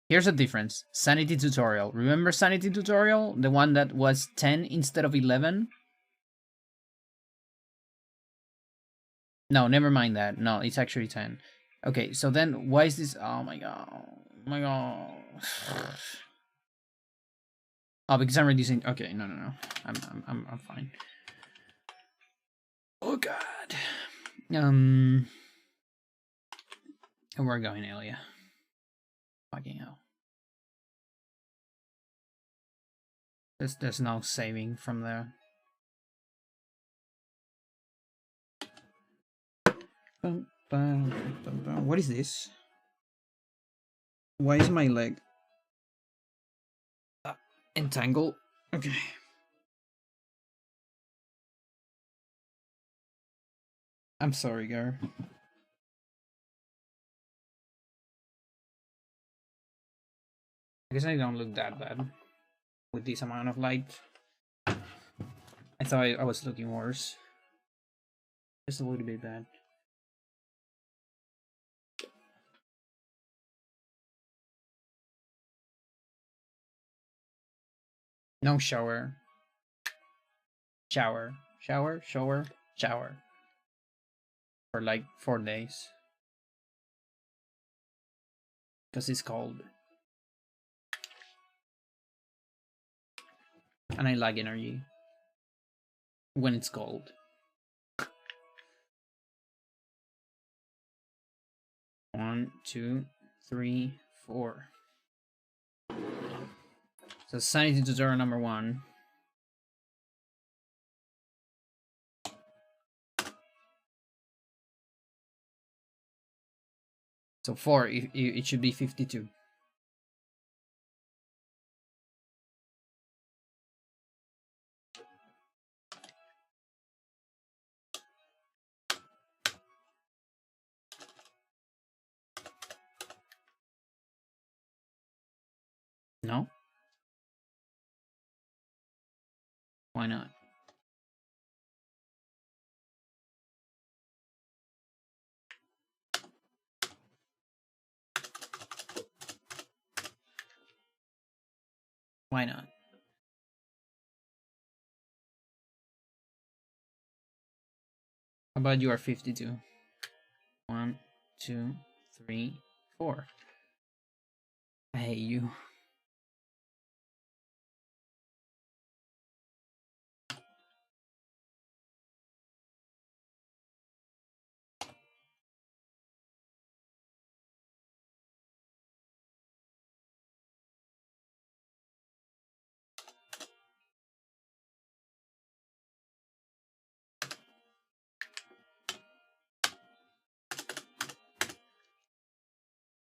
here's a difference. Sanity tutorial. Remember sanity tutorial? The one that was 10 instead of 11? No, never mind that. No, it's actually 10. Okay, so then why is this? Oh my god. Oh my god. Oh, because I'm reducing. Okay, no. I'm fine. Oh god. And we're going, Elia. Fucking hell. There's no saving from there. What is this? Why is my leg entangled? Okay. I'm sorry, girl. I guess I don't look that bad with this amount of light. I thought I was looking worse. Just a little bit bad. No shower. Shower. For like 4 days. Because it's cold. And I like energy. When it's cold. One, two, three, four. So sanity tutorial number 1. So 4, it should be 52. No? Why not? Why not? How about you are 52? 1, 2, 3, 4. I hate you.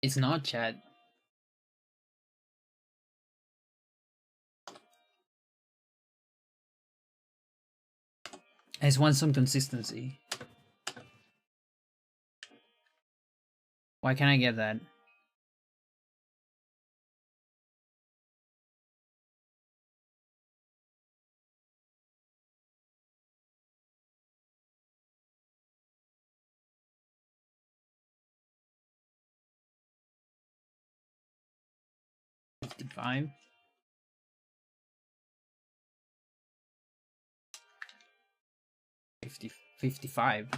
It's not, chat. I just want some consistency. Why can't I get that? $55. 55.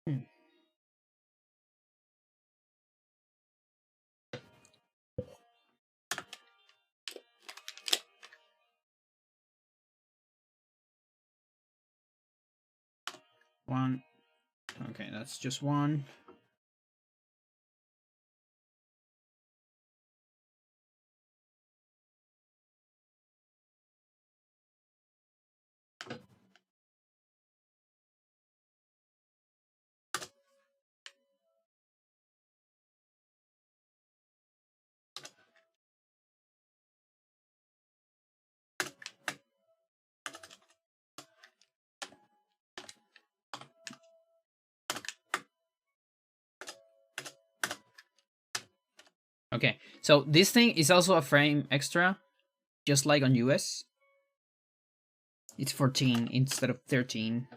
Hmm. One. Okay, that's just one. Okay, so this thing is also a frame extra, just like on US. It's 14 instead of 13.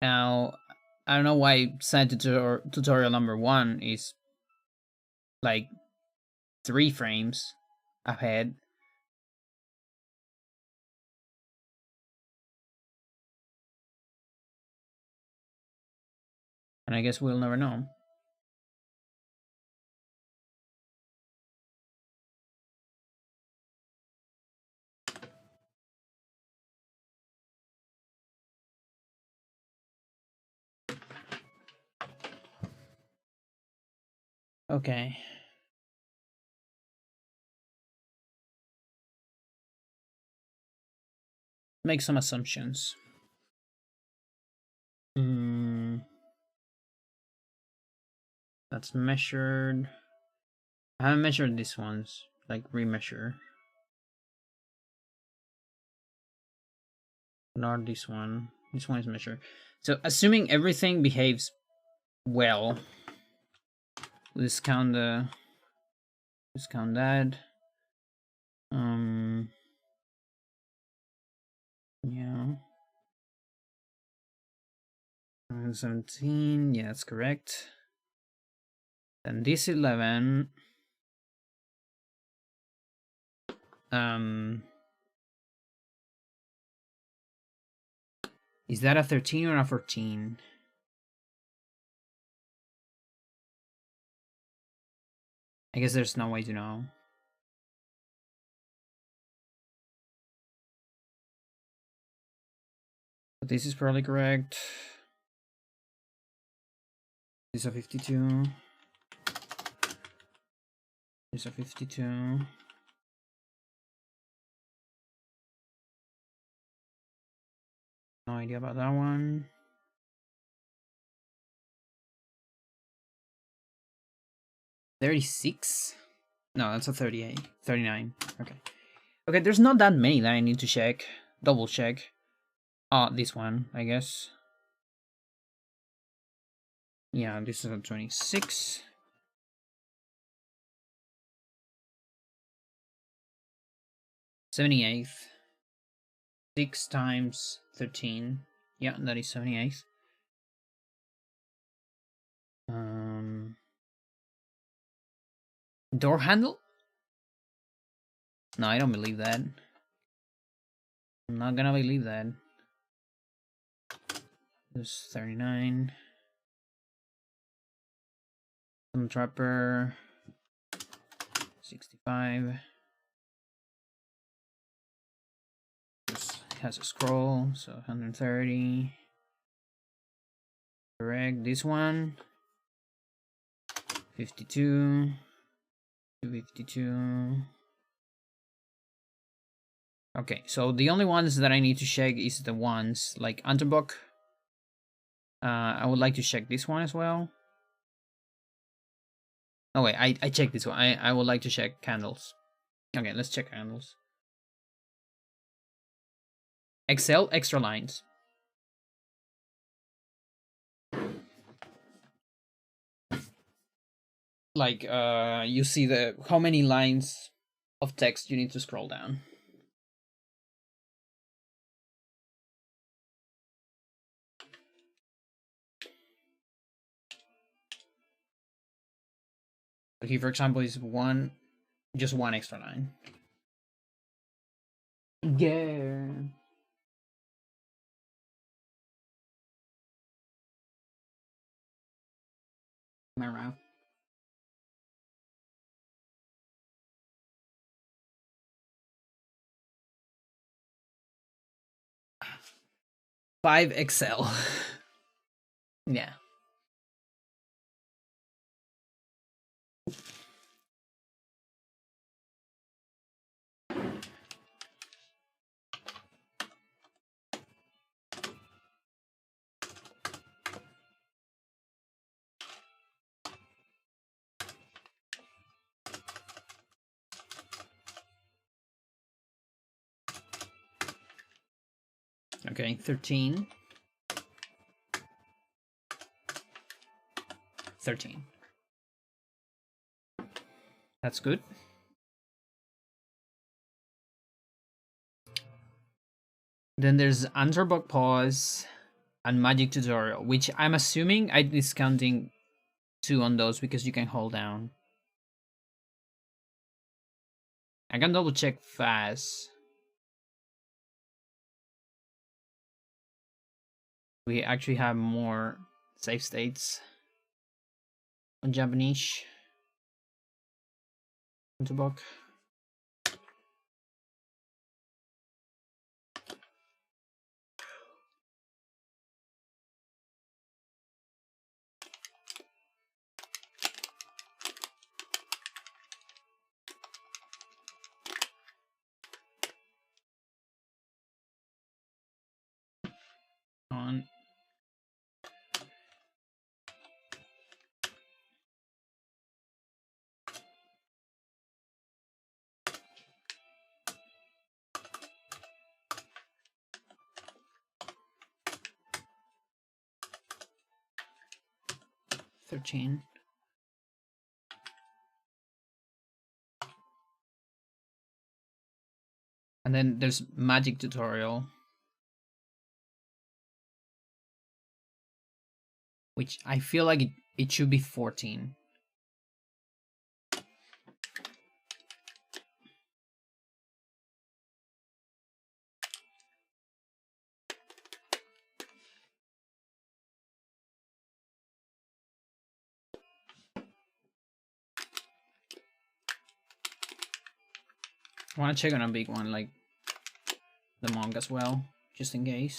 Now, I don't know why side tutorial number 1 is like 3 frames ahead. And I guess we'll never know. Okay. Make some assumptions. That's measured. I haven't measured these ones. Like remeasure. Not this one. This one is measured. So assuming everything behaves well, we'll discount that. Yeah. 17, yeah, that's correct. And this 11, is that a 13 or a 14? I guess there's no way to know. But this is probably correct. This is a 52. This is a 52. No idea about that one. $36? No, that's a 38. 39. Okay. Okay, there's not that many that I need to check. Double check. This one, I guess. Yeah, this is a 26. 78th. 6 times 13. Yeah, that is 78th. Door handle? No, I don't believe that. I'm not gonna believe that. There's 39. Some Trapper. 65. This has a scroll, so 130. Correct. This one. 52. 252. Okay, so the only ones that I need to check is the ones like Underbook. I would like to check this one as well. Oh wait, I checked this one. I would like to check candles. Okay, let's check candles. Excel extra lines. Like you see the how many lines of text you need to scroll down. So here, for example, is just one extra line. Yeah. Am I right? Five Excel. Yeah. Okay, 13. 13. That's good. Then there's Underbook Pause and Magic Tutorial, which I'm assuming I'm discounting 2 on those because you can hold down. I can double check fast. We actually have more save states on Japanese. Underbook. On 13. And then there's Magic Tutorial, which I feel like it should be 14. I want to check on a big one like the Monk as well, just in case.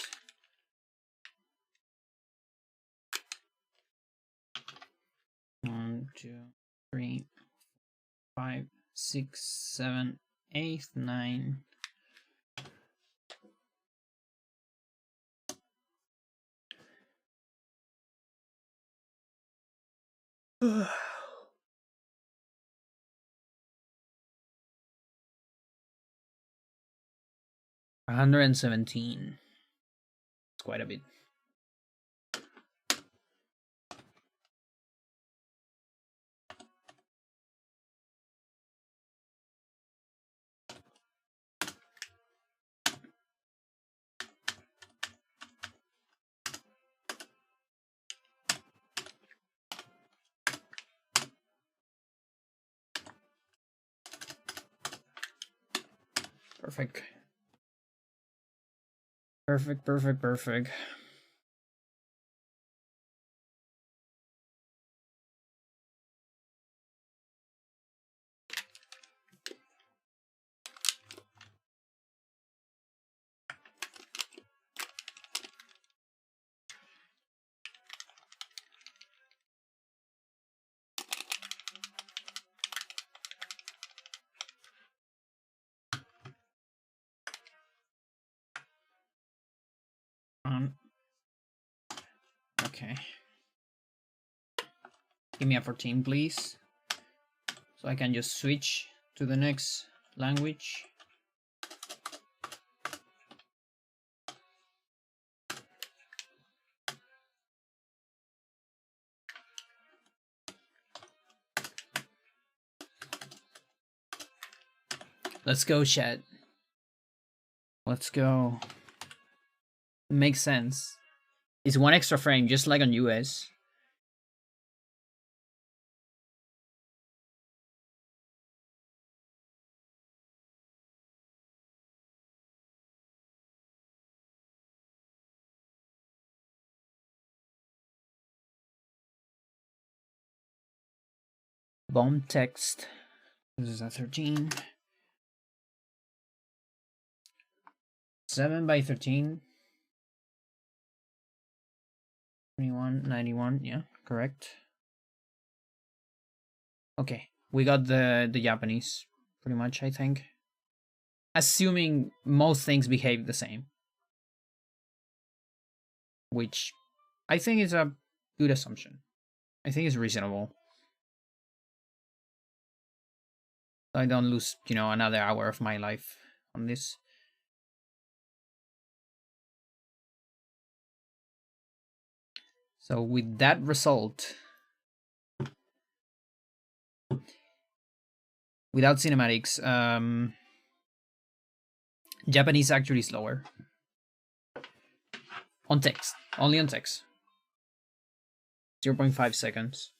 One, two, three, 5, 6, 7, 8, 9. Ugh. 117. It's quite a bit. Perfect. Perfect. Okay. Give me a 14, please. So I can just switch to the next language. Let's go, chat. Let's go. Makes sense. It's one extra frame, just like on US. Bomb text. This is a 13. 7 by 13. 2191, yeah, correct. Okay, we got the Japanese, pretty much, I think. Assuming most things behave the same. Which I think is a good assumption. I think it's reasonable. I don't lose, another hour of my life on this. So with that result, without cinematics, Japanese actually is lower. On text, only on text. 0.5 seconds.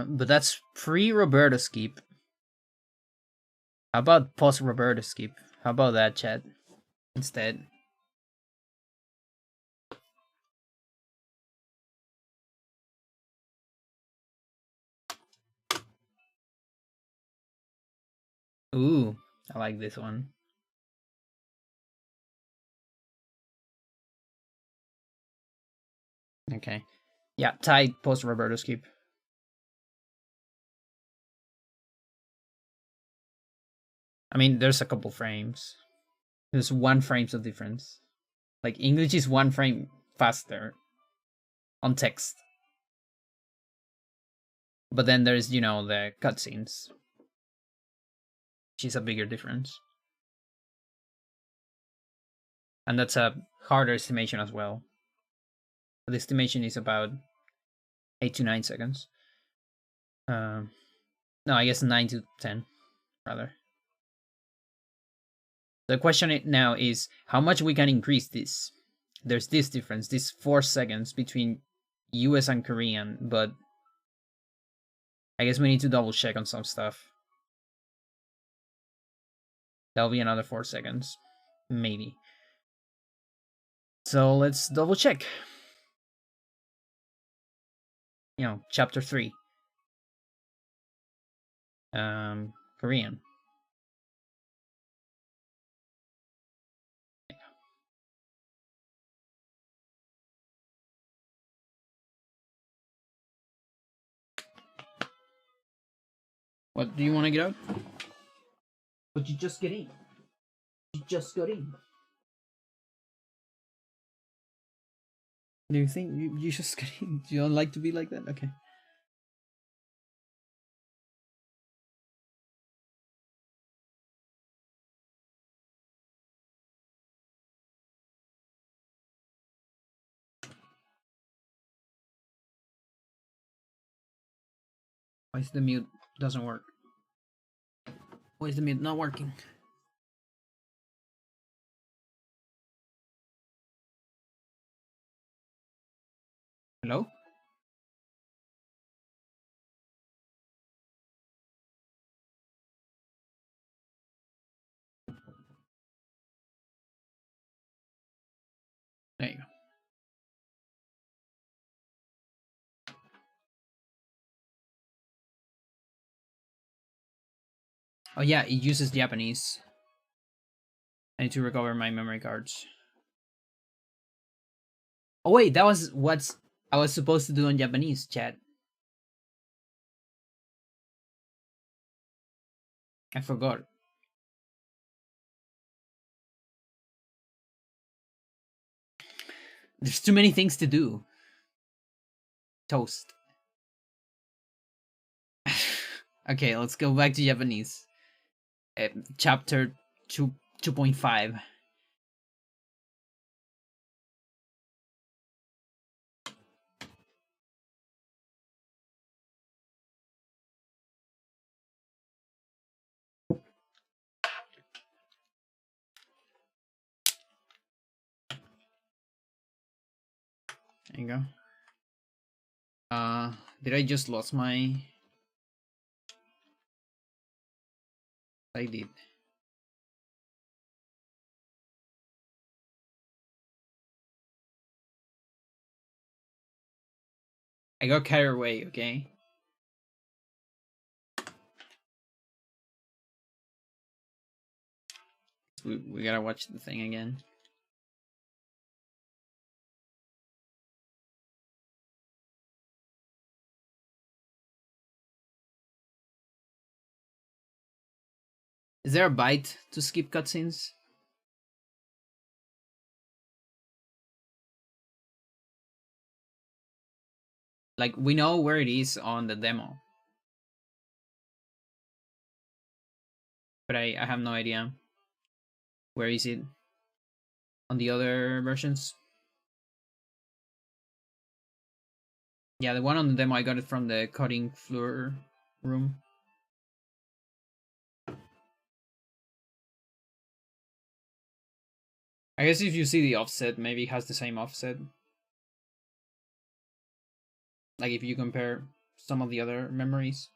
But that's pre-Roberto skip. How about post-Roberto skip? How about that, chat? Instead. Ooh, I like this one. Okay. Yeah, tight post-Roberto skip. I mean, there's a couple frames. There's 1 frames of difference. Like, English is 1 frame faster on text. But then there's, the cutscenes, which is a bigger difference. And that's a harder estimation as well. The estimation is about 8 to 9 seconds. No, I guess 9 to 10, rather. The question now is how much we can increase this. There's this difference, this 4 seconds between US and Korean, but I guess we need to double check on some stuff. That'll be another 4 seconds, maybe. So let's double check. Chapter 3. Korean. What, do you want to get out? But you just get in. You just got in. Do you think you just get in? You don't like to be like that? Okay. Why is the mute doesn't work? Why is the mute not working? Hello? There you go. Oh yeah, it uses Japanese. I need to recover my memory cards. Oh wait, that was what I was supposed to do in Japanese, chat. I forgot. There's too many things to do. Toast. Okay, let's go back to Japanese. Chapter 2.5. There you go. Did I just lost my... I did. I got carried away, okay? We gotta watch the thing again. Is there a byte to skip cutscenes? Like, we know where it is on the demo. But I have no idea. Where is it? On the other versions? Yeah, the one on the demo, I got it from the cutting floor room. I guess if you see the offset, maybe it has the same offset. Like if you compare some of the other memories.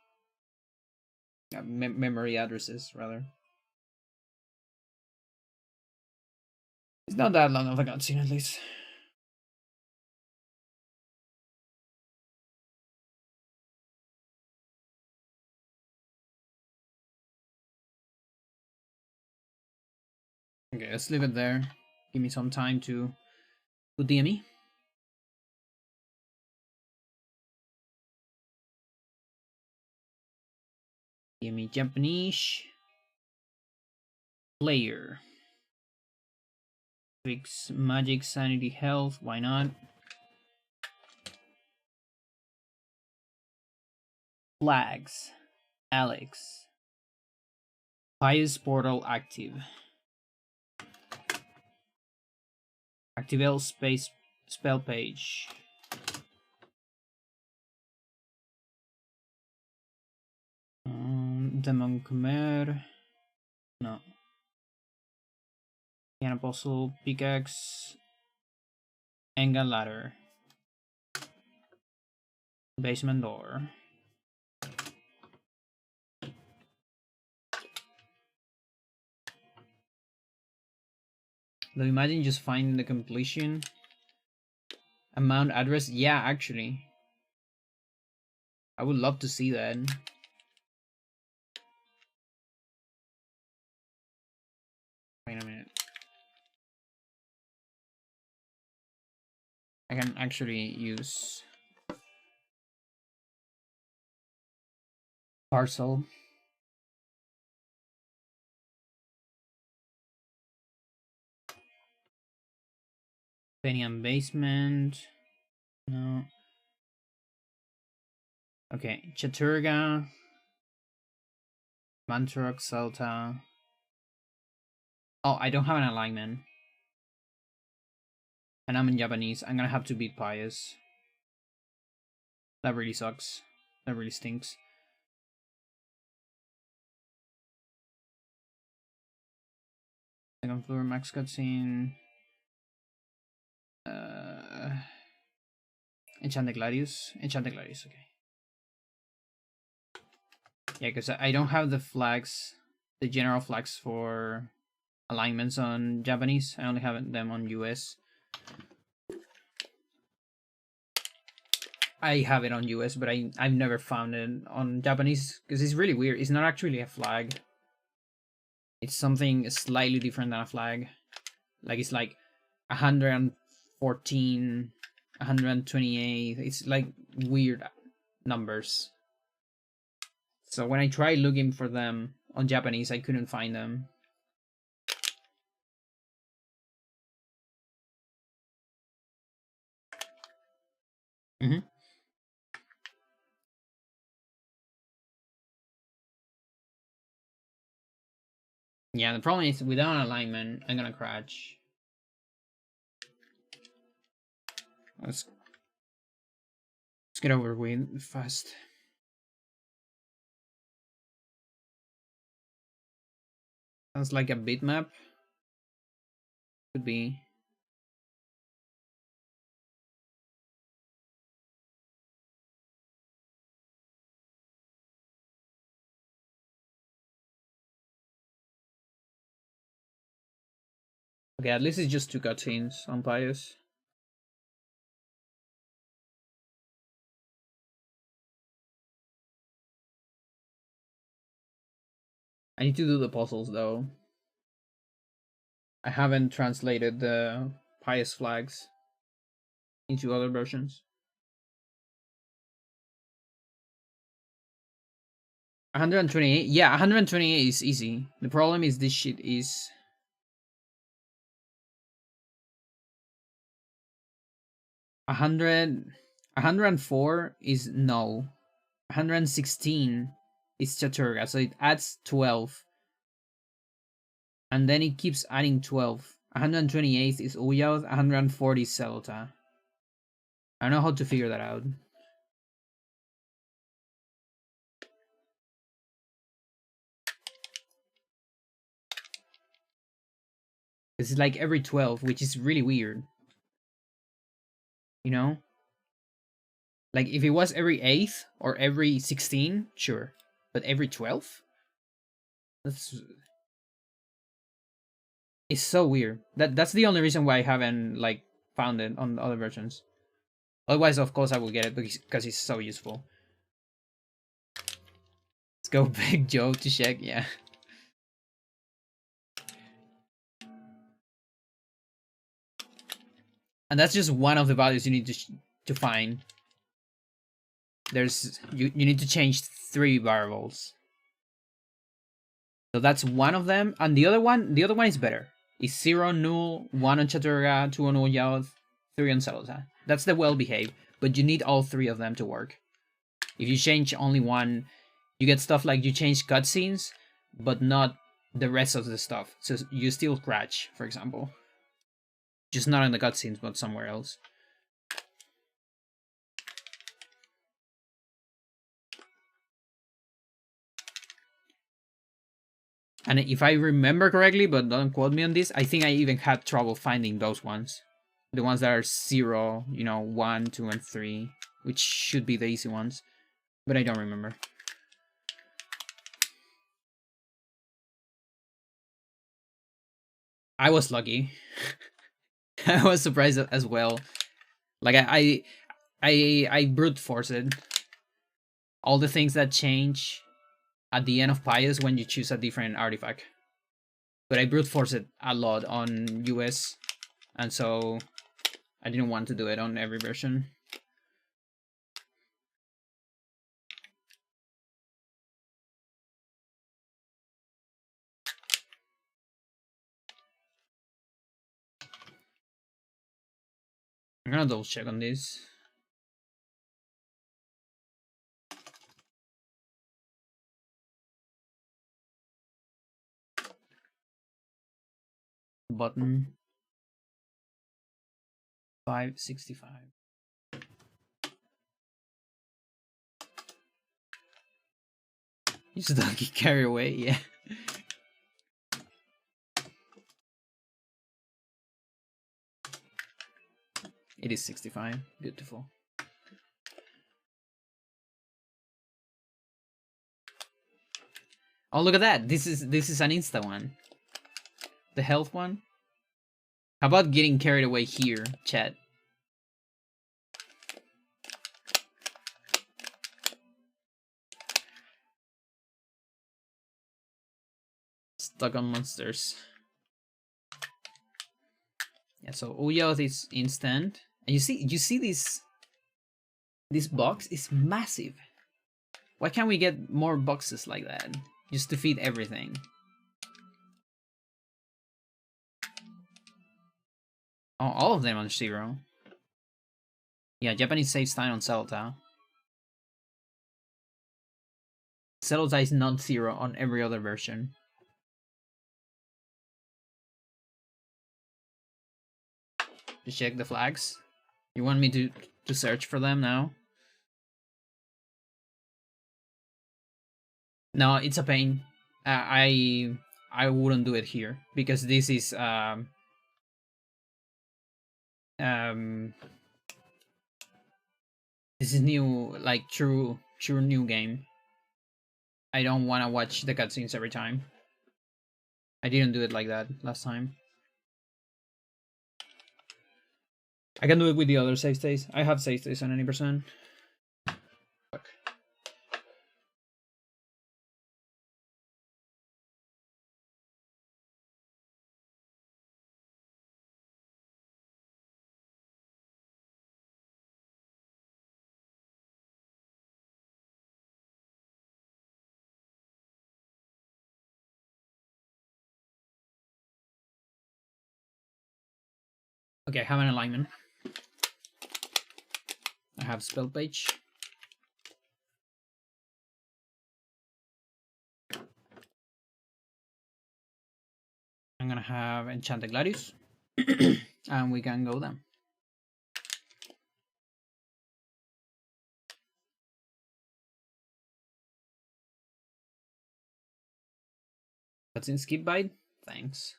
Memory addresses, rather. It's not that long of a cutscene, at least. Okay, let's leave it there. Give me some time to put DME. DME Japanese. Player. Fix magic, sanity, health. Why not? Flags. Alex. Pious portal active. Activate space spell page. Demon Khmer. No. An Apostle, pickaxe, Enga ladder. Basement door. Though imagine just finding the completion amount address. Yeah, actually. I would love to see that. Wait a minute. I can actually use parcel. Penium basement. No. Okay, Chaturga. Mantrok Salta. Oh, I don't have an alignment. And I'm in Japanese. I'm gonna have to beat Pious. That really sucks. That really stinks. Second floor max cutscene. Enchant Gladius. Okay. Yeah, because I don't have the flags, the general flags for alignments on Japanese. I only have them on US. I have it on US, but I've never found it on Japanese because it's really weird. It's not actually a flag. It's something slightly different than a flag. Like it's like 114, 128. It's like weird numbers. So when I tried looking for them on Japanese, I couldn't find them. Mm-hmm. Yeah, the problem is without alignment, I'm gonna crash. Let's get over with fast. Sounds like a bitmap. Could be. Okay, at least it's just two cutscenes on Pius. I need to do the puzzles though. I haven't translated the Pius flags into other versions. 128? Yeah, 128 is easy. The problem is this shit is 100. 104 is no. 116 is Chaturga, so it adds 12. And then it keeps adding 12. 128 is Uyauth, 140 is Celta. I don't know how to figure that out. It's like every 12, which is really weird. You know? Like if it was every 8th or every 16, sure. But every 12? That's It's so weird. That's the only reason why I haven't like found it on other versions. Otherwise, of course, I will get it because it's so useful. Let's go beg Joe to check. Yeah. And that's just one of the values you need to find. There's you need to change 3 variables. So that's one of them, and the other one is better. It's 0 null, 1 on Chaturga, 2 on Uyauth, 3 on Celta. That's the well behaved, but you need all 3 of them to work. If you change only one, you get stuff like you change cutscenes, but not the rest of the stuff. So you still crash, for example. Just not in the cutscenes, but somewhere else. And if I remember correctly, but don't quote me on this, I think I even had trouble finding those ones. The ones that are 0, 1, 2, and 3, which should be the easy ones. But I don't remember. I was lucky. I was surprised as well. Like I brute forced it. All the things that change at the end of Pius when you choose a different artifact. But I brute forced it a lot on US, and so I didn't want to do it on every version. I'm gonna double check on this. Button 565. You just don't get carried away, yeah. It is 65. Beautiful. Oh, look at that. This is an Insta one. The health one. How about getting carried away here, chat? Stuck on monsters. Yeah, so Uyauth is instant. And you see this box is massive. Why can't we get more boxes like that? Just to feed everything. Oh, all of them on 0. Yeah, Japanese saves time on Celta. Celta is not 0 on every other version. To check the flags. You want me to search for them now? No, it's a pain. I wouldn't do it here because this is um this is new, like true new game. I don't want to watch the cutscenes every time. I didn't do it like that last time. I can do it with the other save states. I have save states on any percent. Fuck. Okay, I have an alignment. I have spell page. I'm gonna have Enchanted Gladius. And we can go then. That's in skip bite. Thanks.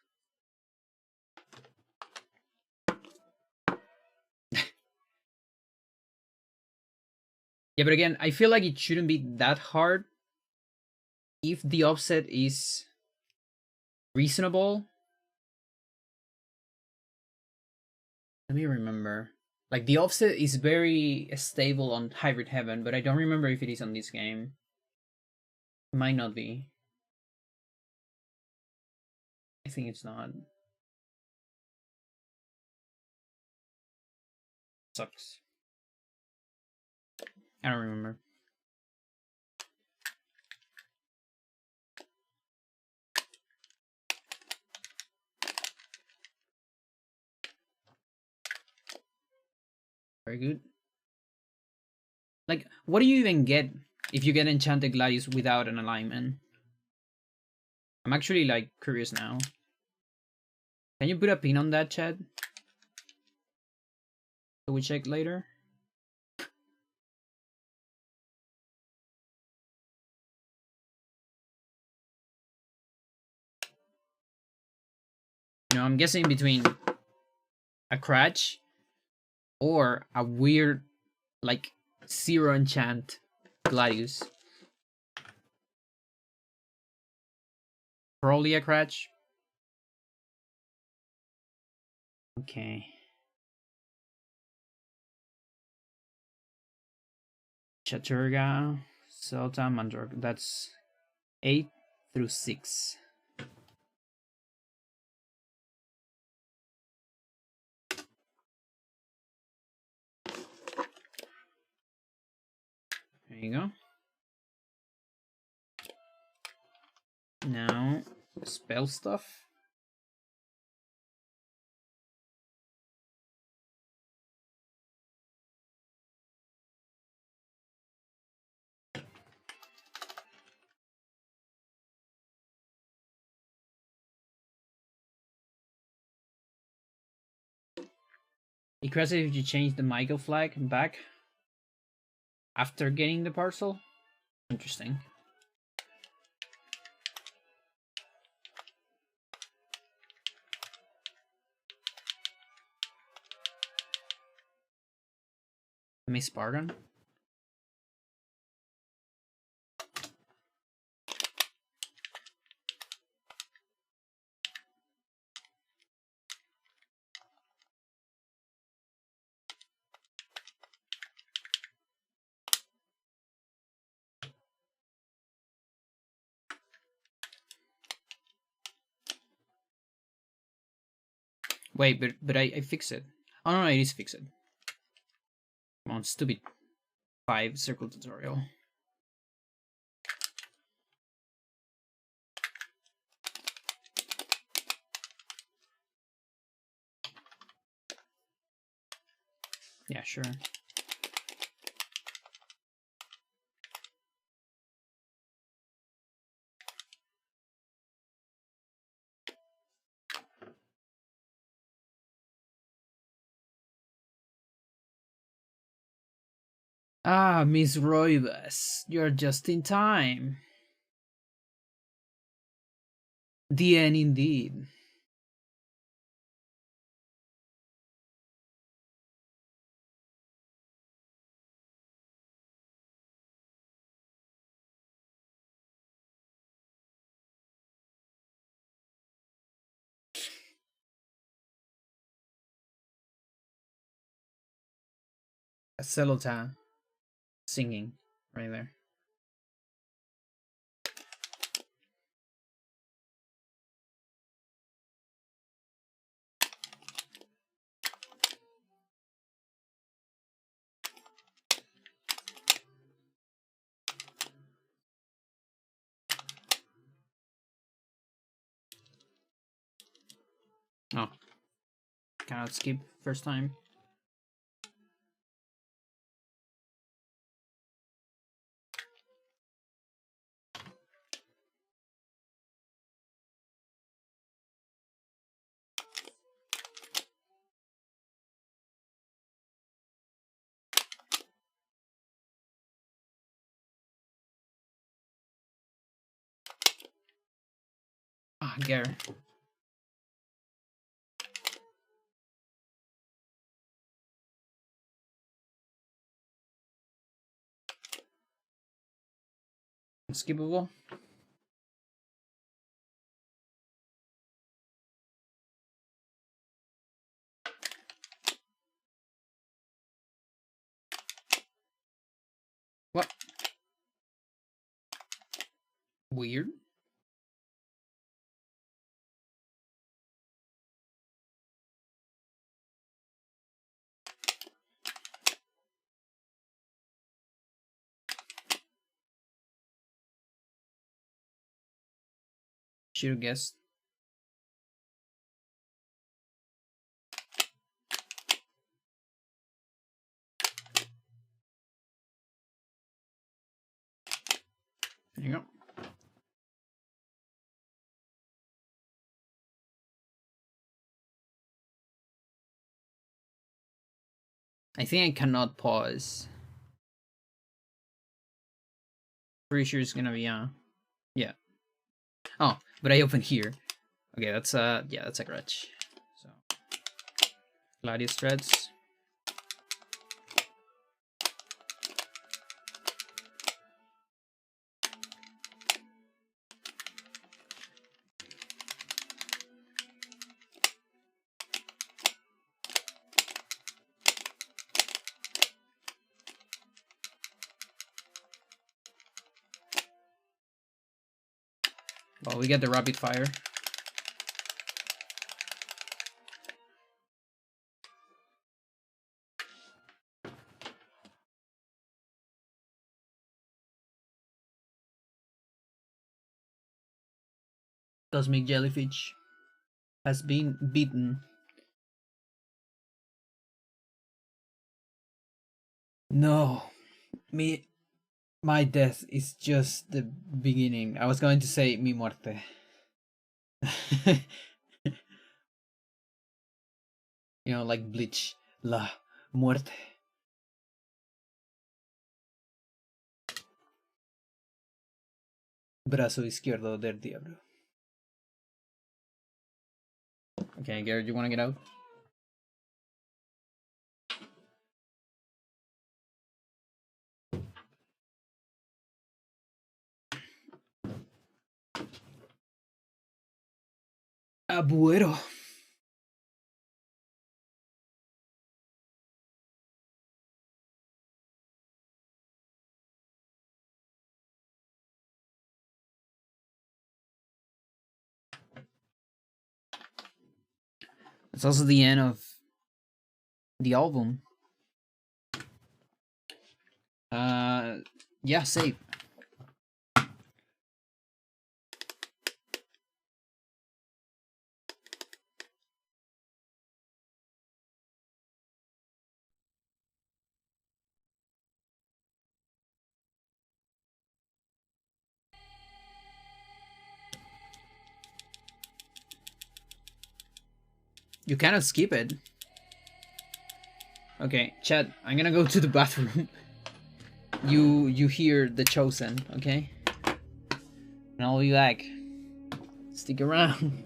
Yeah, but again, I feel like it shouldn't be that hard if the offset is reasonable. Let me remember. Like the offset is very stable on Hybrid Heaven, but I don't remember if it is on this game. It might not be. I think it's not. Sucks. I don't remember. Very good. Like, what do you even get if you get Enchanted Gladius without an alignment? I'm actually, like, curious now. Can you put a pin on that, chat? So we check later? You know, I'm guessing between a Cratch or a weird, like, 0 enchant Gladius. Probably a Cratch. Okay. Chaturga, Celta, Mandork. That's 8 through 6. There you go. Now, spell stuff. Impressive if you change the Michael flag back after getting the parcel. Interesting. Miss Bargain. Wait, but I fixed it. Oh no, it is fixed. Come on, stupid 5 circle tutorial. Yeah, sure. Ah, Miss Roivas, you're just in time. The end indeed. A Celota singing right there. Oh, cannot skip first time. Ah, Gare. Skippable. What? Weird. Should have guessed. There you go. I think I cannot pause. Pretty sure it's gonna be yeah. Oh, but I open here. Okay, that's yeah, that's a grudge. So Gladius threads. Well, we get the rapid fire. Cosmic Jellyfish has been beaten. No, my death is just the beginning. I was going to say mi muerte. You know, like Bleach, la muerte. Brazo izquierdo del diablo. Okay, Garrett, you want to get out? Abuelo. It's also the end of the album. Yeah, save. You cannot skip it. Okay, chat, I'm gonna go to the bathroom. you hear The Chosen, okay? And I'll be back. Stick around.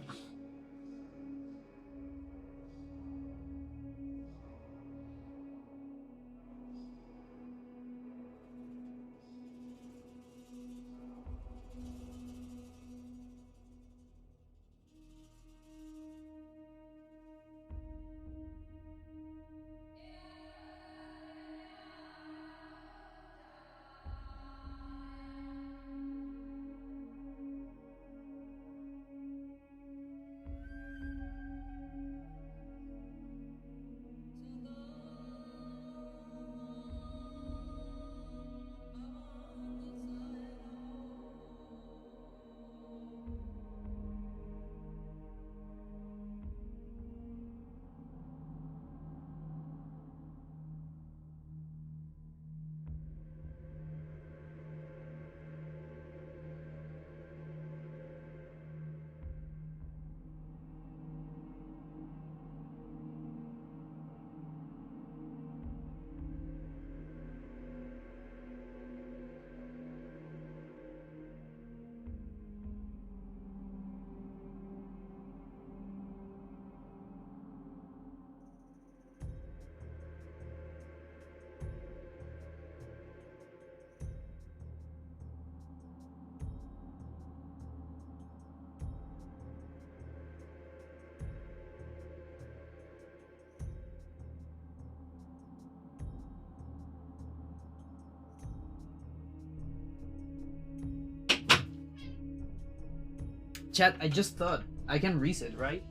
Chat, I just thought I can reset, right?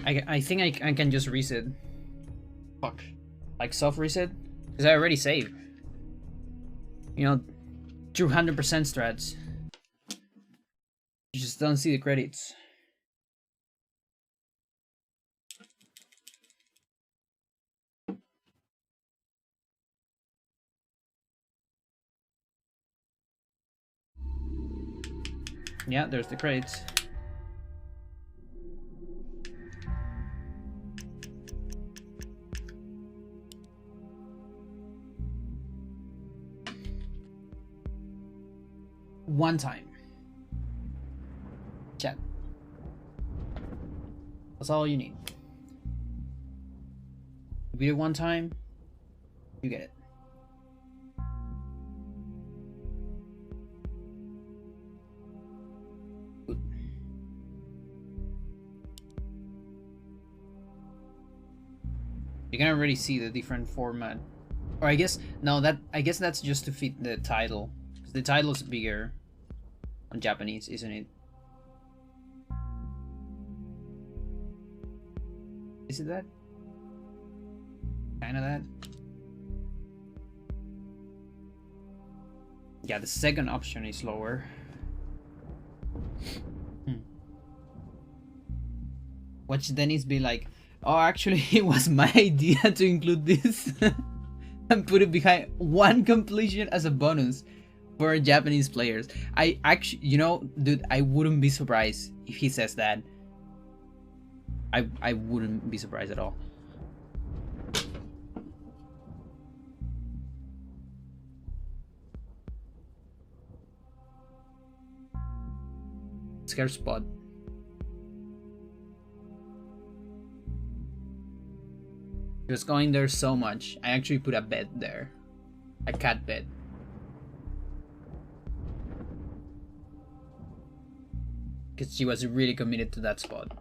I think I can just reset. Fuck. Like soft reset? Because I already saved. You know, 200% strats. You just don't see the credits. Yeah, there's the credits. One time. Chat. That's all you need. You beat it one time, you get it. Good. You can already see the different format. Or I guess no, I guess that's just to fit the title. The title is bigger on Japanese, isn't it? Is it that? Kinda that? Yeah, the second option is lower. Watch Dennis be like, oh, actually, it was my idea to include this and put it behind one completion as a bonus for Japanese players. I actually, you know, dude, I wouldn't be surprised if he says that. I wouldn't be surprised at all. Scare spot. He was going there so much. I actually put a bed there. A cat bed. Because she was really committed to that spot.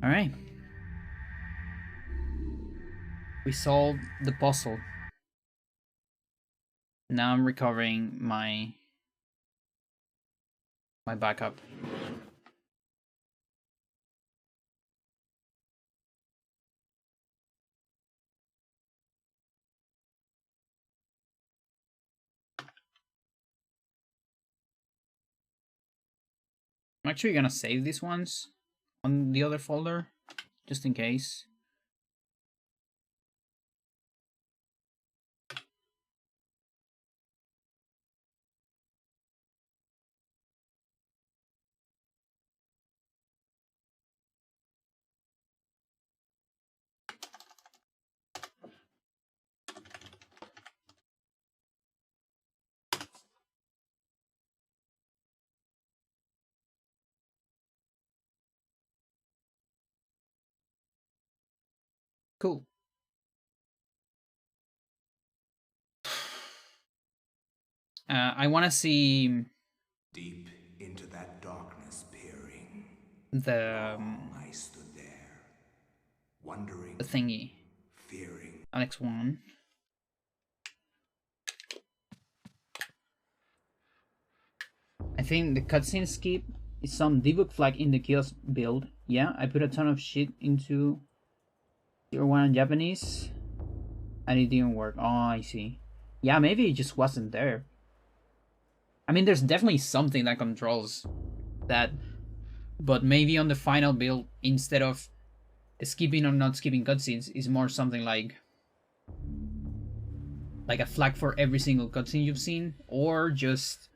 Alright. We solved the puzzle. Now I'm recovering my backup. I'm actually gonna save these ones on the other folder, just in case. Cool. I want to see Deep into that darkness peering, the long I stood there, wondering, the thingy. fearing. Alex one. I think the cutscene skip is some debug flag in the kills build. Yeah, I put a ton of shit into tier 1 in Japanese and it didn't work. Oh, I see. Yeah, maybe it just wasn't there. I mean, there's definitely something that controls that, but maybe on the final build, instead of skipping or not skipping cutscenes, is more something like a flag for every single cutscene you've seen, or just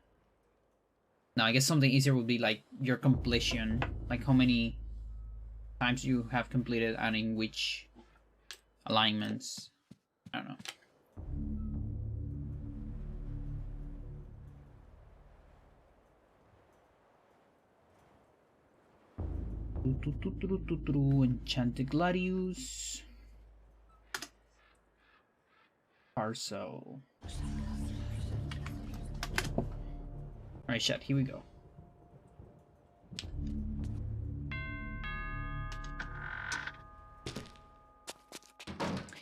no. I guess something easier would be like your completion, like how many times you have completed and in which alignments. I don't know. Enchanted Gladius. Parcel. Alright, chat, here we go.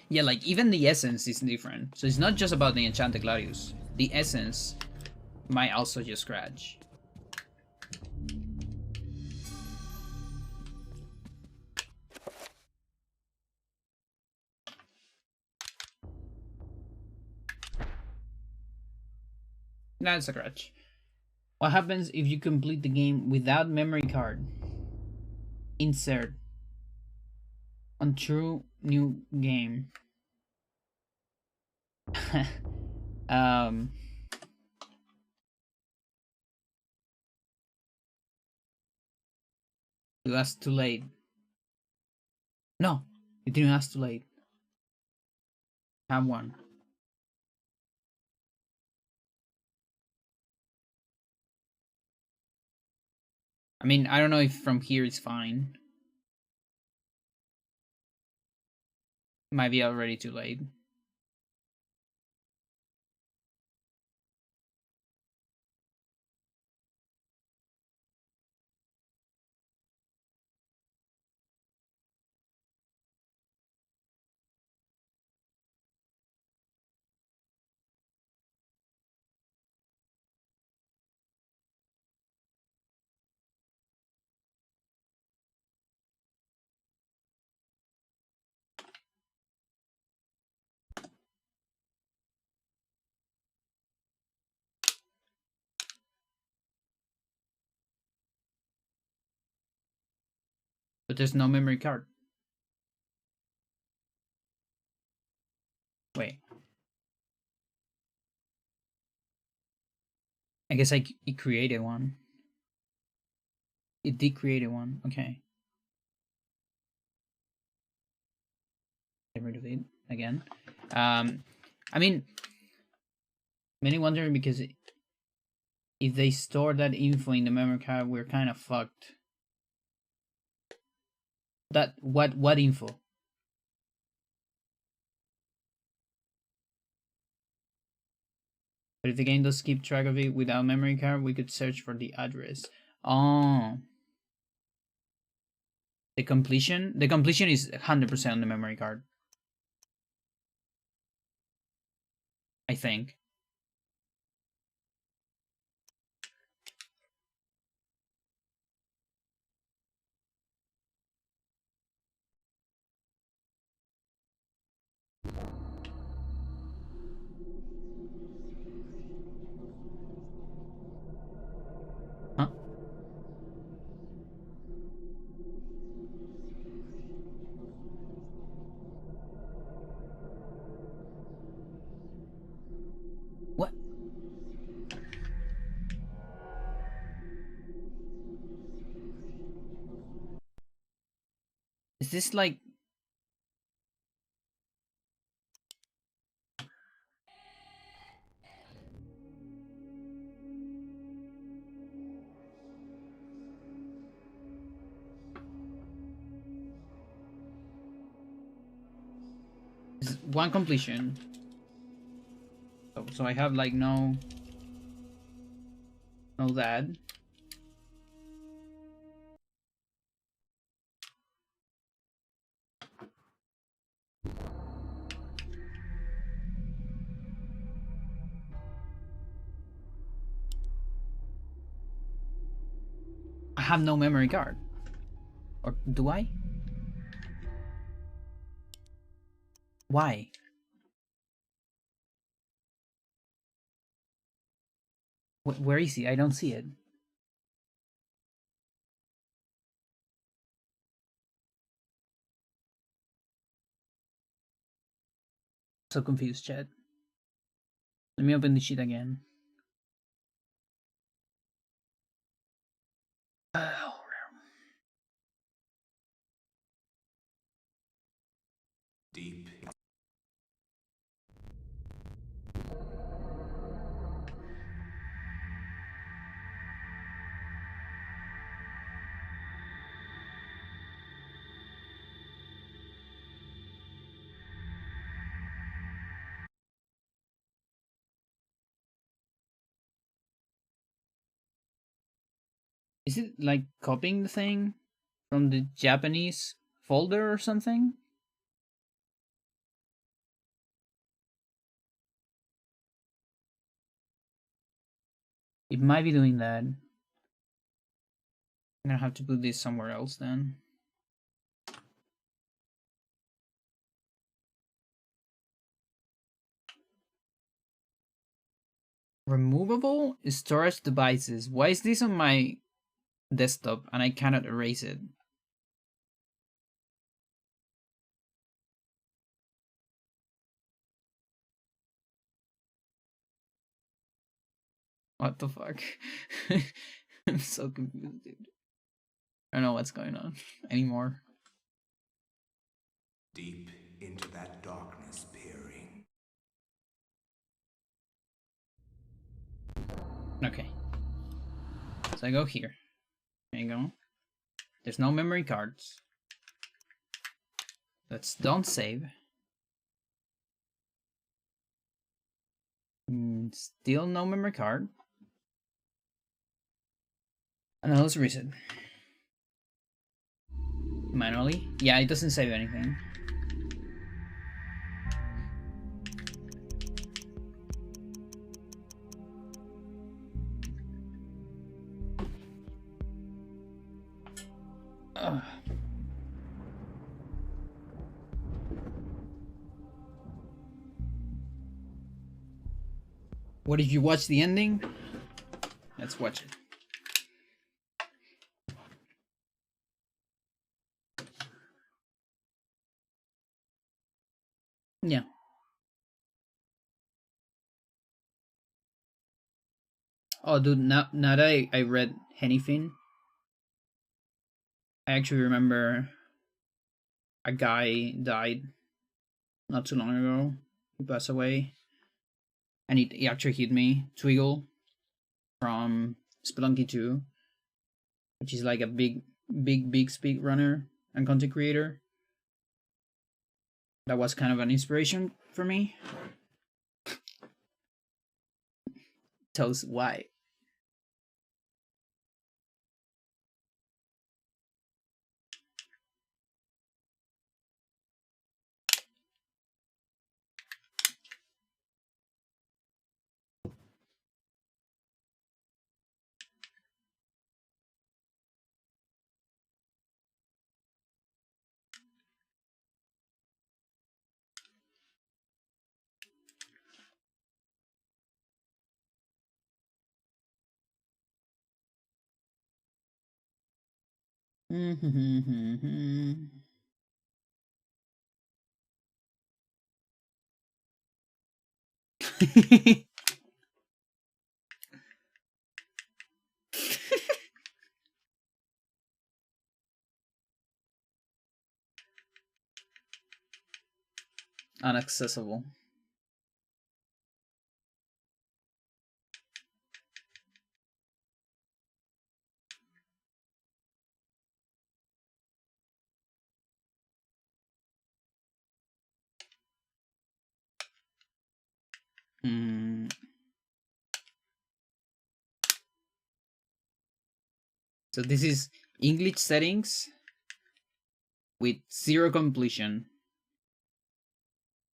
Yeah, like even the essence is different. So it's not just about the Enchanted Gladius. The essence might also just scratch. That's a scratch. What happens if you complete the game without memory card? Insert on true new game. um That's too late. No, you didn't ask too late. Have one. I mean, I don't know if from here it's fine. Might be already too late. But there's no memory card. Wait. I guess it created one. It did create one. Okay. Get rid of it again. I mean, many wondering because if they store that info in the memory card, we're kind of fucked. That what info? But if the game does keep track of it without memory card, we could search for the address. Oh, the completion. The completion is 100% on the memory card. I think. Huh? What? Is this like? one completion. So I have like no that. I have no memory card. Or do I? Why? Where is he? I don't see it. So confused, chat. Let me open the sheet again. Oh. Deep. Is it like copying the thing from the Japanese folder or something? It might be doing that. I'm gonna have to put this somewhere else then. Removable storage devices. Why is this on my desktop and I cannot erase it? What the fuck? I'm so confused, dude. I don't know what's going on anymore. Deep into that darkness peering. Okay. So I go here. There you go. There's no memory cards. Let's don't save. Still no memory card. And now let's reset. Manually? Yeah, it doesn't save anything. Ugh. What if you watch the ending? Let's watch it. Yeah. Oh, dude, now that I read Hennyfin, I actually remember a guy died not too long ago. He passed away. And it actually hit me. Twiggle from Spelunky 2, which is like a big speed runner and content creator. That was kind of an inspiration for me. Tell us why. Unaccessible. Mm. So this is English settings with 0 completion.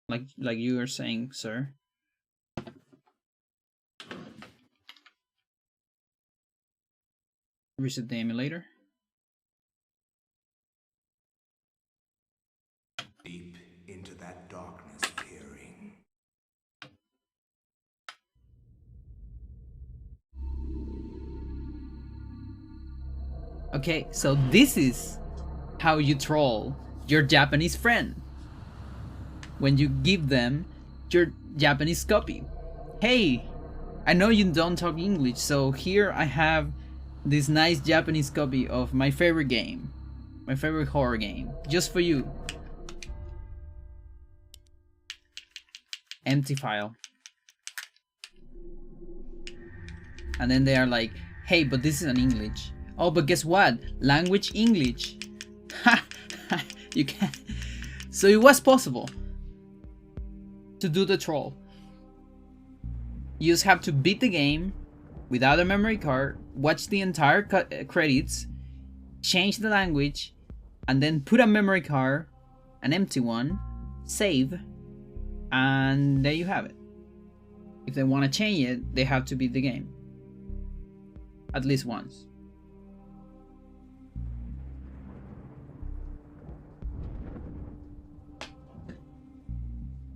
Like you were saying, sir. Reset the emulator. Deep into that darkness peering. Okay, so this is how you troll your Japanese friend when you give them your Japanese copy. Hey, I know you don't talk English, so here I have this nice Japanese copy of my favorite game, my favorite horror game, just for you. Empty file. And then they are like, hey, but this is an English. Oh, but guess what? Language English. Ha! You can't. So it was possible to do the troll. You just have to beat the game without a memory card, watch the entire credits, change the language, and then put a memory card, an empty one, save, and there you have it. If they want to change it, they have to beat the game. At least once.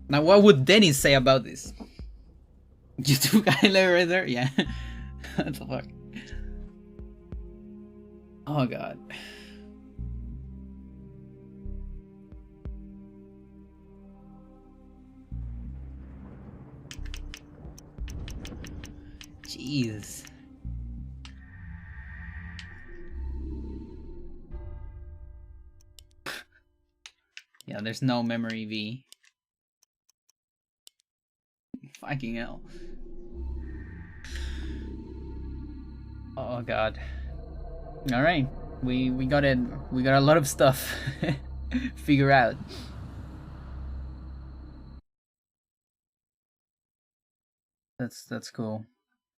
Now, what would Dennis say about this? YouTube highlight right there? Yeah. What the fuck? Oh god. Jeez. Yeah, there's no memory V. Fucking hell. Oh god. All right, we got it. We got a lot of stuff figure out. That's cool.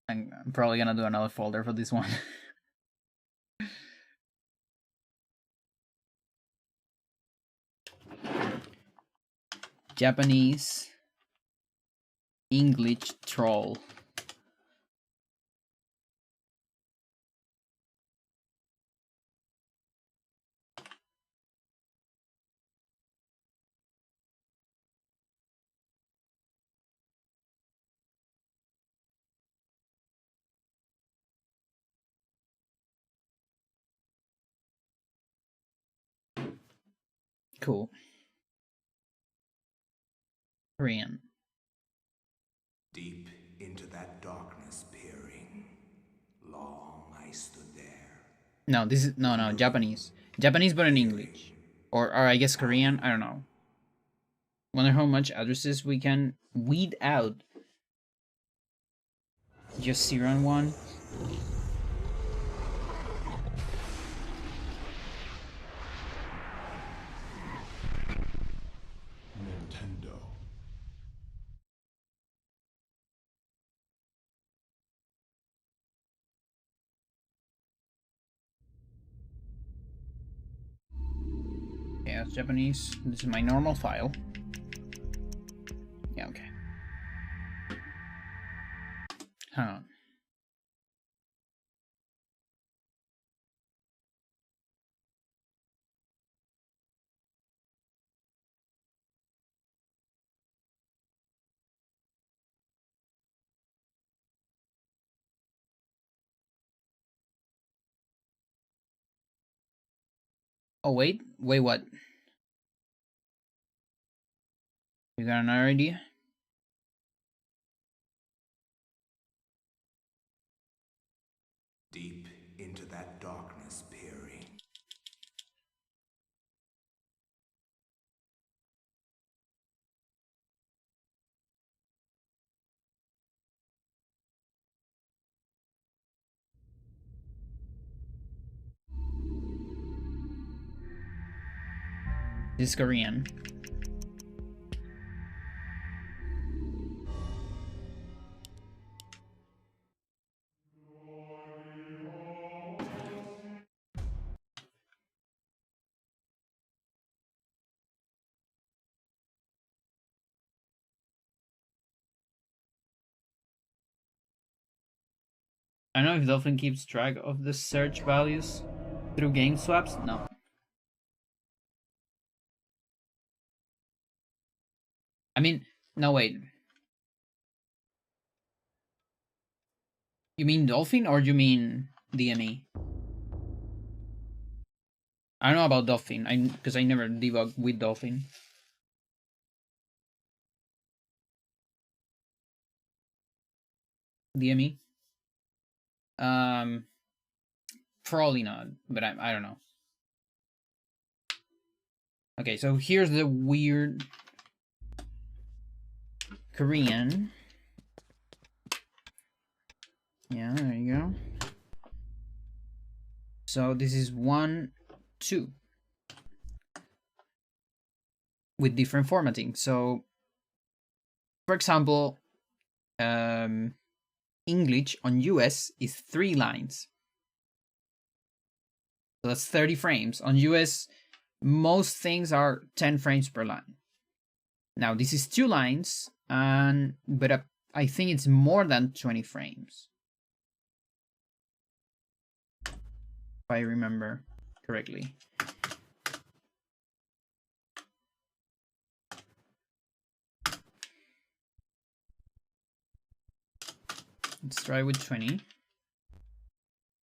I'm probably gonna do another folder for this one. Japanese English troll. Cool. Korean. Deep into that darkness peering. Long I stood there. No, this is no Japanese. Japanese, but in English, or I guess Korean. I don't know. Wonder how much addresses we can weed out. Just 0 and 1. Nintendo. Yeah, it's Japanese. This is my normal file. Yeah, okay. Hang on. Oh wait, what? You got another idea? Deep into that darkness peering. This is Korean. I don't know if Dolphin keeps track of the search values through game swaps. No. I mean, no, wait. You mean Dolphin or you mean DME? I don't know about Dolphin, because I never debug with Dolphin. DME? Probably not, but I don't know. Okay, so here's the weird Korean. Yeah, there you go. So this is 1, 2 with different formatting. So, for example, English on US is 3 lines. So that's 30 frames. On US, most things are 10 frames per line. Now this is 2 lines, but I think it's more than 20 frames, if I remember correctly. Let's try with 20.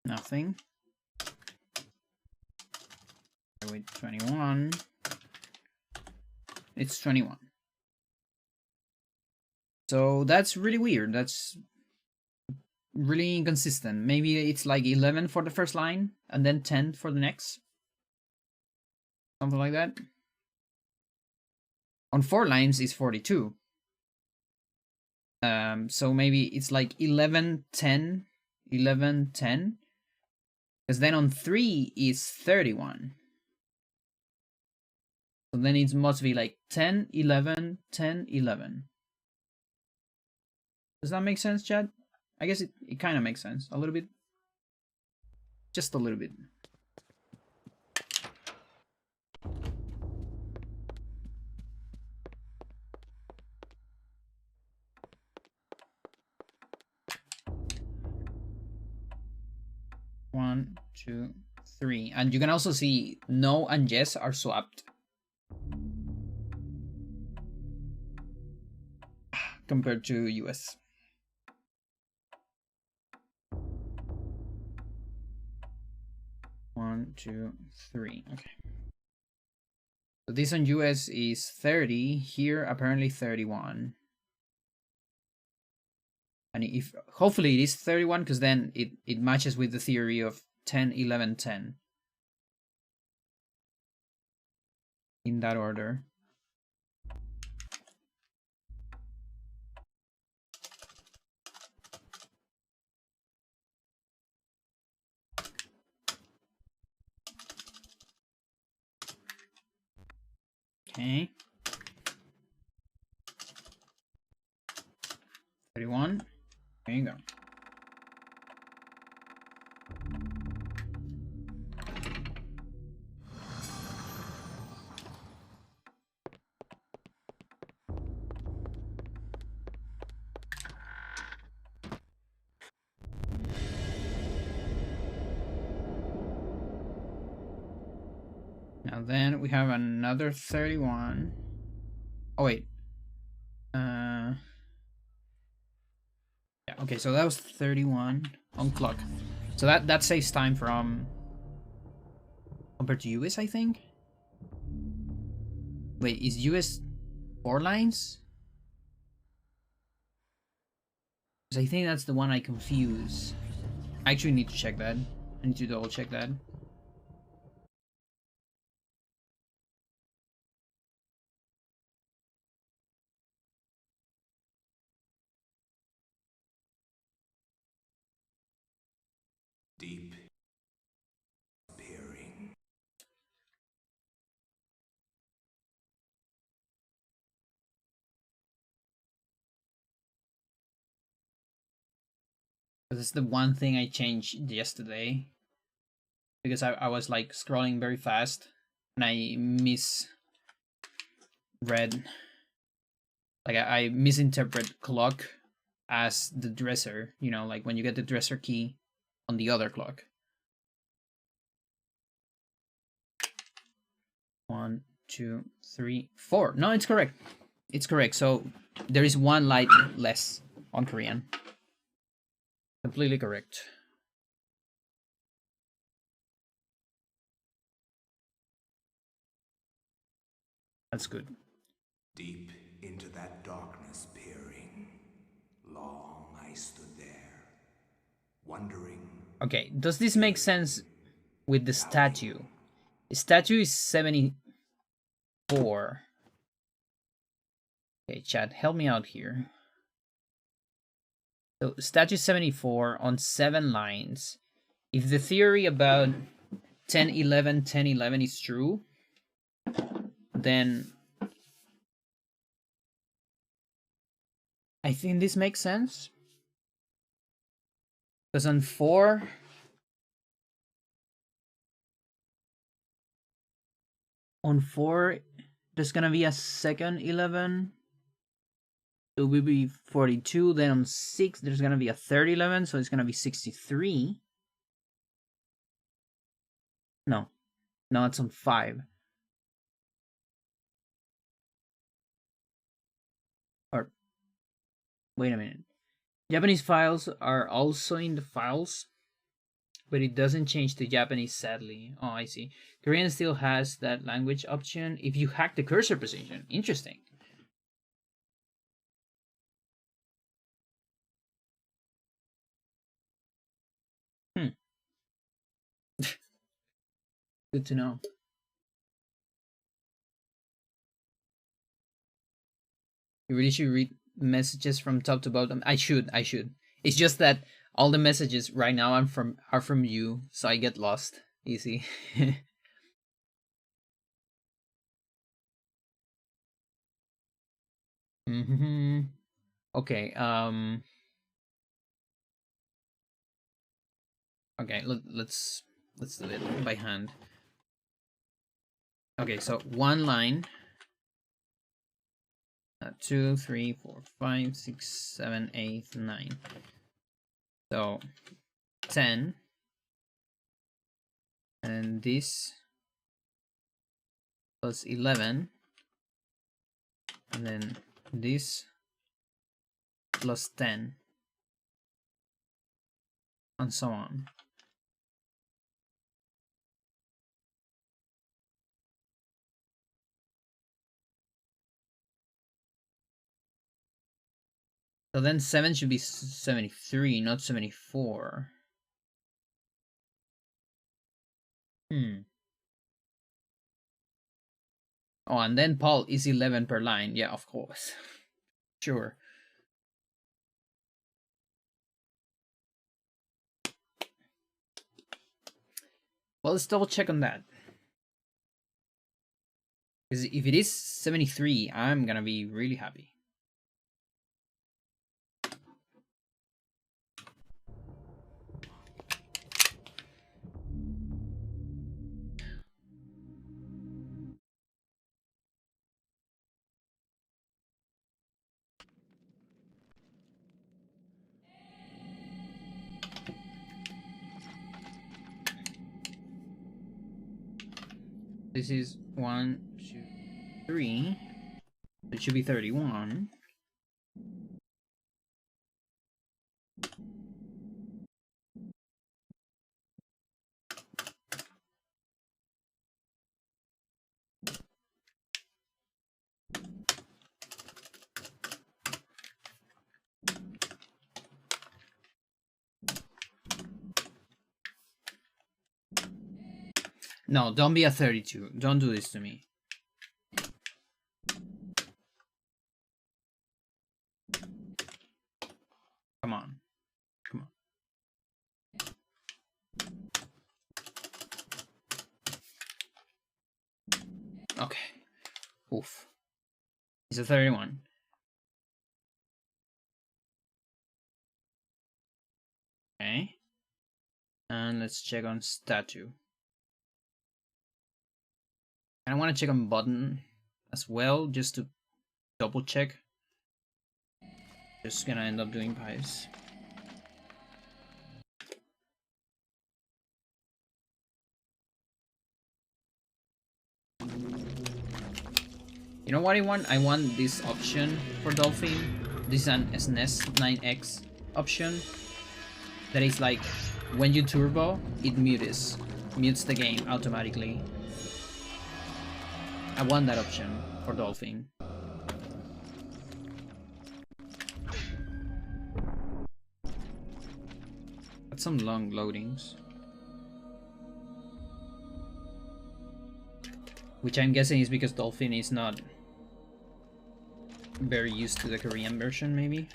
Nothing. Try with 21. It's 21. So that's really weird. That's really inconsistent. Maybe it's like 11 for the first line and then 10 for the next. Something like that. On 4 lines is 42. So maybe it's like 11, 10, 11, 10. Because then on 3 is 31. So then it must be like 10, 11, 10, 11. Does that make sense, Chad? I guess it kind of makes sense. A little bit. Just a little bit. One, two, three. And you can also see no and yes are swapped. Compared to US. One, two, three. Okay. So this on US is 30. Here, apparently 31. And if hopefully it is 31, because then it matches with the theory of 10, 11, 10. In that order. Okay. 31. There you go. Now then we have another 31. Oh wait. Yeah, okay, so that was 31 on clock. So that saves time from compared to US, I think. Wait, is US 4 lines? Because I think that's the one I confuse. I actually need to check that. I need to double check that. Deep peering. This is the one thing I changed yesterday. Because I was like scrolling very fast and I misread. Like I misinterpret clock as the dresser, you know, like when you get the dresser key on the other clock. 1, 2, 3, 4. No, it's correct. It's correct. So there is one light less on Korean. Completely correct. That's good. Deep into that darkness peering, long I stood there, wondering. Okay, does this make sense with the statue? The statue is 74. Okay, chat, help me out here. So statue 74 on 7 lines. If the theory about 10, 11, 10, 11 is true, then I think this makes sense. Because on 4, there's gonna be a second 11. It will be 42. Then on 6, there's gonna be a third 11, so it's gonna be 63. No, it's on 5. Or wait a minute. Japanese files are also in the files, but it doesn't change to Japanese, sadly. Oh, I see. Korean still has that language option if you hack the cursor position. Interesting. Good to know. You really should read messages from top to bottom. I should. It's just that all the messages right now are from you, so I get lost easy. Mm-hmm. Okay. Okay. Let's do it by hand. Okay. So one line. 2, 3, 4, 5, 6, 7, 8, 9. So 10, and this plus 11, and then this plus 10, and so on. So then 7 should be 73, not 74. Oh, and then Paul is 11 per line. Yeah, of course. Sure. Well, let's double check on that. Because if it is 73, I'm gonna be really happy. This is 1, 2, 3. It should be 31. No, don't be a 32. Don't do this to me. Come on. Okay. Oof. It's a 31. Okay. And let's check on statue. And I want to check on button as well, just to double check. Just gonna end up doing pies. You know what I want? I want this option for Dolphin. This is an SNES 9X option. That is like, when you turbo, it mutes the game automatically. I want that option for Dolphin. That's some long loadings. Which I'm guessing is because Dolphin is not very used to the Korean version, maybe.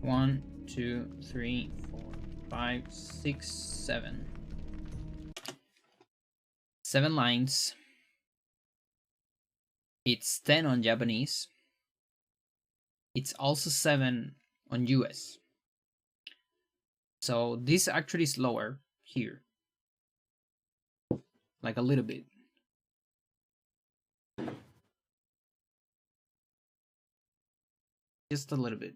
One, two, three, 4, 5, 6, 7. 7 lines. It's 10 on Japanese. It's also 7 on US. So this actually is lower here. Like a little bit. Just a little bit.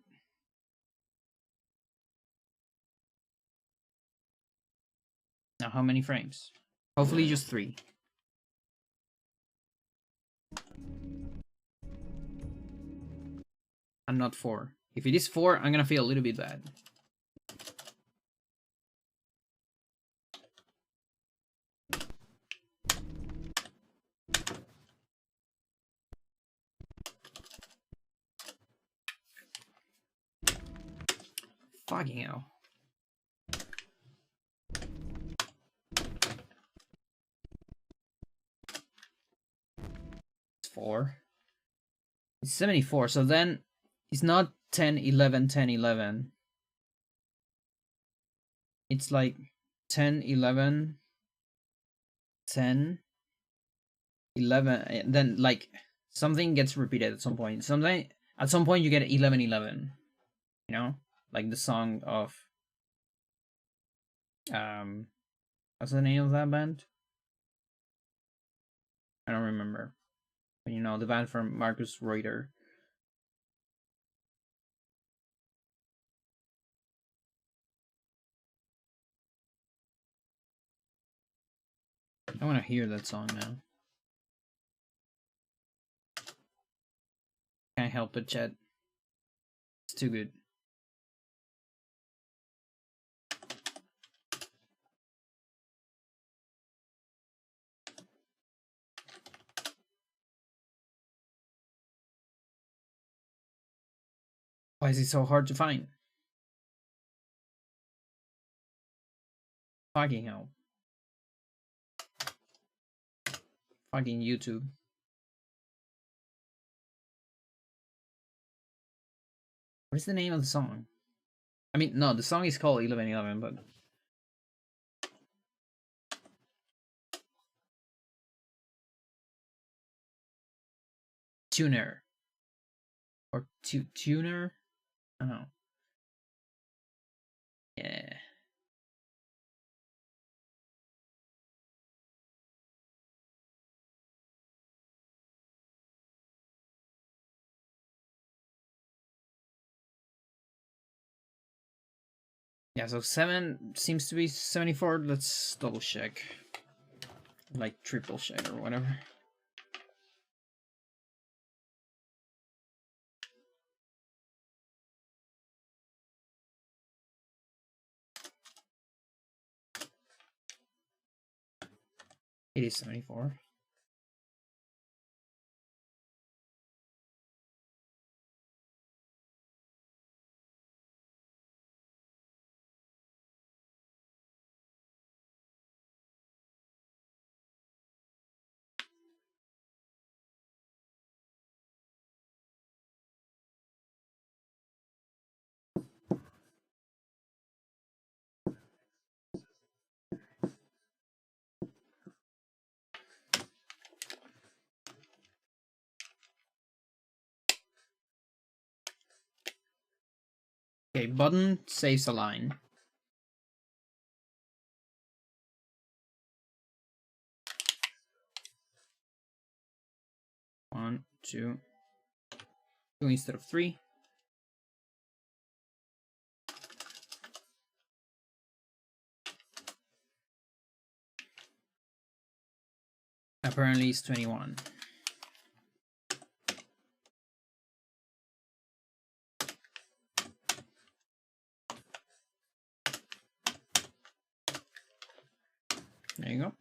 Now how many frames? Hopefully just 3. And not 4. If it is 4, I'm gonna feel a little bit bad. Fucking hell. It's 4. It's 74, so then it's not 10, 11, 10, 11. It's like 10, 11, 10, 11, and then like something gets repeated at some point. At some point you get 11, 11. You know? Like the song of what's the name of that band? I don't remember. But you know, the band from Marcus Reuter. I want to hear that song now. Can't help it, Chet. It's too good. Why is it so hard to find? Fucking hell. Fucking YouTube. What is the name of the song? I mean, no, the song is called 1111, but Tuner. Or Tuner? I don't know. Yeah. Yeah, so 7 seems to be 74. Let's double check. Like triple check or whatever. It is 74. Okay, button saves a line. One, two instead of 3. Apparently it's 21. There you go.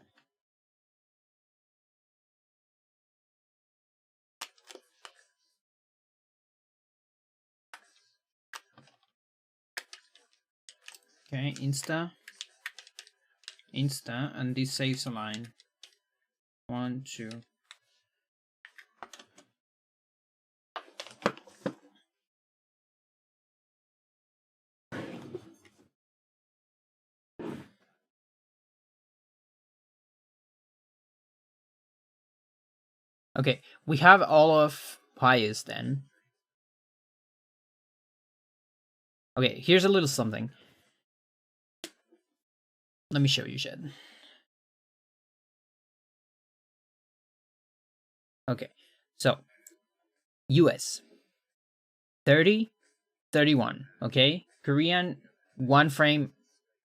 Okay, insta, and this saves a line. 1, 2. Okay, we have all of Pius then. Okay, here's a little something. Let me show you, Shed. Okay, so US 30, 31. Okay, Korean 1 frame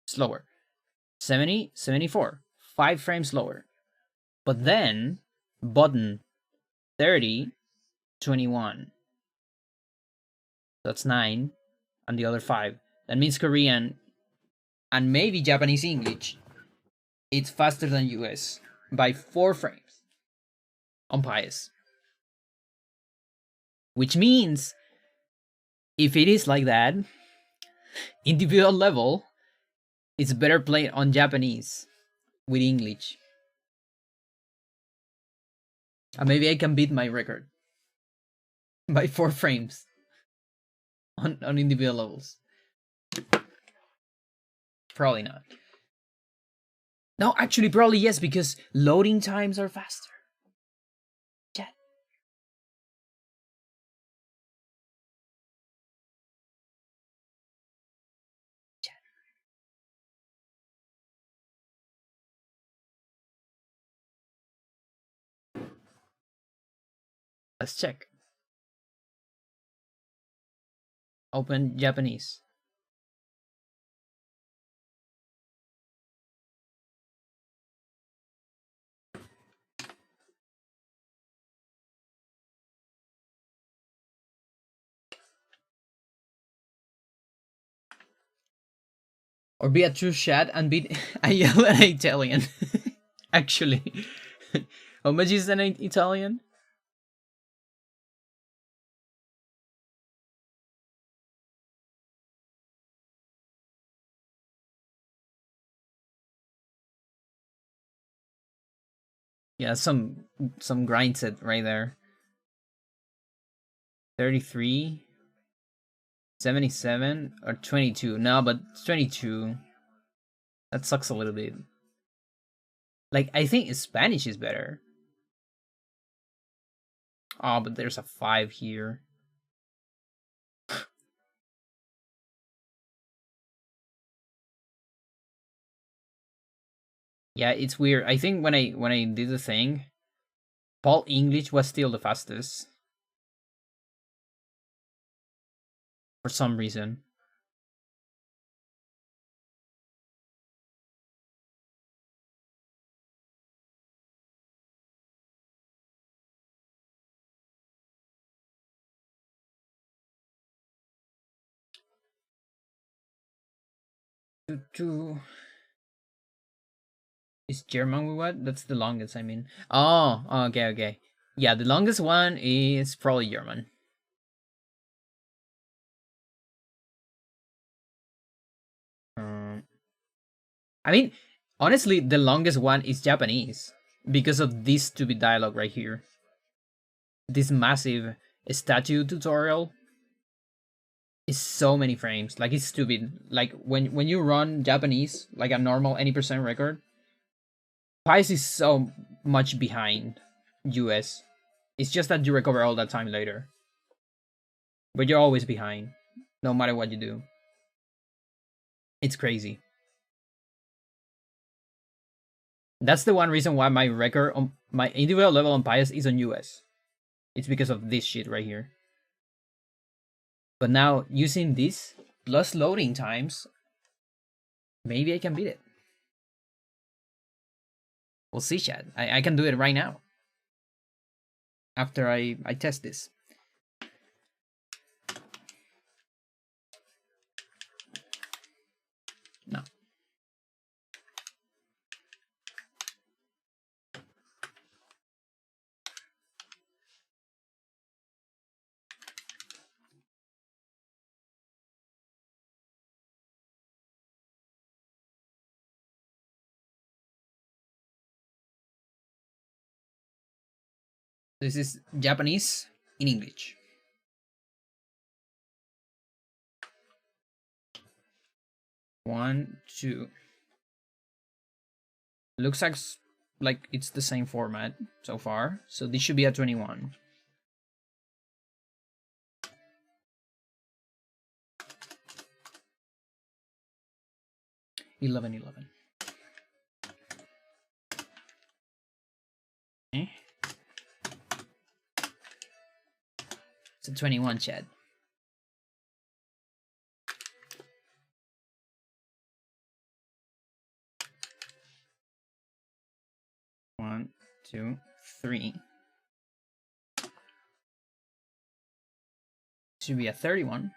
slower. 70, 74, 5 frames slower. But then button 30, 21. That's 9, and the other 5. That means Korean and maybe Japanese English, it's faster than US by 4 frames on Pius. Which means if it is like that, individual level, it's better played on Japanese with English. And maybe I can beat my record by 4 frames on individual levels. Probably not. No, actually, probably yes, because loading times are faster. Chat. Chat. Let's check. Open Japanese. Or be a true chat and beat a yell at Italian. Actually. How much is an Italian? Yeah, some grind set right there. 33, 77, or 22. No, but 22. That sucks a little bit. Like, I think Spanish is better. Oh, but there's a 5 here. Yeah, it's weird. I think when I did the thing, Paul English was still the fastest. For some reason. Is German with what? That's the longest, I mean. Oh, okay. Yeah, the longest one is probably German. I mean, honestly, the longest one is Japanese because of this stupid dialogue right here. This massive statue tutorial is so many frames. Like, it's stupid. Like, when you run Japanese, like a normal any percent record, Pies is so much behind US. It's just that you recover all that time later. But you're always behind. no matter what you do. It's crazy. That's the one reason why my record on my individual level on Pious is on US. It's because of this shit right here. But now using this plus loading times, maybe I can beat it. We'll see, Chad. I can do it right now. After I test this. No. This is Japanese in English. One, two. Looks like it's the same format so far. So this should be a 21. $11. Okay. It's a 21, Chad. One, two, three. Should be a 31.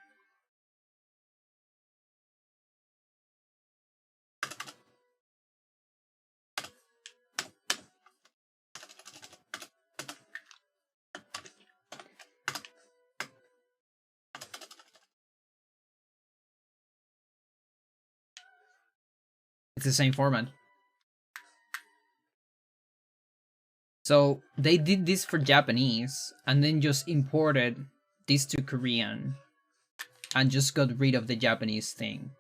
It's the same format. So they did this for Japanese and then just imported this to Korean and just got rid of the Japanese thing.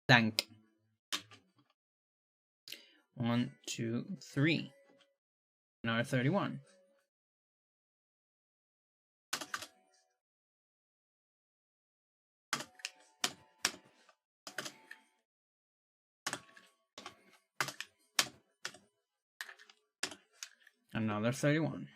Thank. 1, 2, 3. Another 31. Another 31.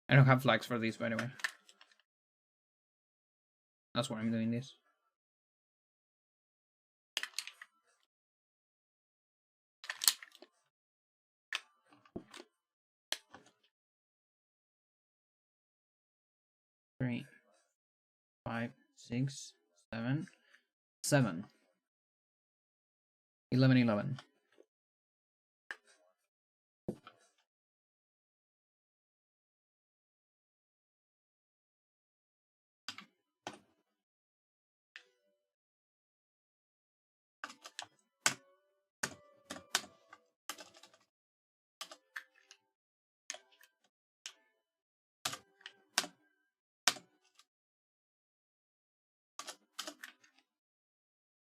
I don't have flags for these, by the way. That's why I'm doing this. Three, 5, 6, 7, 7. 11, 11.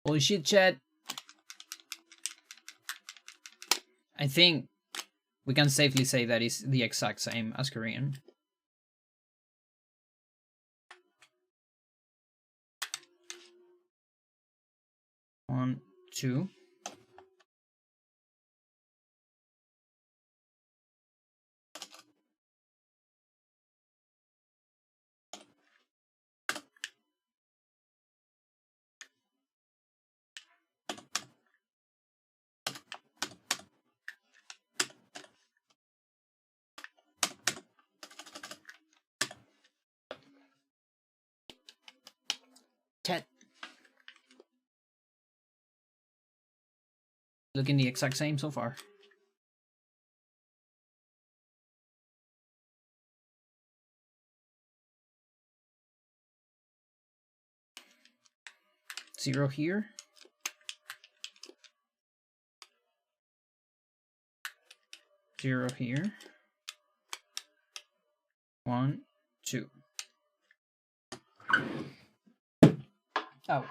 Holy shit, chat. I think we can safely say that it's the exact same as Korean. One, two. Looking the exact same so far. Zero here. Zero here. 1, 2. Oh.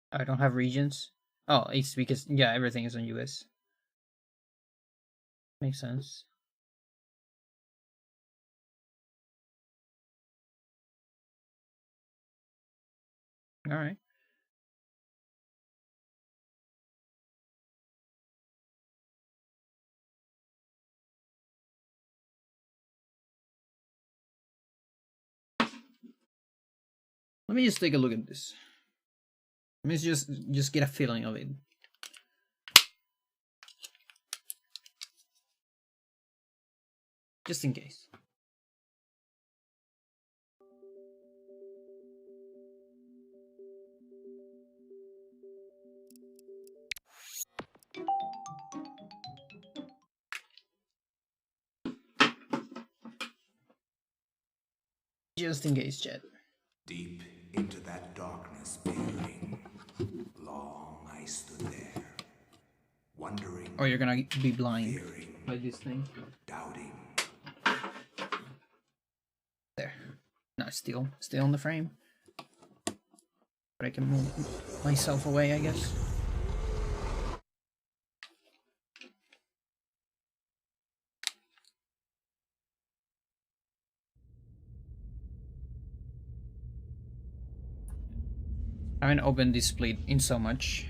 I don't have regions. Oh, it's because, yeah, everything is on US. Makes sense. Alright. Let me just take a look at this. Let me just get a feeling of it. Just in case. Just in case, chat. Deep into that darkness peering, long I stood there, wondering, Or you're gonna be blind fearing, by this thing. doubting. There. No, still on the frame. But I can move myself away, I guess. I haven't opened this split in so much.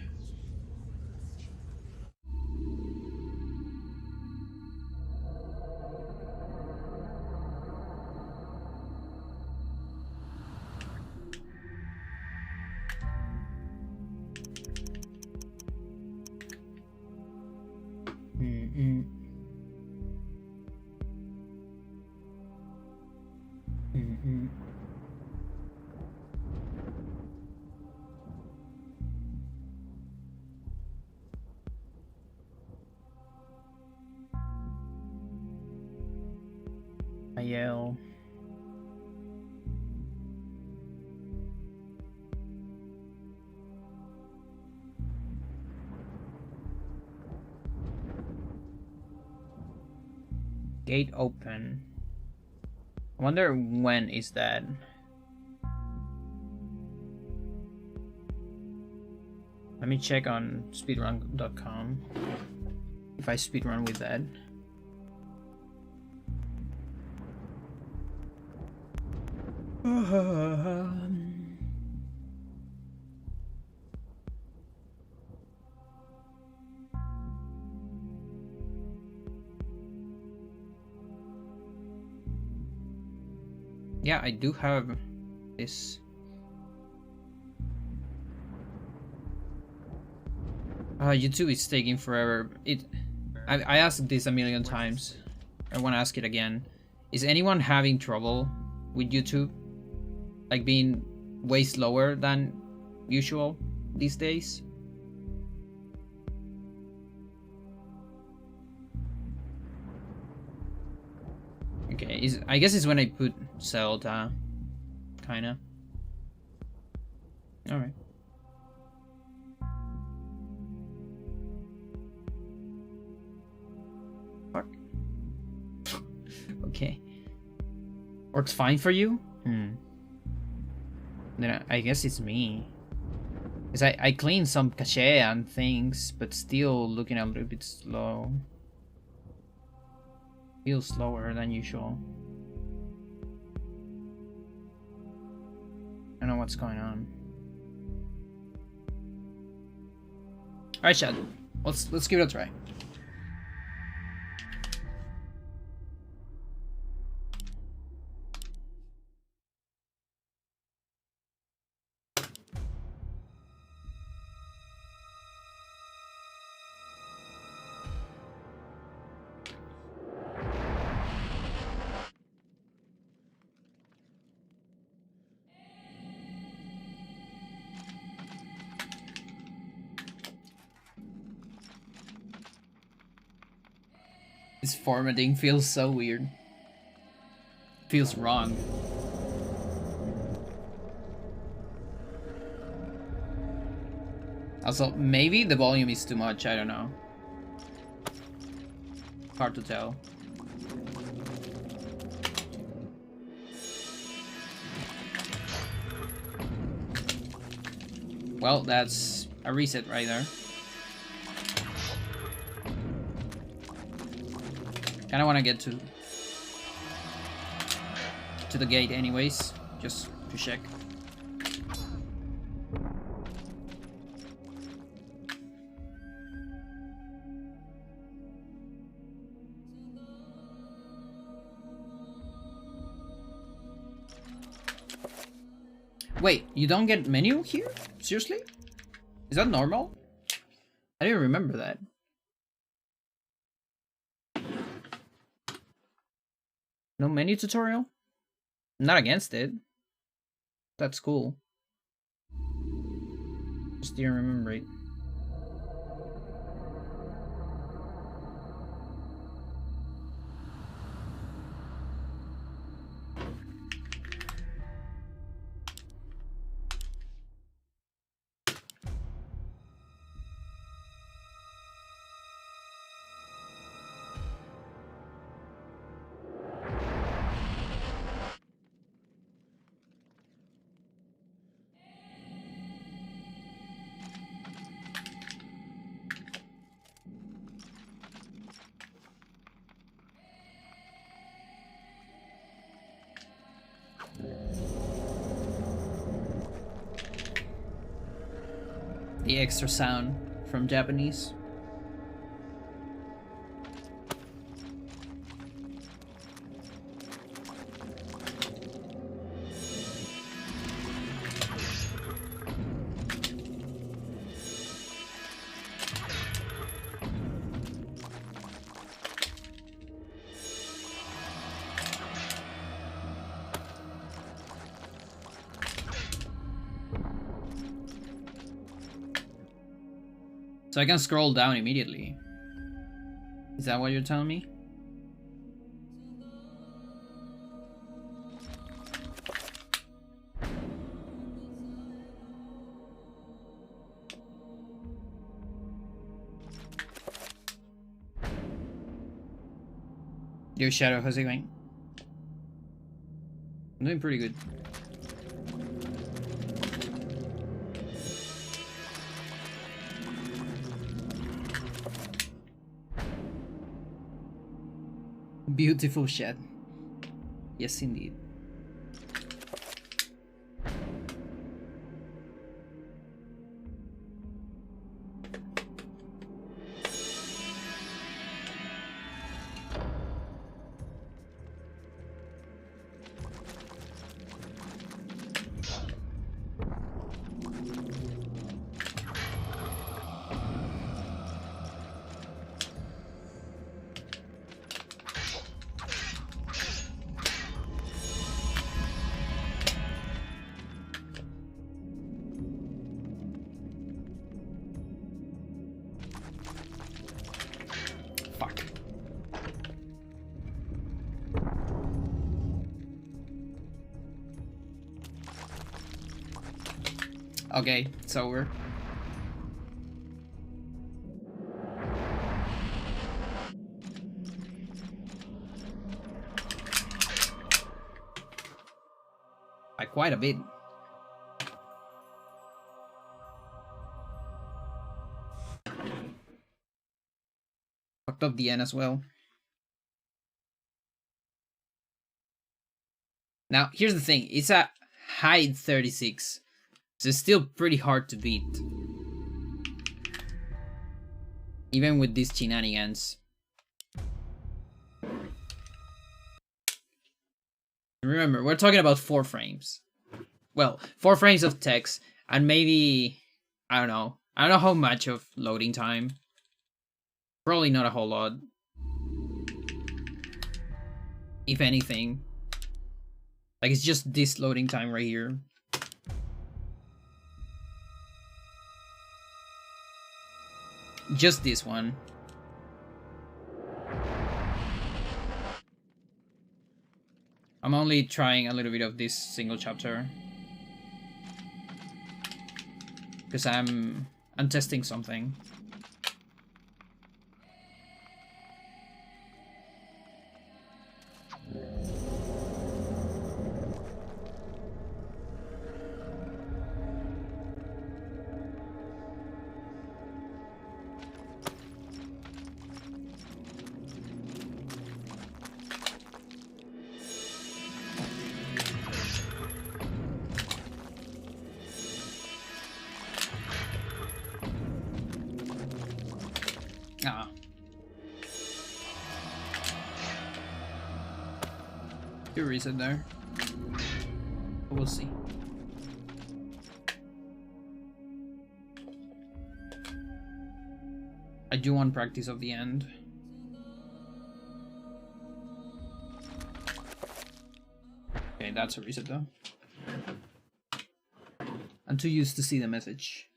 I yell. Gate open. I wonder when is that? Let me check on speedrun.com if I speedrun with that. Yeah, I do have this. YouTube is taking forever. I asked this a million times. I want to ask it again. Is anyone having trouble with YouTube? Like being way slower than usual these days? Okay, I guess it's when I put Zelda, kinda. Alright. Fuck. Okay. Works fine for you? Then I guess it's me. Because I cleaned some cache and things, but still looking a little bit slow. Feels slower than usual. I don't know what's going on. Alright, Chad. Let's give it a try. This formatting feels so weird. Feels wrong. Also, maybe the volume is too much, I don't know. Hard to tell. Well, that's a reset right there. Kinda wanna get to the gate anyways, just to check. Wait, you don't get menu here? Seriously? Is that normal? I didn't remember that. No menu tutorial? I'm not against it. That's cool. Just didn't remember it. The extra sound from Japanese. So I can scroll down immediately. Is that what you're telling me? Yo, Shadow, how's it going? I'm doing pretty good. Beautiful shed. Yes, indeed. Okay, it's over. By quite a bit. fucked up the end as well. Now, here's the thing. It's a high 36. So it's still pretty hard to beat. Even with these shenanigans. Remember, we're talking about 4 frames. Well, 4 frames of text and maybe, I don't know how much of loading time. Probably not a whole lot. If anything. Like, it's just this loading time right here. Just this one. I'm only trying a little bit of this single chapter. Because I'm testing something. Ah. Good reason there. We'll see. I do want practice of the end. Okay, that's a reset though. I'm too used to see the message.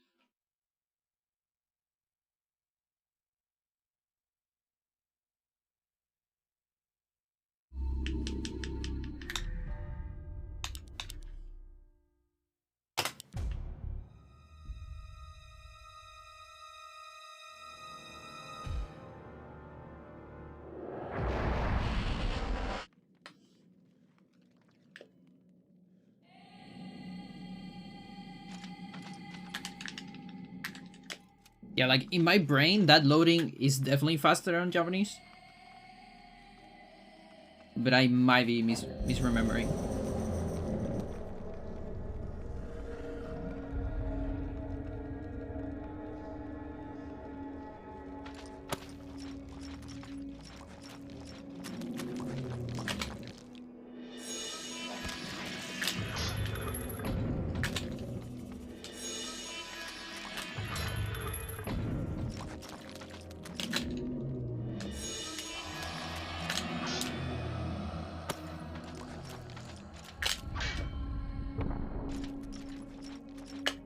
Yeah, like in my brain, that loading is definitely faster on Japanese. But I might be misremembering.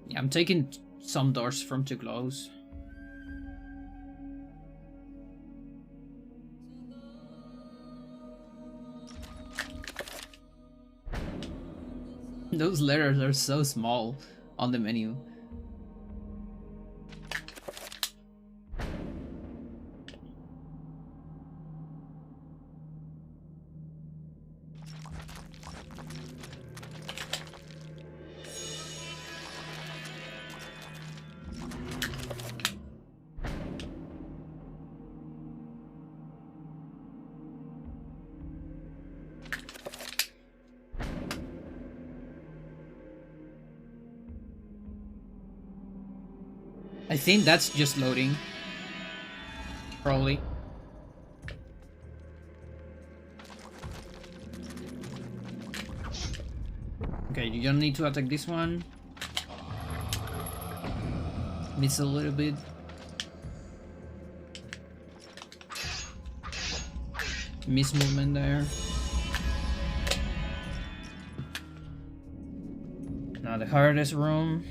Yeah, I'm taking some doors from too close. Those letters are so small on the menu. I think that's just loading. Probably. Okay, you don't need to attack this one. Miss a little bit. Miss movement there. Now the hardest room.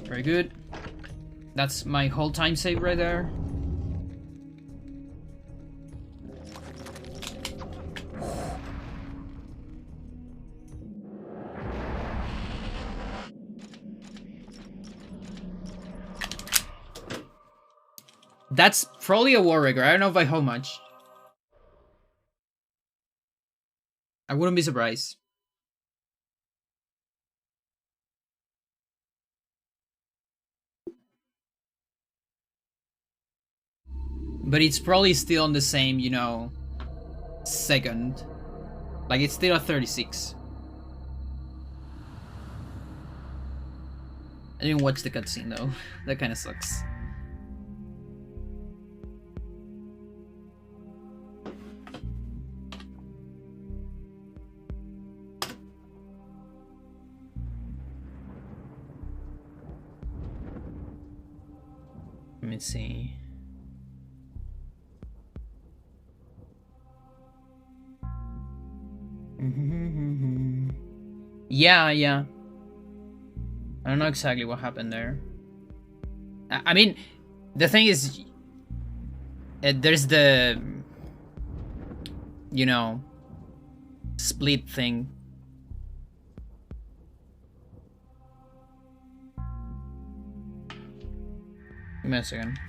Very good. That's my whole time save right there. That's probably a war rigger. I don't know by how much. I wouldn't be surprised. But it's probably still on the same, you know, second. Like, it's still at 36. I didn't watch the cutscene though. That kind of sucks. Let me see. Yeah. I don't know exactly what happened there. I mean, the thing is, there's the, you know, split thing. Give me a second.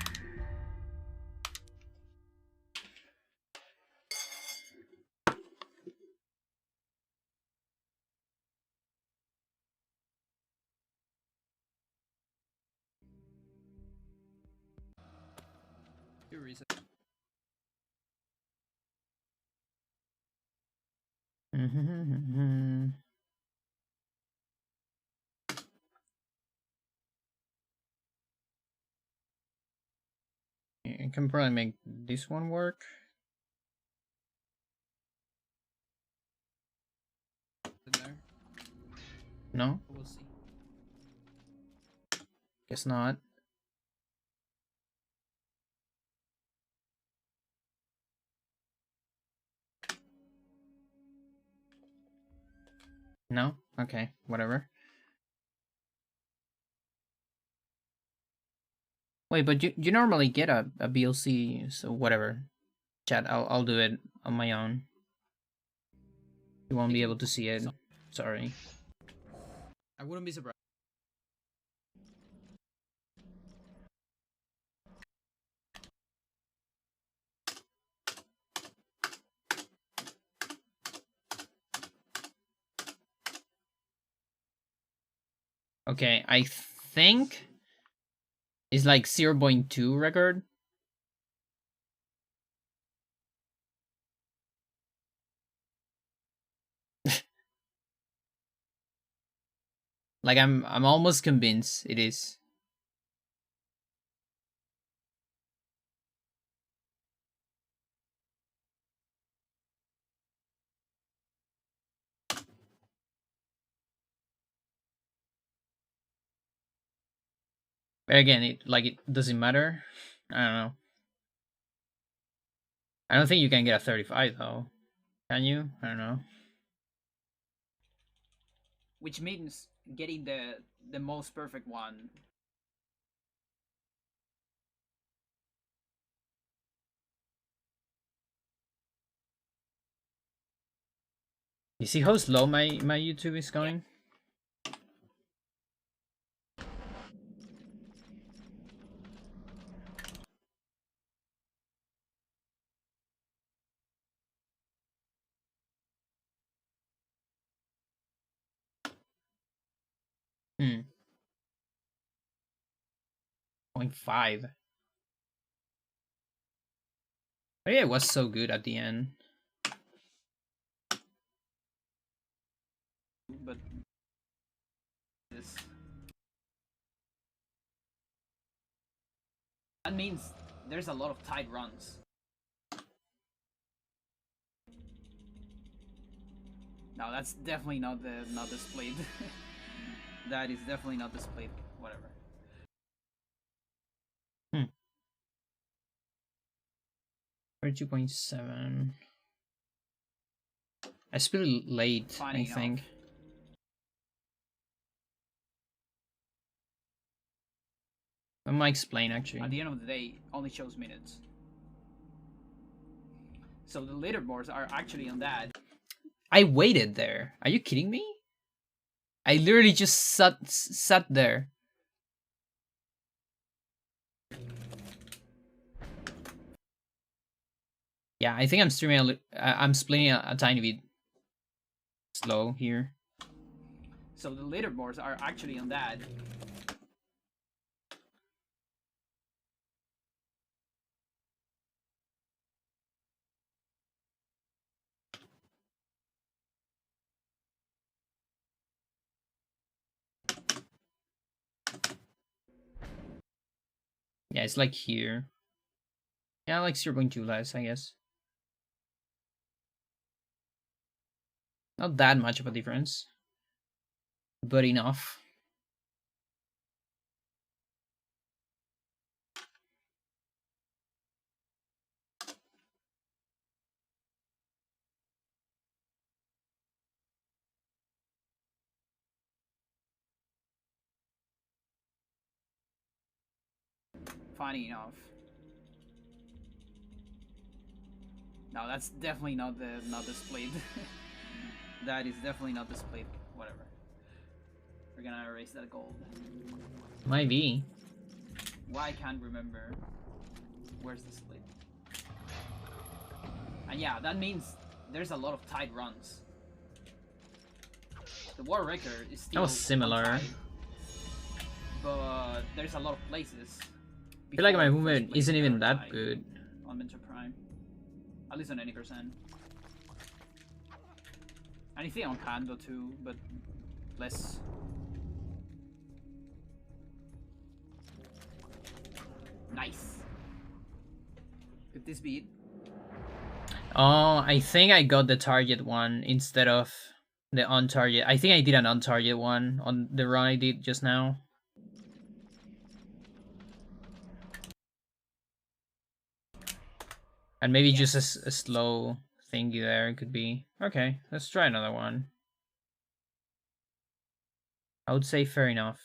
You can probably make this one work. No? We'll see. Guess not. No? Okay, whatever. Wait, but you normally get a VLC, so whatever. Chat, I'll do it on my own. You won't be able to see it. Sorry. I wouldn't be surprised. Okay, I think it's like 0.2 record. Like I'm almost convinced it is. But again, it doesn't matter. I don't know. I don't think you can get a 35 though. Can you? I don't know. Which means getting the most perfect one. You see how slow my YouTube is going? Hmm. 0.5. Oh yeah, it was so good at the end. But this, that means there's a lot of tight runs. No, that's definitely not the split. That is definitely not the split. Whatever. 32.7. I split late, I think. I might explain actually. At the end of the day, only shows minutes. So the leaderboards are actually on that. I waited there. Are you kidding me? I literally just sat there. Yeah, I think I'm streaming. I'm splitting a tiny bit slow here. So the leaderboards are actually on that. Yeah, it's like here. Yeah, like 0.2 less, I guess. Not that much of a difference, but enough. Funny enough. No, that's definitely not the split. That is definitely not the split. Whatever. We're gonna erase that gold. Might be. Why I can't remember. Where's the split? And yeah, that means there's a lot of tight runs. The war record is still similar, tied, but there's a lot of places. I feel like my movement isn't even that good on Mentor Prime, at least on any percent. Anything on Kando too, but less. Nice. Could this be it? Oh, I think I got the target one instead of the on target. I think I did an on target one on the run I did just now. And maybe just a slow thingy there could be. Okay, let's try another one. I would say fair enough.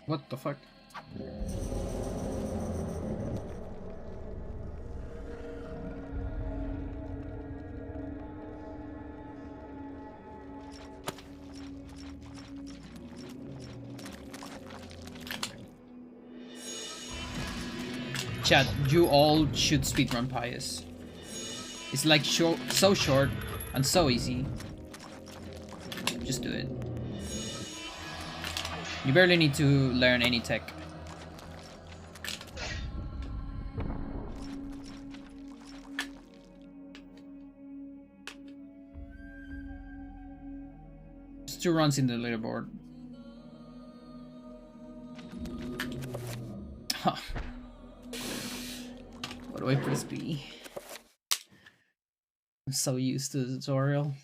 What the fuck? Chat, you all should speedrun Pious. It's like so short and so easy. Just do it. You barely need to learn any tech. Just 2 runs in the leaderboard. Huh. What do I press B? I'm so used to the tutorial.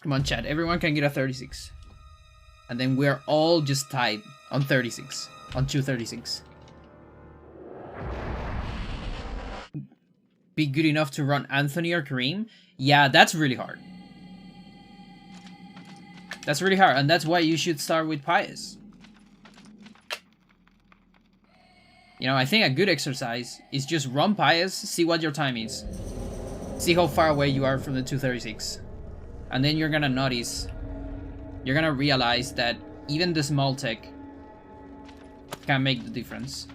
Come on, chat. Everyone can get a 36. And then we're all just tied on 36. On 236. Be good enough to run Anthony or Kareem? Yeah, that's really hard. That's really hard, and that's why you should start with Pious. You know, I think a good exercise is just run Pious, see what your time is. See how far away you are from the 236. And then you're gonna notice, you're gonna realize that even the small tech can make the difference.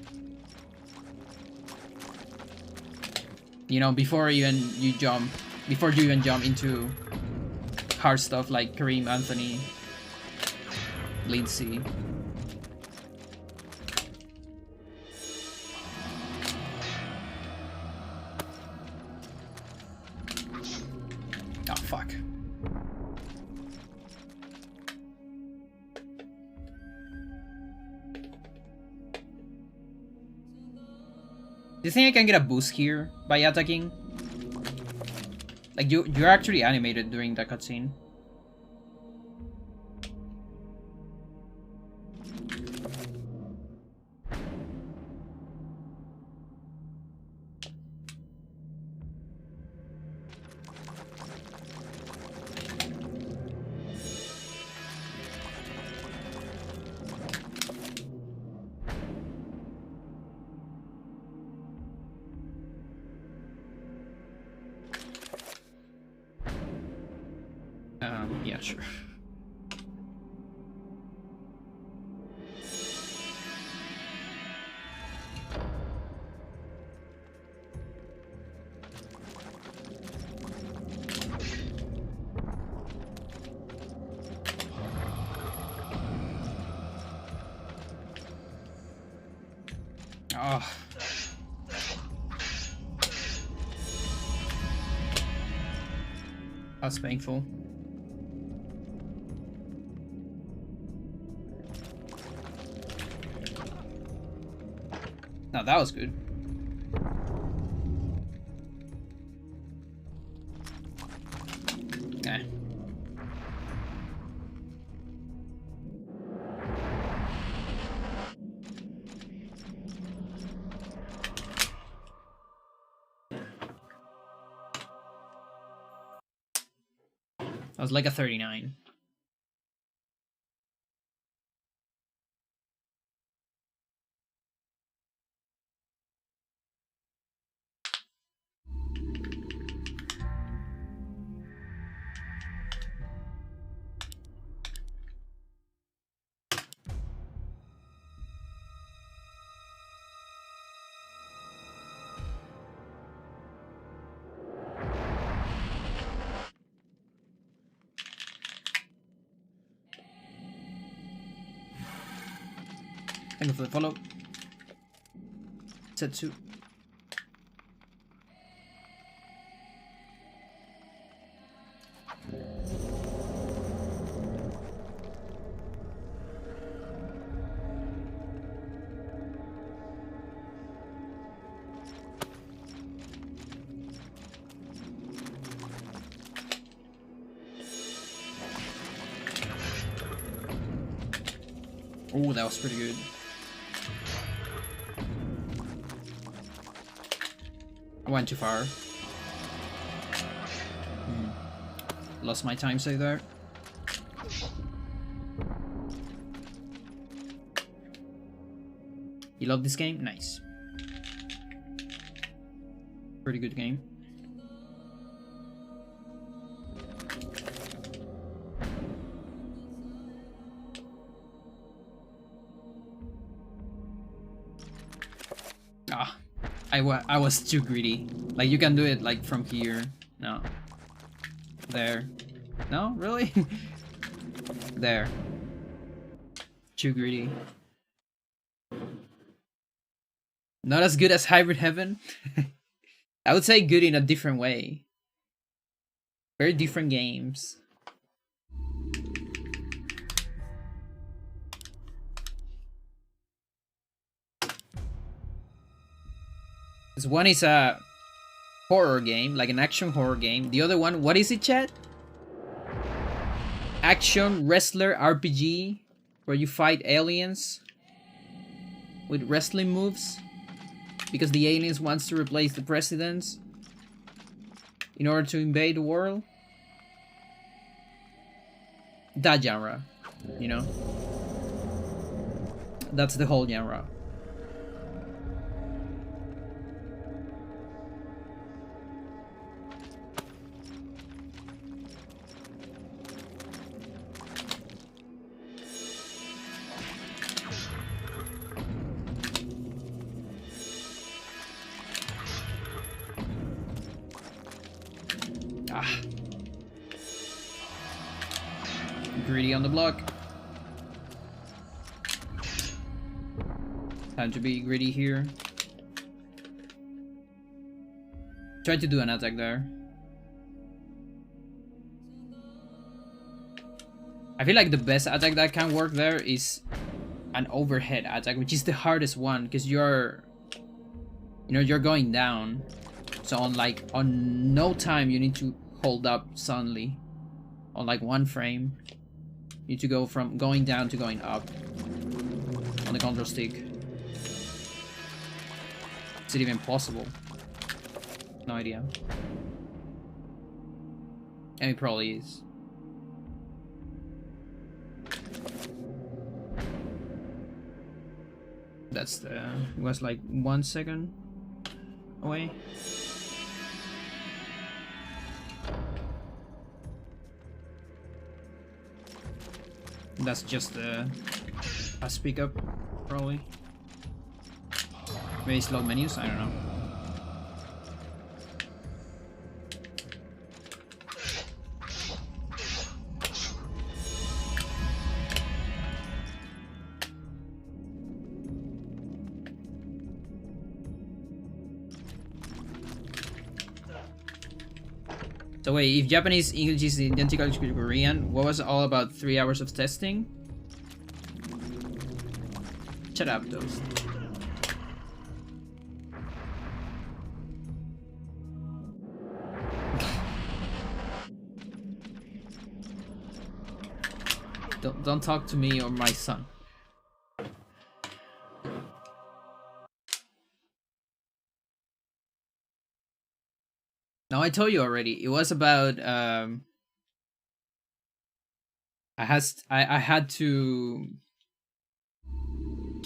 You know, before you even jump into hard stuff like Kareem, Anthony, Lindsay. Oh, fuck. Do you think I can get a boost here by attacking? Like, you're actually animated during the cutscene. Yeah, sure. Oh. That's painful. No, that was good. Okay. I was like a 39. Thank you for the follow. Setsu. Oh, that was pretty good. I went too far. Lost my time save there. You love this game? Nice. Pretty good game. Ah, I was too greedy. Like, you can do it like from here. No. There. No? Really? There. Too greedy. Not as good as Hybrid Heaven. I would say good in a different way. Very different games. This one is a horror game, like an action horror game. The other one, what is it, chat? Action wrestler RPG, where you fight aliens with wrestling moves because the aliens wants to replace the presidents in order to invade the world. That genre, you know? That's the whole genre. Ah. Greedy on the block. Time to be greedy here. Try to do an attack there. I feel like the best attack that can work there is an overhead attack, which is the hardest one because you're, you know, you're going down. So on no time you need to hold up suddenly. On like one frame, you need to go from going down to going up on the control stick. Is it even possible? No idea. And it probably is. That's the... It was like 1 second away. That's just a speak up, probably. Maybe slow menus, I don't know. So wait, if Japanese English is identical to Korean, what was it all about 3 hours of testing? Shut up, Toast. Don't talk to me or my son. No, I told you already. It was about I had to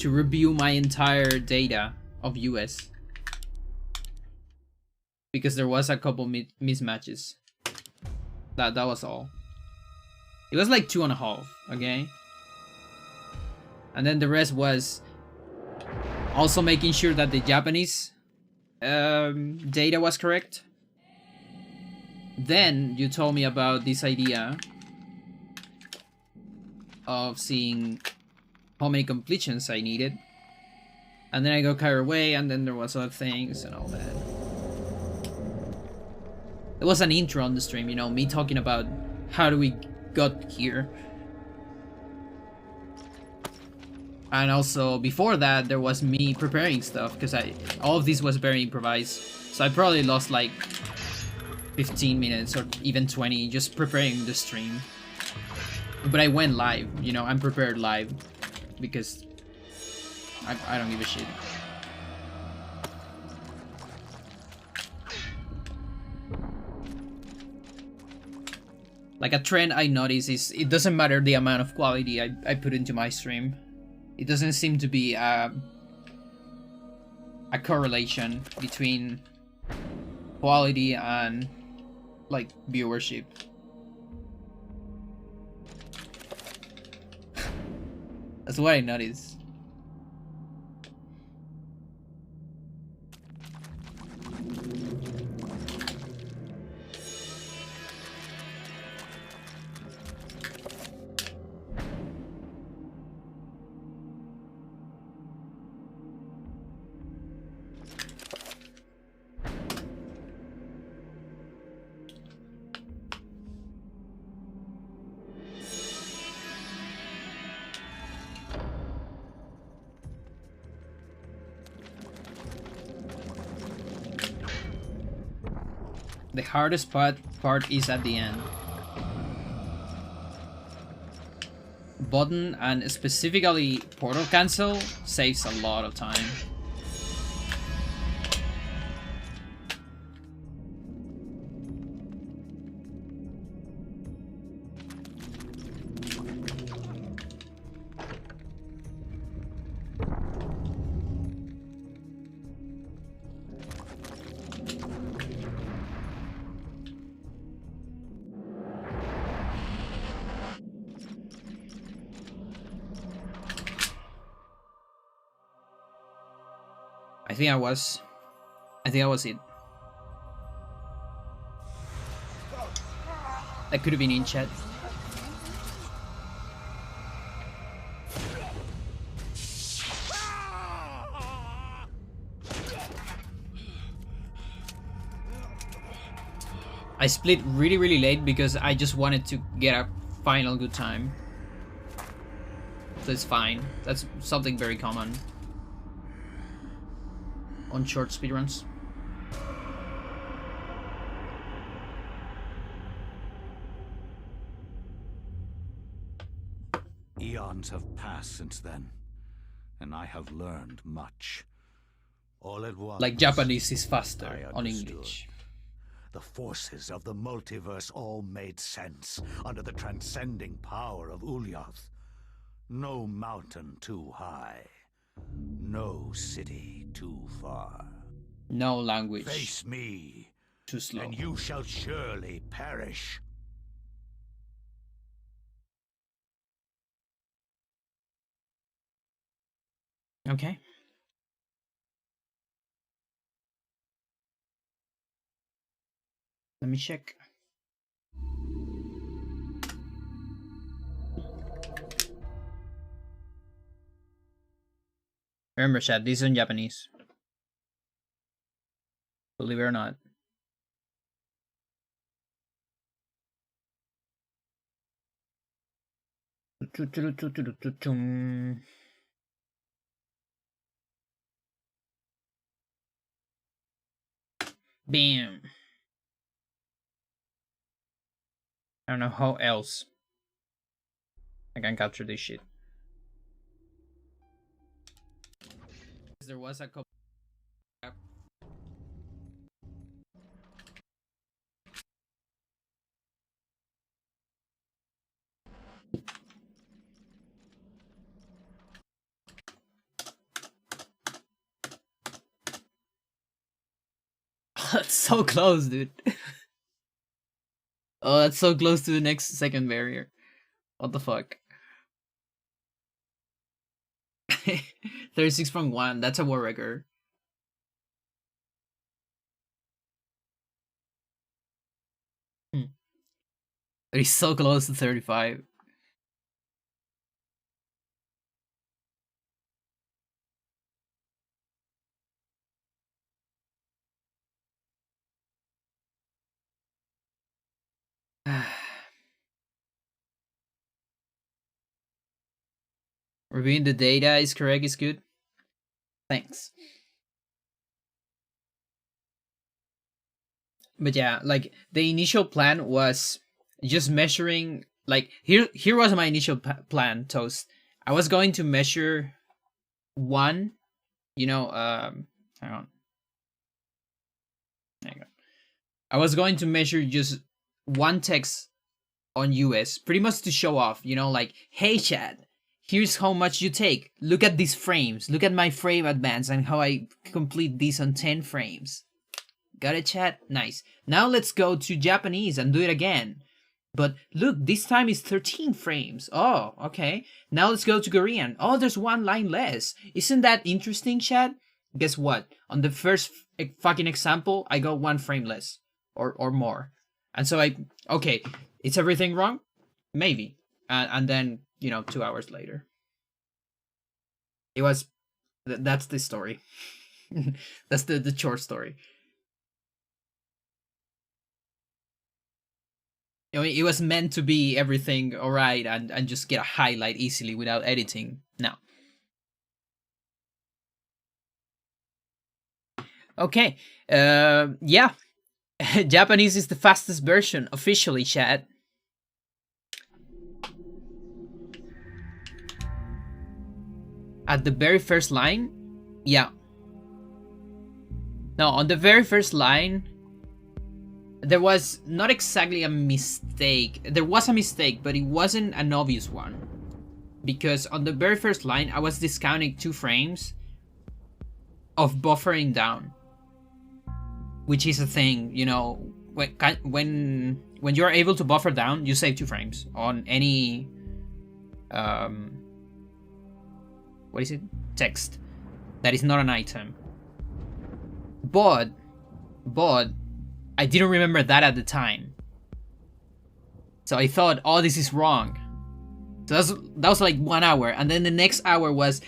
review my entire data of US because there was a couple mismatches. That was all. It was like 2.5, okay? And then the rest was also making sure that the Japanese data was correct. Then you told me about this idea of seeing how many completions I needed. And then I got carried away, and then there was other things and all that. It was an intro on the stream, you know, me talking about how do we got here. And also before that there was me preparing stuff, because all of this was very improvised. So I probably lost like 15 minutes or even 20 just preparing the stream. But I went live, you know, I'm prepared live because I don't give a shit. Like a trend I notice is it doesn't matter the amount of quality I put into my stream. It doesn't seem to be a correlation between quality and like viewership. That's what I noticed. The hardest part is at the end. Button and specifically portal cancel saves a lot of time. I think I was it. That could have been in chat. I split really late because I just wanted to get a final good time. So it's fine. That's something very common on short speedruns. Eons have passed since then, and I have learned much. All at once, Like Japanese is I faster on understood. English. The forces of the multiverse all made sense under the transcending power of Ulyath. No mountain too high, no city too far. No language Face me, too slow. and you shall surely perish. Okay. Let me check. Remember, chat, these are in Japanese. Believe it or not. Bam. I don't know how else I can capture this shit. There was a couple. That's so close, dude. Oh, that's so close to the next second barrier. What the fuck? 36.1, that's a war record. He's so close to 35. Reviewing the data is correct, is good. Thanks. But yeah, like the initial plan was just measuring. Like here was my initial plan, Toast. I was going to measure one, hang on. There you go. I was going to measure just one text on US, pretty much to show off, like, hey chat, here's how much you take. Look at these frames. Look at my frame advance and how I complete this on 10 frames. Got it, chat? Nice. Now let's go to Japanese and do it again. But look, this time is 13 frames. Oh, okay. Now let's go to Korean. Oh, there's one line less. Isn't that interesting, chat? Guess what? On the first fucking example, I got one frame less. Or more. And so okay, is everything wrong? Maybe. And then, 2 hours later. It was, that's the story. That's the short story. It was meant to be everything alright and just get a highlight easily without editing. No. Okay. Yeah. Japanese is the fastest version, officially, chat. At the very first line? Yeah. No, on the very first line, there was not exactly a mistake. There was a mistake, but it wasn't an obvious one. Because on the very first line, I was discounting 2 frames of buffering down. Which is a thing, when you're able to buffer down, you save 2 frames on any what is it? Text that is not an item. But I didn't remember that at the time. So I thought, oh, this is wrong. So that was like 1 hour, and then the next hour was,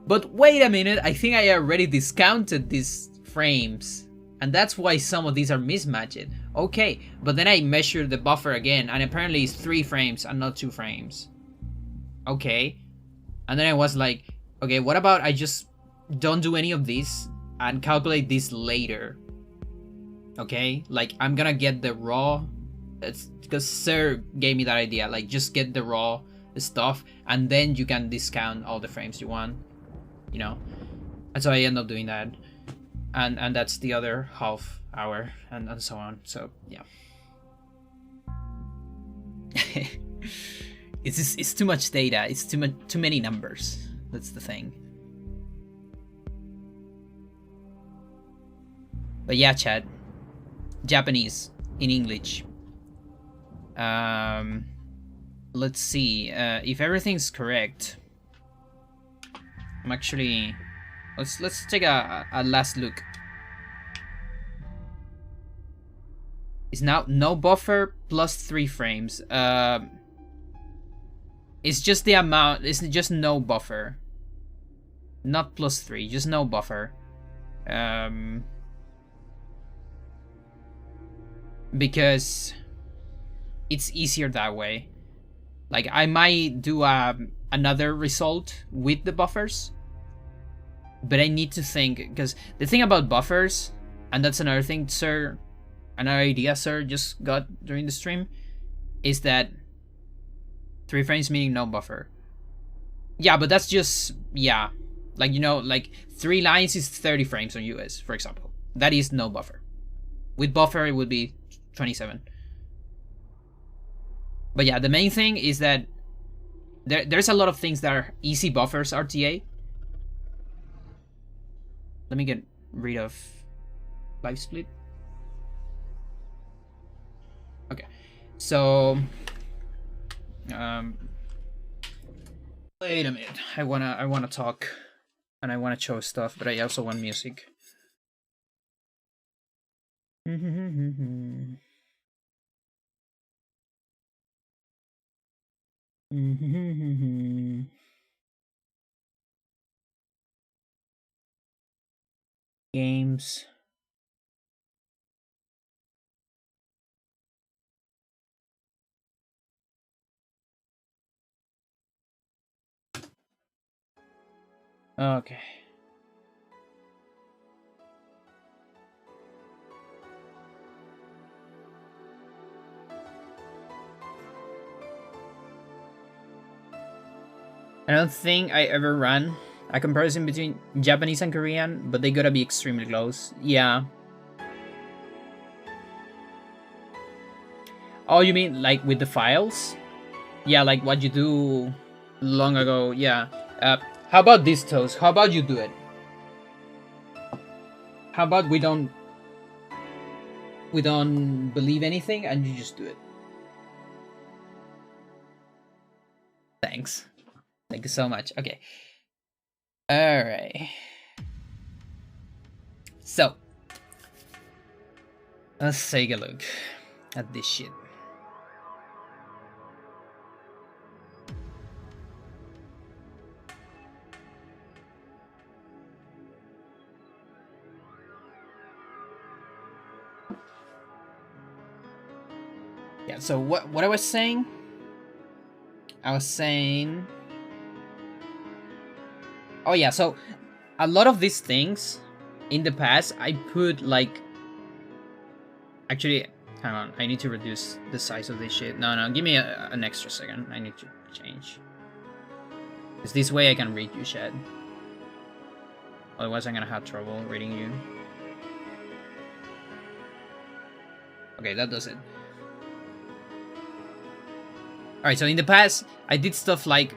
but wait a minute, I think I already discounted these frames. And that's why some of these are mismatched. Okay, but then I measured the buffer again, and apparently it's 3 frames and not 2 frames. Okay. And then I was like, okay, what about I just don't do any of this and calculate this later? Okay, like I'm gonna get the raw. It's because Sir gave me that idea. Like just get the raw stuff, and then you can discount all the frames you want. And so I end up doing that. And that's the other half hour and so on. So yeah. It's too much data. It's too many numbers. That's the thing. But yeah, chat. Japanese in English. Let's see if everything's correct. I'm actually... Let's take a last look. It's now no buffer plus 3 frames. It's just the amount. It's just no buffer. Not plus 3, just no buffer. Because it's easier that way. Like, I might do another result with the buffers, but I need to think, because the thing about buffers, and that's another thing, sir, another idea sir just got during the stream, is that 3 frames meaning no buffer. Yeah, but that's just, yeah, like, you know, like 3 lines is 30 frames on US, for example. That is no buffer. With buffer it would be 27. But yeah, the main thing is that there's a lot of things that are easy buffers RTA. Let me get rid of live split. Okay, so wait a minute. I wanna talk, and I wanna show stuff, but I also want music. Games. Okay. I don't think I ever ran a comparison between Japanese and Korean, but they gotta be extremely close. Yeah. Oh, you mean like with the files? Yeah, like what you do long ago. Yeah. How about this, Toast? How about you do it? How about we don't believe anything and you just do it? Thanks. Thank you so much. Okay. Alright. So, let's take a look at this shit. Yeah, so what I was saying? I was saying... Oh yeah, so a lot of these things in the past I put like... Actually, hang on, I need to reduce the size of this shit. No, give me an extra second. I need to change. Because this way I can read you, Shed. Otherwise I'm gonna have trouble reading you. Okay, that does it. Alright, so in the past, I did stuff like,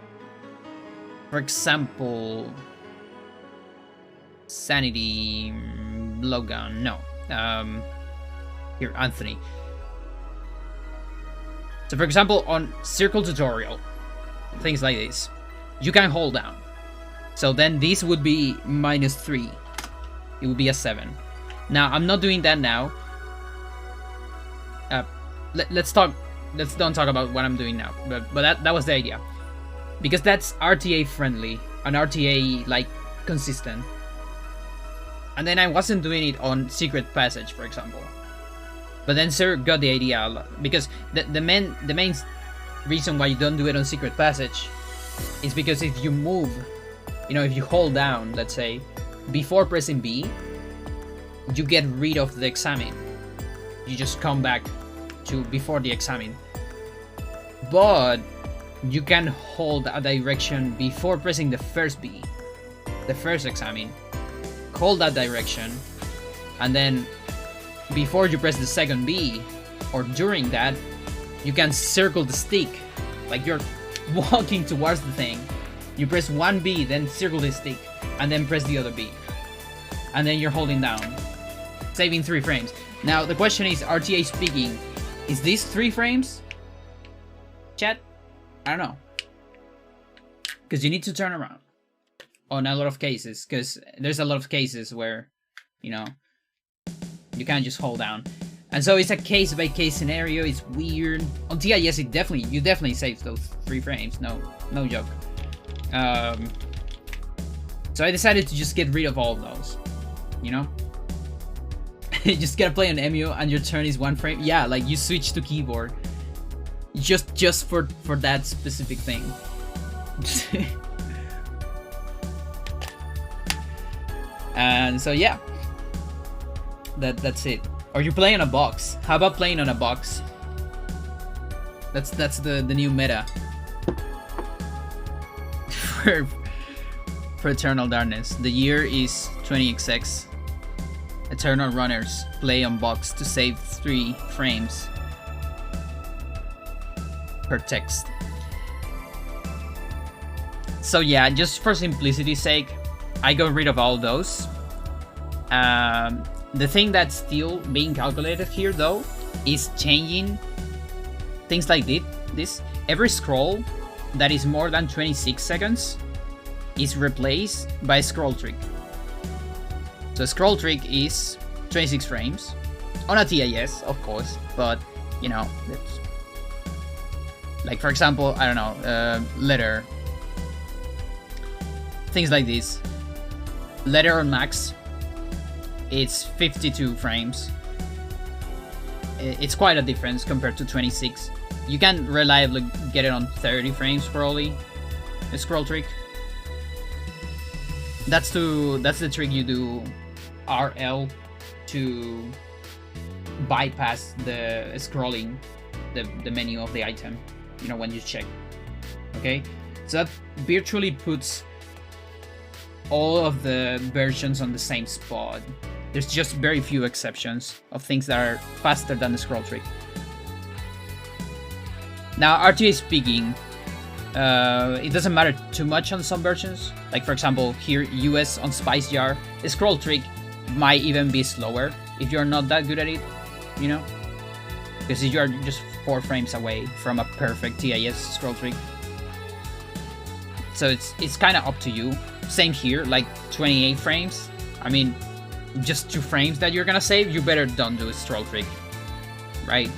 for example, Sanity, Blowgun, no. Here, Anthony. So for example, on Circle Tutorial, things like this, you can hold down. So then this would be -3. It would be a 7. Now, I'm not doing that now. Let's don't talk about what I'm doing now, but that was the idea, because that's RTA friendly and RTA like consistent. And then I wasn't doing it on Secret Passage, for example. But then Sir got the idea, because the main reason why you don't do it on Secret Passage is because if you move, you know, if you hold down, let's say, before pressing B, you get rid of the examine. You just come back to before the examine. But you can hold a direction before pressing the first B, the first examine. Hold that direction, and then before you press the second B, or during that, you can circle the stick, like you're walking towards the thing. You press one B, then circle the stick, and then press the other B. And then you're holding down, saving 3 frames. Now, the question is, RTA speaking, is this 3 frames? Chat? I don't know. Because you need to turn around. on a lot of cases, because there's a lot of cases where, you know, you can't just hold down. And so it's a case-by-case scenario. It's weird. On TIS, you definitely save those 3 frames. No joke. So I decided to just get rid of all of those. You know, you just gotta play on EMU and your turn is 1 frame. Yeah, like you switch to keyboard just for that specific thing. And so yeah, that's it. Or you play on a box. How about playing on a box? That's the new meta for Eternal Darkness. The year is 20XX. Eternal runners play on box to save 3 frames per text. So yeah, just for simplicity's sake, I got rid of all those. The thing that's still being calculated here, though, is changing things like this. Every scroll that is more than 26 seconds is replaced by a scroll trick. So a scroll trick is 26 frames on a TIS, of course, but you know, it's like, for example, I don't know, letter, things like this. Letter on max, it's 52 frames. It's quite a difference compared to 26. You can reliably get it on 30 frames probably. A scroll trick. That's the trick you do RL to bypass the scrolling, the menu of the item, you know, when you check. Okay, so that virtually puts all of the versions on the same spot. There's just very few exceptions of things that are faster than the scroll trick. Now, RTA speaking, it doesn't matter too much on some versions. Like, for example, here, US on Spice Jar, a scroll trick might even be slower if you're not that good at it, you know? Because you're just 4 frames away from a perfect TIS scroll trick. So it's kind of up to you. Same here, like 28 frames. I mean, just 2 frames that you're gonna save, you better don't do a scroll trick, right?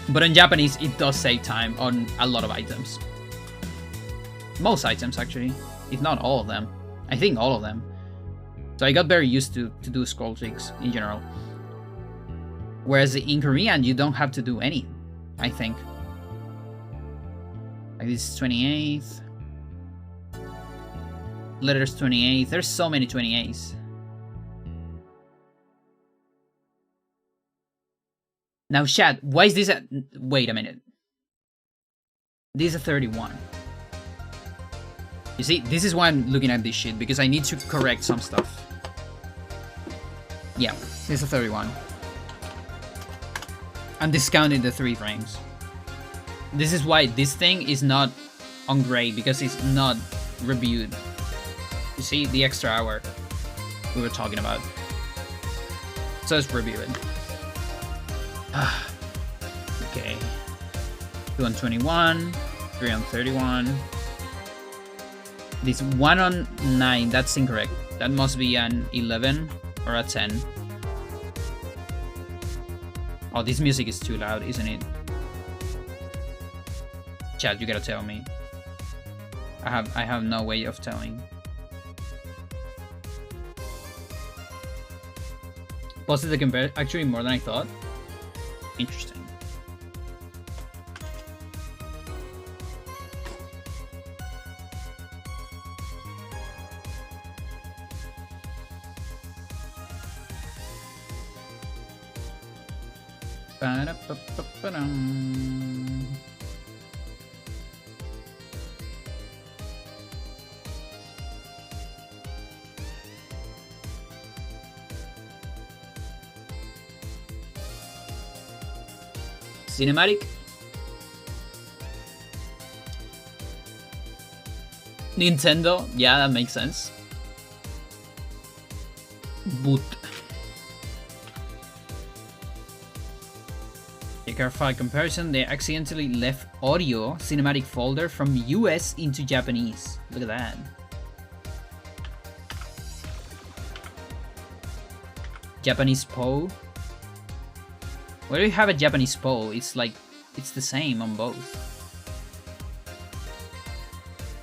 But in Japanese, it does save time on a lot of items. Most items, actually, if not all of them. I think all of them. So I got very used to do scroll tricks in general. Whereas in Korean, you don't have to do any, I think. Like this is 28th. Letters 28. There's so many 28s. Now, chat, why is this a... Wait a minute. This is a 31. You see, this is why I'm looking at this shit, because I need to correct some stuff. Yeah, this is a 31. I'm discounting the 3 frames. This is why this thing is not on gray, because it's not reviewed. You see, the extra hour we were talking about. So let's review it. Okay. 2 on 21, 3 on 31. This 1 on 9, that's incorrect. That must be an 11 or a 10. Oh, this music is too loud, isn't it? Chat, you gotta tell me. I have no way of telling. Posted the compare actually more than I thought. Interesting. Ba-da-ba-ba-ba-dum. Cinematic. Nintendo, yeah, that makes sense. Boot. Take our file comparison. They accidentally left audio cinematic folder from US into Japanese. Look at that. Japanese PO. Where do you have a Japanese PO? It's like, it's the same on both.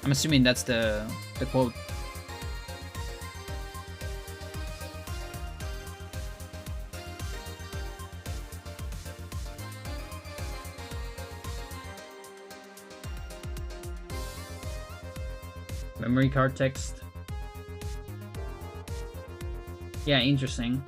I'm assuming that's the quote. Memory card text. Yeah, interesting.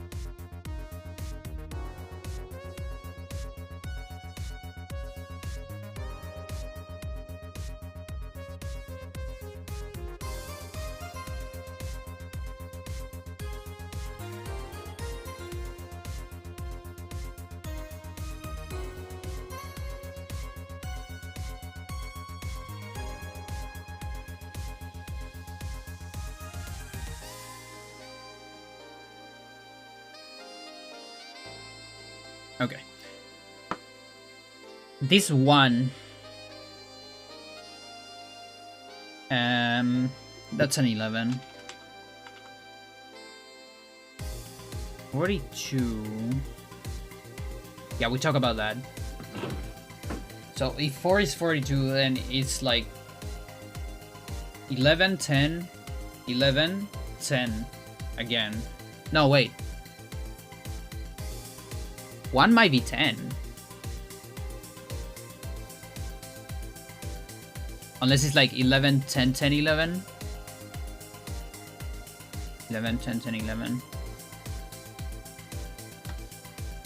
Okay. This one. That's an 11. 42. Yeah, we talk about that. So if 4 is 42, then it's like 11, 10, 11, 10 again. No, wait. 1 might be 10. Unless it's like 11, 10, 10, 11. 11, 10, 10, 11.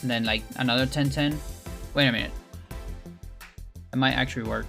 And then like another 10, 10. Wait a minute. It might actually work.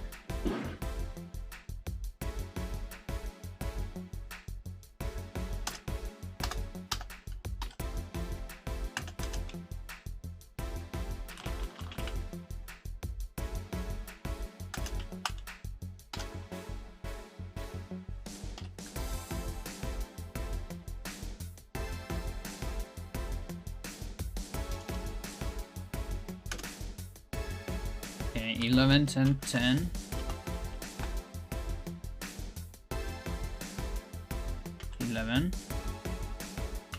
Okay, 11, 10, 10. 11,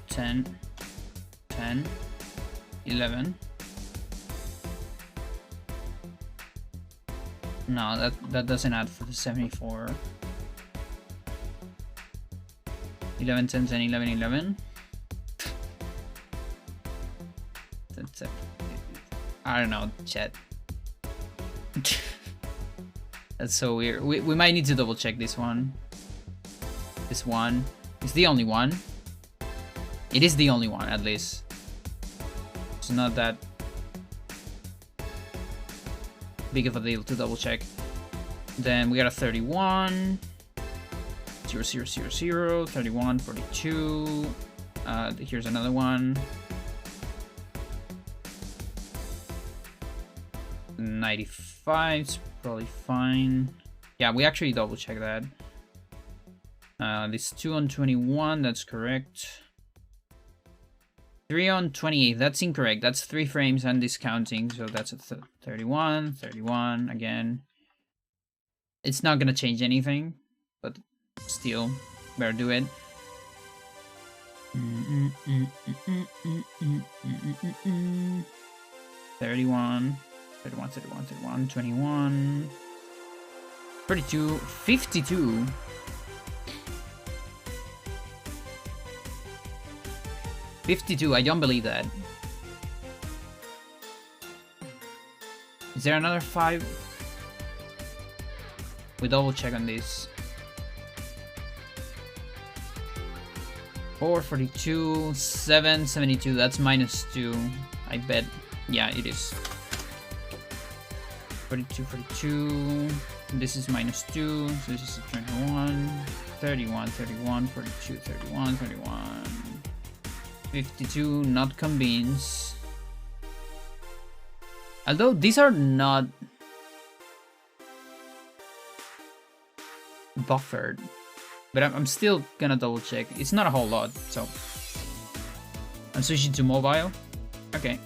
10, 10, 11. No, that doesn't add for the 74. 11, 10, 10, 11, 11. That's it. I don't know, chat. That's so weird. We might need to double check this one. This one. It's the only one. It is the only one, at least. It's not that big of a deal to double check. Then we got a 31. 0, 0, 0, 0. 31, 42. Here's another one. 95 is probably fine. Yeah, we actually double check that. This 2 on 21, that's correct. 3 on 28, that's incorrect. That's 3 frames and discounting, so that's a 31, 31 again. It's not gonna change anything, but still, better do it. 31, 31, 31, 31, 21, 32, 52. 52, I don't believe that. Is there another 5? We double check on this. 4, 42, 7, 72, that's -2. I bet. Yeah, it is. 42, 42. This is -2, so this is a 21. 31, 31, 42, 31, 31. 52, not convinced. Although these are not buffered, but I'm still gonna double check. It's not a whole lot, so I'm switching to mobile. Okay,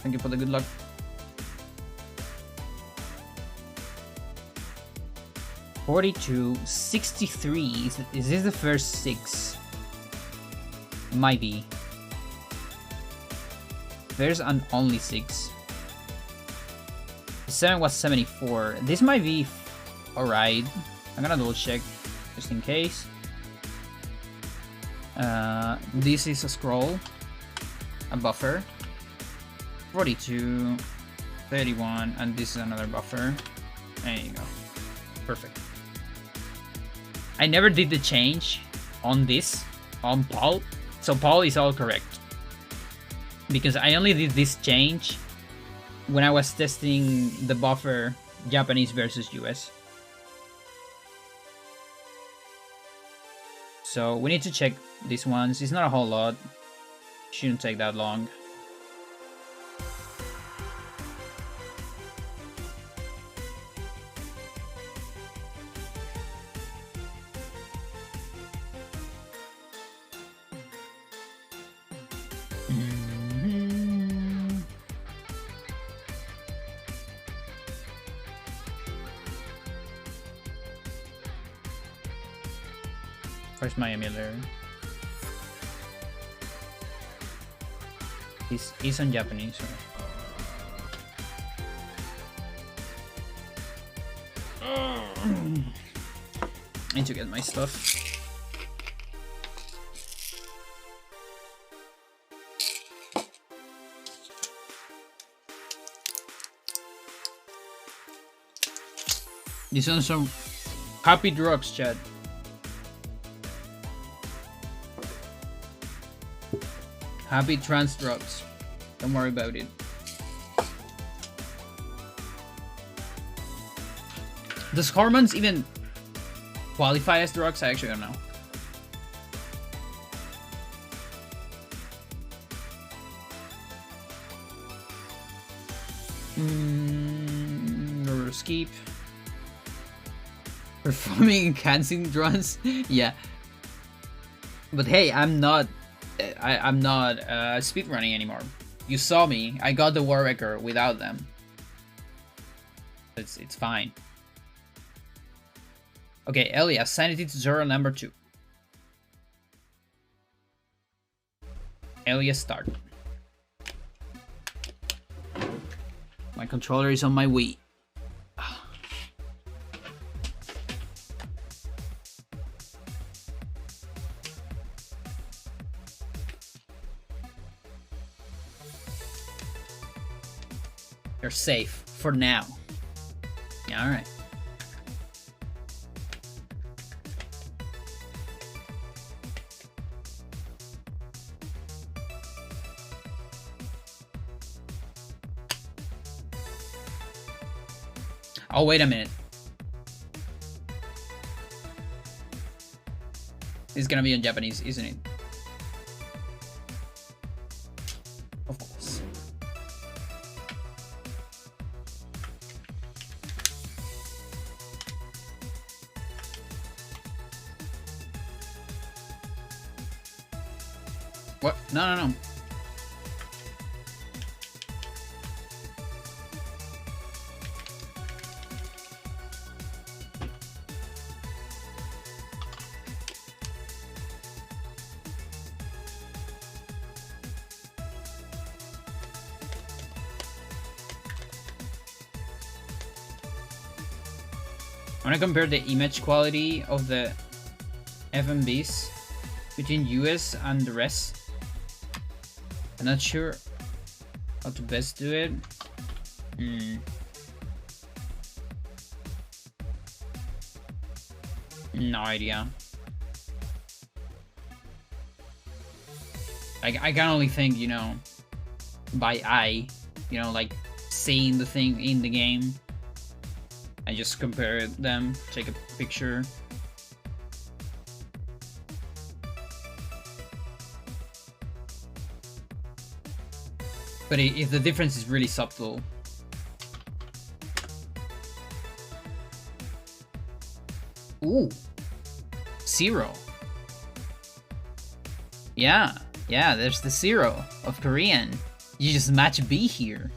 thank you for the good luck. 42, 63. Is this the first 6? Might be. There's an only 6. 7 was 74. This might be alright. I'm gonna double check just in case. This is a scroll, a buffer. 42, 31, and this is another buffer. There you go. Perfect. I never did the change on this, on Paul, so Paul is all correct. Because I only did this change when I was testing the buffer Japanese versus US. So we need to check these ones. It's not a whole lot. Shouldn't take that long. Where's my emulator? He's on Japanese. I need to get my stuff. These are some happy drugs, chat. Happy trans drugs. Don't worry about it. Does hormones even qualify as drugs? I actually don't know. Skip. Performing enhancing drugs? Yeah. But hey, I'm not speedrunning anymore. You saw me. I got the war record without them. It's fine. Okay, Elia, sanity to 0, number 2. Elia, start. My controller is on my Wii. You're safe for now. Yeah, all right. Oh, wait a minute. It's gonna be in Japanese, isn't it? Of course. What? No. I want to compare the image quality of the FMVs between US and the rest. I'm not sure how to best do it. No idea. Like, I can only think, you know, by eye, you know, like seeing the thing in the game. I just compare them, take a picture. But if the difference is really subtle. Ooh. 0. Yeah, there's the 0 of Korean. You just match B here.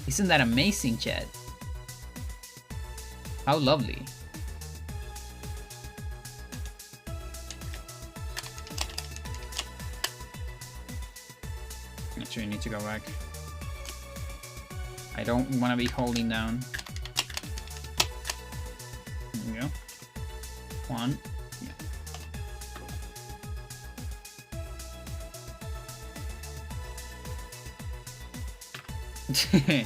Isn't that amazing, chat? How lovely. Actually, I need to go back. I don't want to be holding down. There we go. 1. Yeah.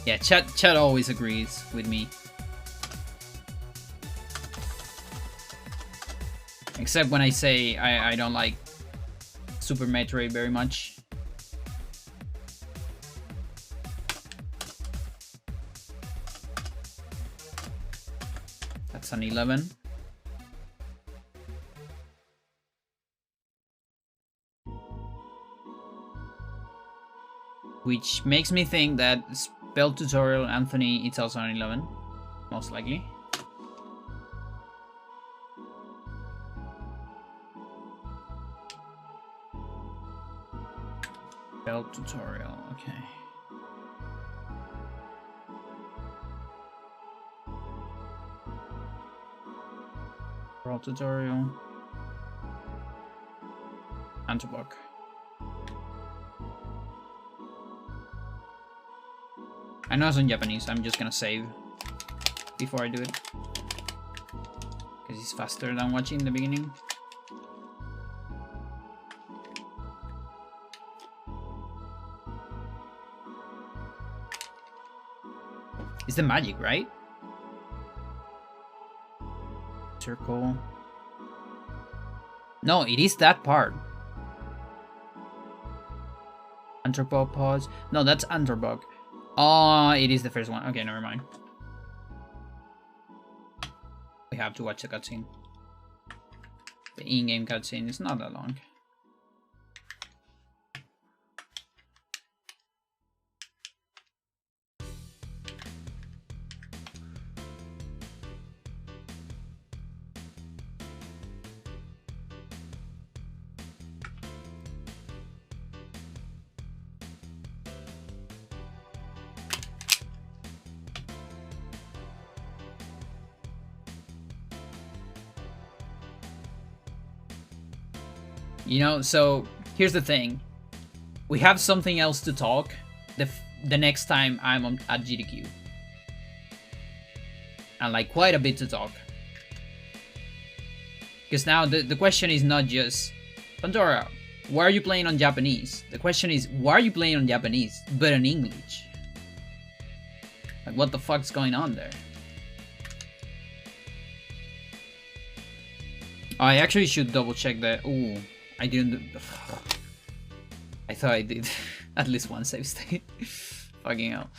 Yeah, chat always agrees with me. Except when I say I don't like Super Metroid very much. That's an 11. Which makes me think that Spell Tutorial Anthony, it's also an 11. Most likely. Spell Tutorial, okay. Spell Tutorial. Antibok. I know it's in Japanese, I'm just gonna save before I do it. Because it's faster than watching the beginning. It's the magic, right? Circle. No, it is that part. Anthropopause. No, that's Anthrobog. Oh, it is the first one. Okay, never mind. We have to watch the cutscene. The in-game cutscene is not that long. You know, so here's the thing. We have something else to talk the next time I'm at GDQ. And like quite a bit to talk. Because now the question is not just, Pandora, why are you playing on Japanese? The question is, why are you playing on Japanese but in English? Like, what the fuck's going on there? I actually should double check that. Ooh, I didn't. I thought I did at least one save state. Fucking hell.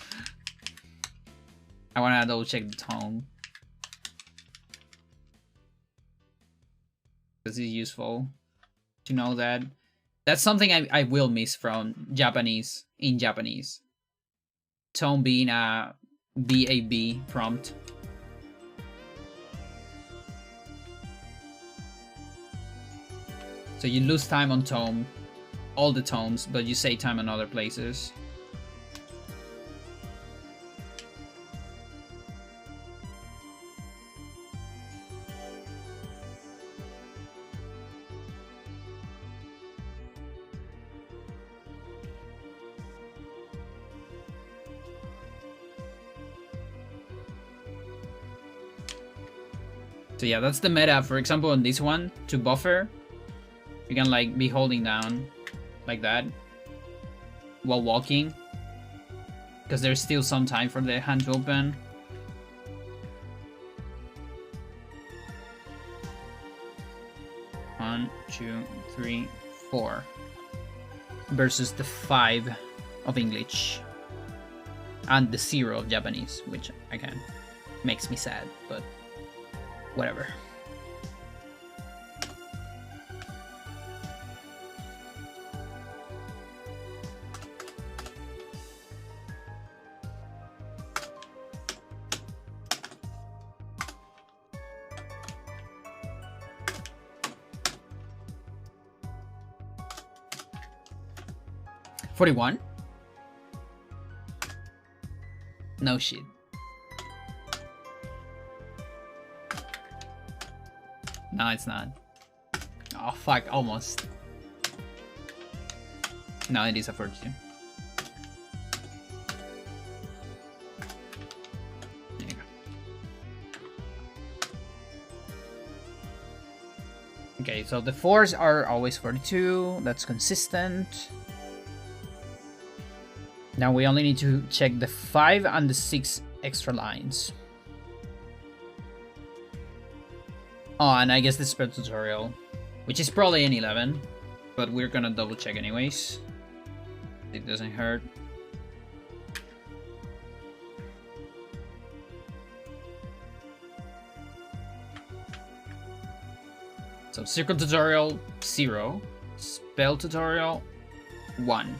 I wanna double check the tone. This is useful to know that. That's something I will miss from Japanese in Japanese. Tone being a BAB prompt. So you lose time on tone, all the tones, but you save time in other places. So yeah, that's the meta. For example, on this one, to buffer, you can like be holding down like that while walking, because there's still some time for the hand to open. One, 2, 3, 4 versus the 5 of English and the 0 of Japanese, which again makes me sad, but whatever. $41? No shit. No, it's not. Oh fuck, almost. No, it is a 42. There you go. Okay, so the 4s are always 42. That's consistent. Now we only need to check the 5 and the 6 extra lines. Oh, and I guess the spell tutorial, which is probably an 11, but we're gonna double check anyways. It doesn't hurt. So circle tutorial 0, spell tutorial 1.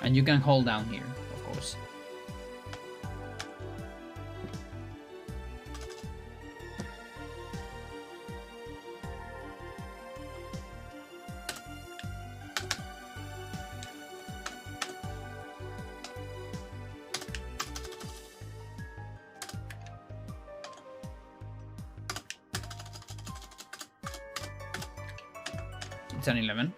And you can hold down here, of course. It's an 11.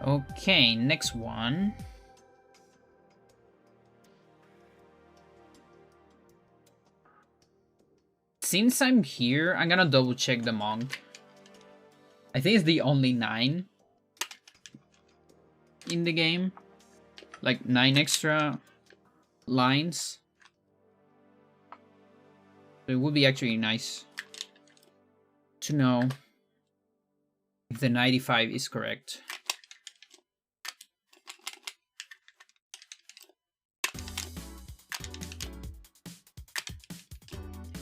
Okay, next one. Since I'm here, I'm gonna double check the monk. I think it's the only 9 in the game. Like 9 extra lines. So it would be actually nice to know if the 95 is correct.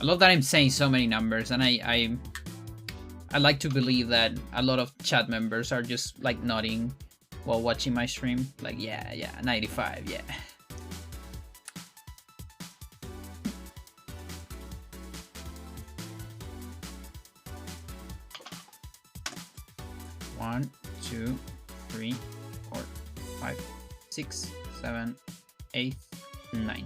I love that I'm saying so many numbers, and I like to believe that a lot of chat members are just like nodding while watching my stream. Like, yeah, 95, yeah. One, 2, 3, 4, 5, 6, 7, 8, 9.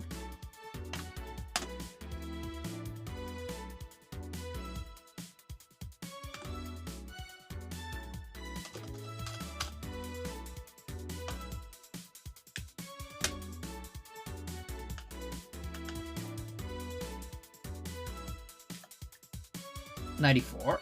$94.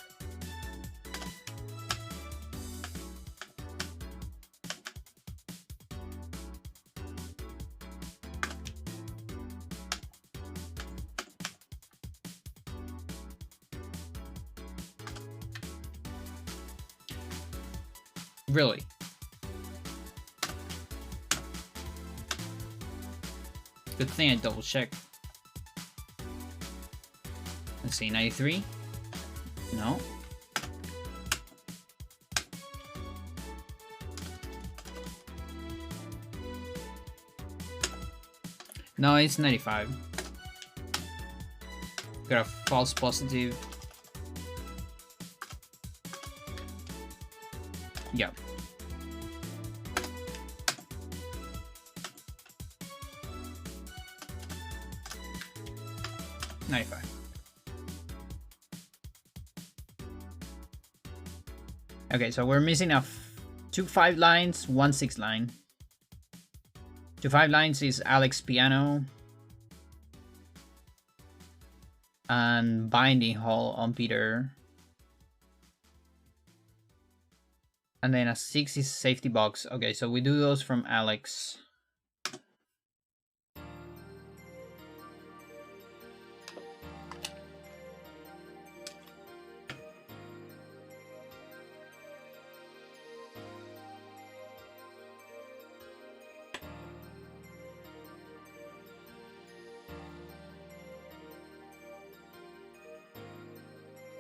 Really? Good thing I double checked. Let's see, 93. No. No, it's 95. Got a false positive. Yep. $95. Okay, so we're missing 2 5 lines, 1 6 line. 2 5 lines is Alex Piano and Binding Hall on Peter. And then a 6 is Safety Box. Okay, so we do those from Alex.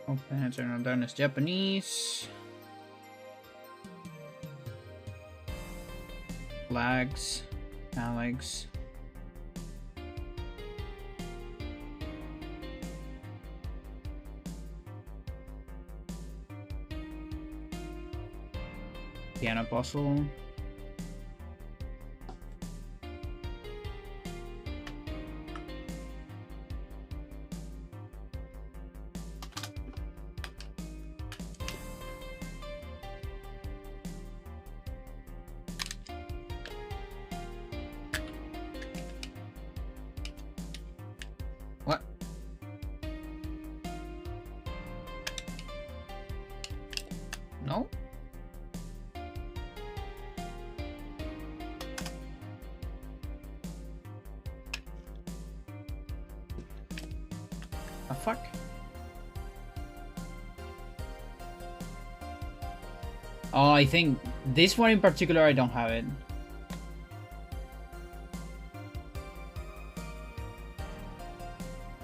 Open and turn on down is Japanese. Flags, Alex. Piano puzzle. The fuck? Oh, I think this one in particular, I don't have it.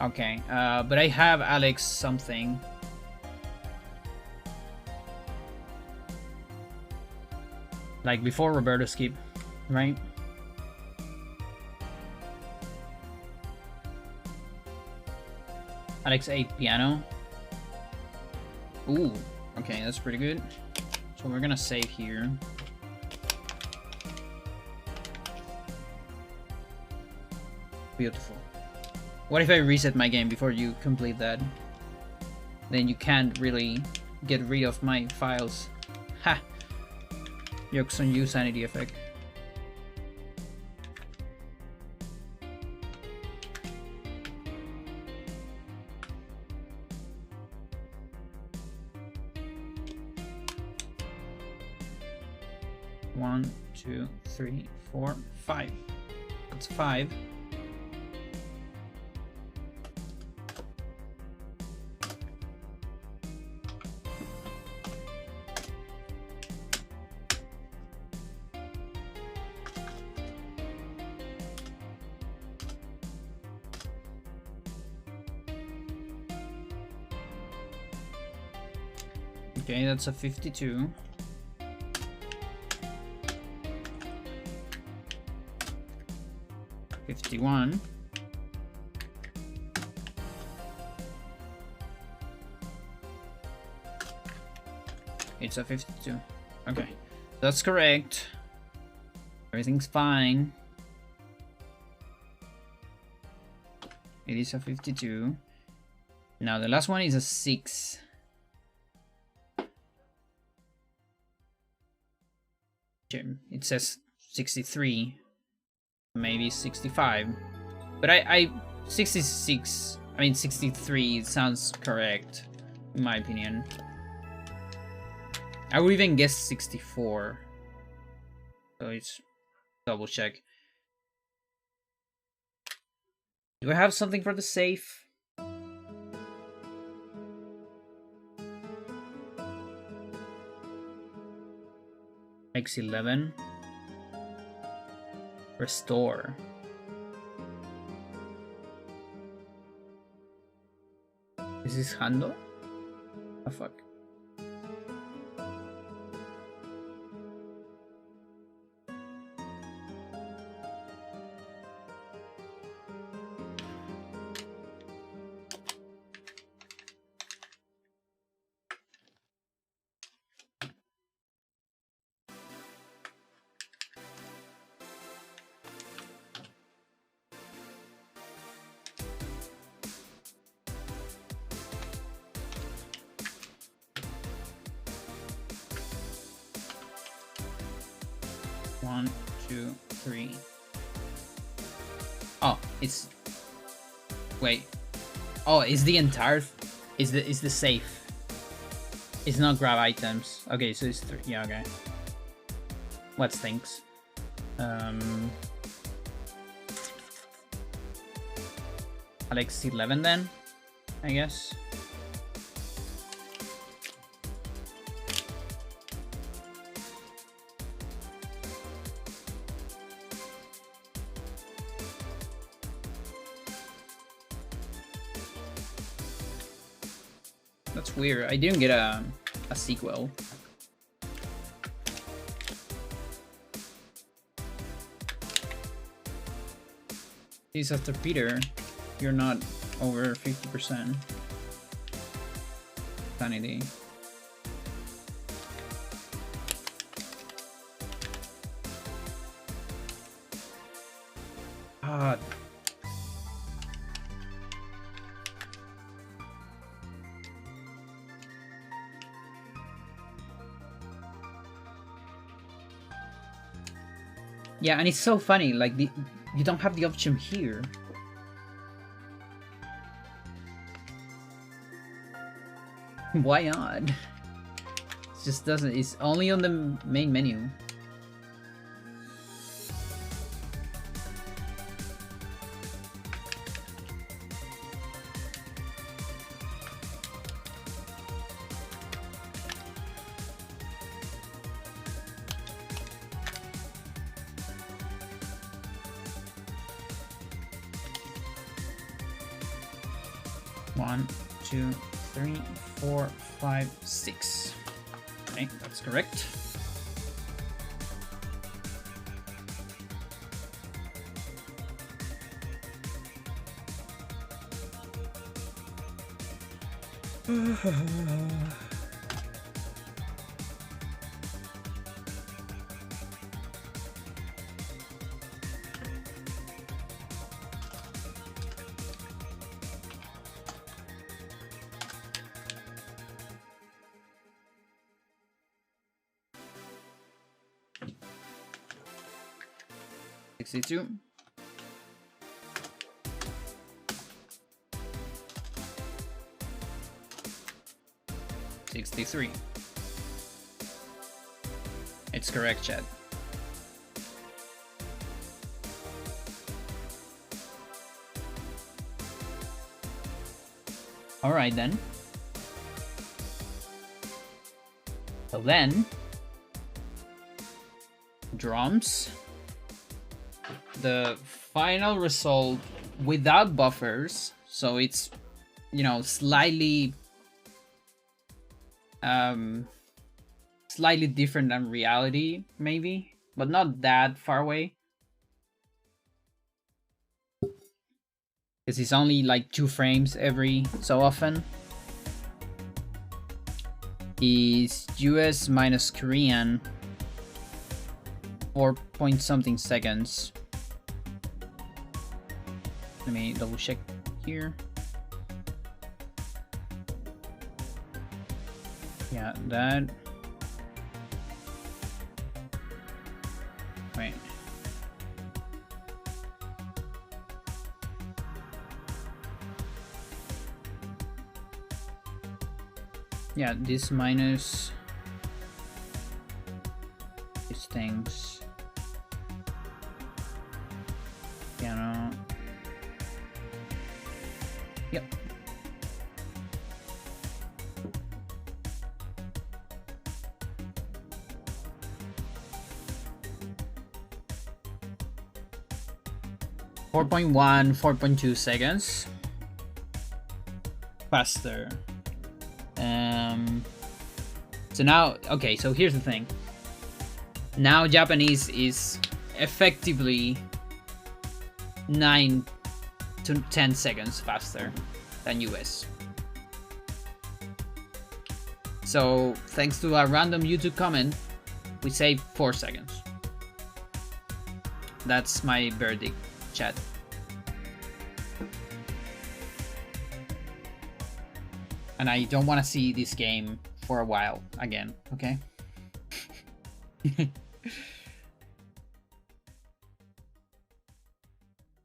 Okay, but I have Alex something. Like before Roberto skip, right? Alex 8 piano. Ooh, okay, that's pretty good. So we're gonna save here. Beautiful. What if I reset my game before you complete that? Then you can't really get rid of my files. Ha! Jokes on you, sanity effect. One, two, three, four, five. That's 5. Okay, that's a 52. $51. It's a 52. Okay, that's correct. Everything's fine. It is a 52. Now the last one is a 6. It says 63. Maybe 65, but I 66, I mean 63 sounds correct in my opinion. I would even guess 64, so it's double check. Do I have something for the safe? X11. Restore. Is this handle? Oh fuck. One, two, three. Oh, it's. Wait. Oh, it's the entire. Is the safe? It's not grab items. Okay, so it's 3. Yeah, okay. What stinks? Alex 11 then, I guess. That's weird. I didn't get a sequel. Please, after Peter, you're not over 50% sanity. God. Yeah, and it's so funny, like, you don't have the option here. Why not? It just doesn't, it's only on the main menu. 1, 2, 3, 4, 5, 6. Okay, that's correct. $62. 63. It's correct, Chad. Alright then. So then, drums. The final result without buffers, so it's, you know, slightly different than reality, maybe, but not that far away. Because it's only like 2 frames every so often. Is US minus Korean 4 point something seconds. Let me double check here. Yeah, that. Wait. Yeah, this minus these things. Piano. Yep. .1, 4.2 seconds faster. So now, okay, so here's the thing. Now Japanese is effectively 9 to 10 seconds faster than US. So thanks to a random YouTube comment, we save 4 seconds. That's my verdict, chat. And I don't want to see this game for a while again, okay?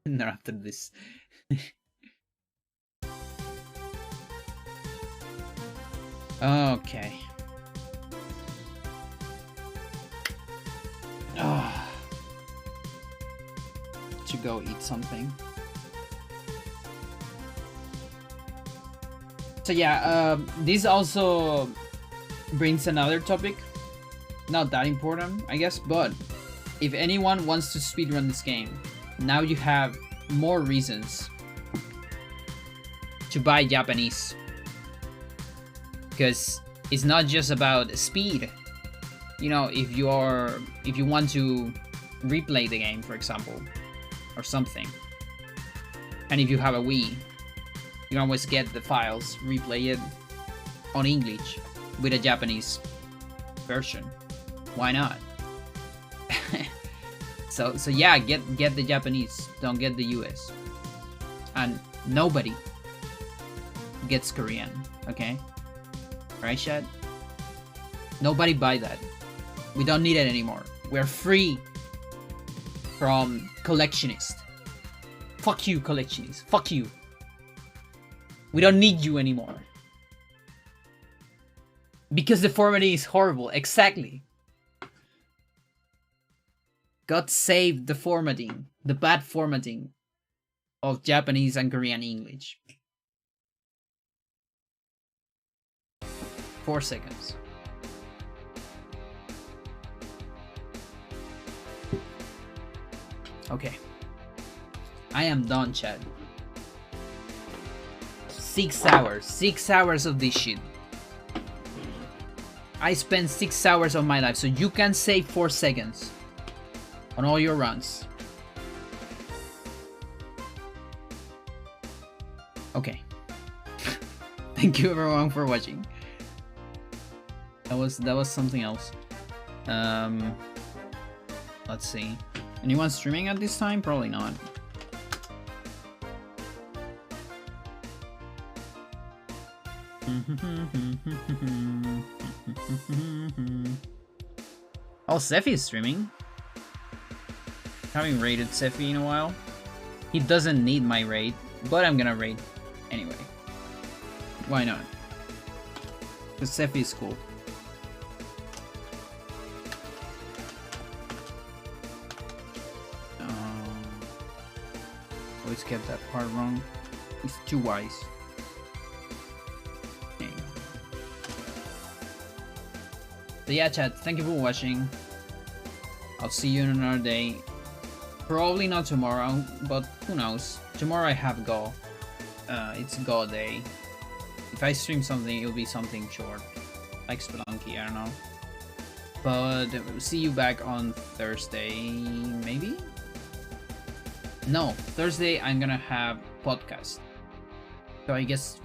Not after this. Okay. To go eat something. So yeah, this also brings another topic. Not that important, I guess, but if anyone wants to speedrun this game, now you have more reasons to buy Japanese. Because it's not just about speed. You know, if you want to replay the game, for example, or something, and if you have a Wii, you can always get the files, replay it on English with a Japanese version. Why not? So yeah, get the Japanese, don't get the US. And nobody gets Korean, okay? Right, Shad? Nobody buy that. We don't need it anymore. We're free from collectionists. Fuck you, collectionists. Fuck you. We don't need you anymore. Because the formatting is horrible. Exactly. God save the formatting. The bad formatting of Japanese and Korean English. 4 seconds. Okay. I am done, Chad. 6 hours. 6 hours of this shit. I spent 6 hours of my life, so you can save 4 seconds on all your runs. Okay. Thank you everyone for watching. That was something else. Let's see. Anyone streaming at this time? Probably not. Oh, Sephi is streaming. Haven't raided Sephi in a while. He doesn't need my raid, but I'm gonna raid anyway. Why not? Because Sephi is cool. Always kept that part wrong. He's too wise. Okay. So yeah, chat, thank you for watching. I'll see you in another day. Probably not tomorrow, but who knows. Tomorrow I have Go. It's Go day. If I stream something, it'll be something short. Like Spelunky, I don't know. But see you back on Thursday, maybe? No, Thursday I'm gonna have podcast. So I guess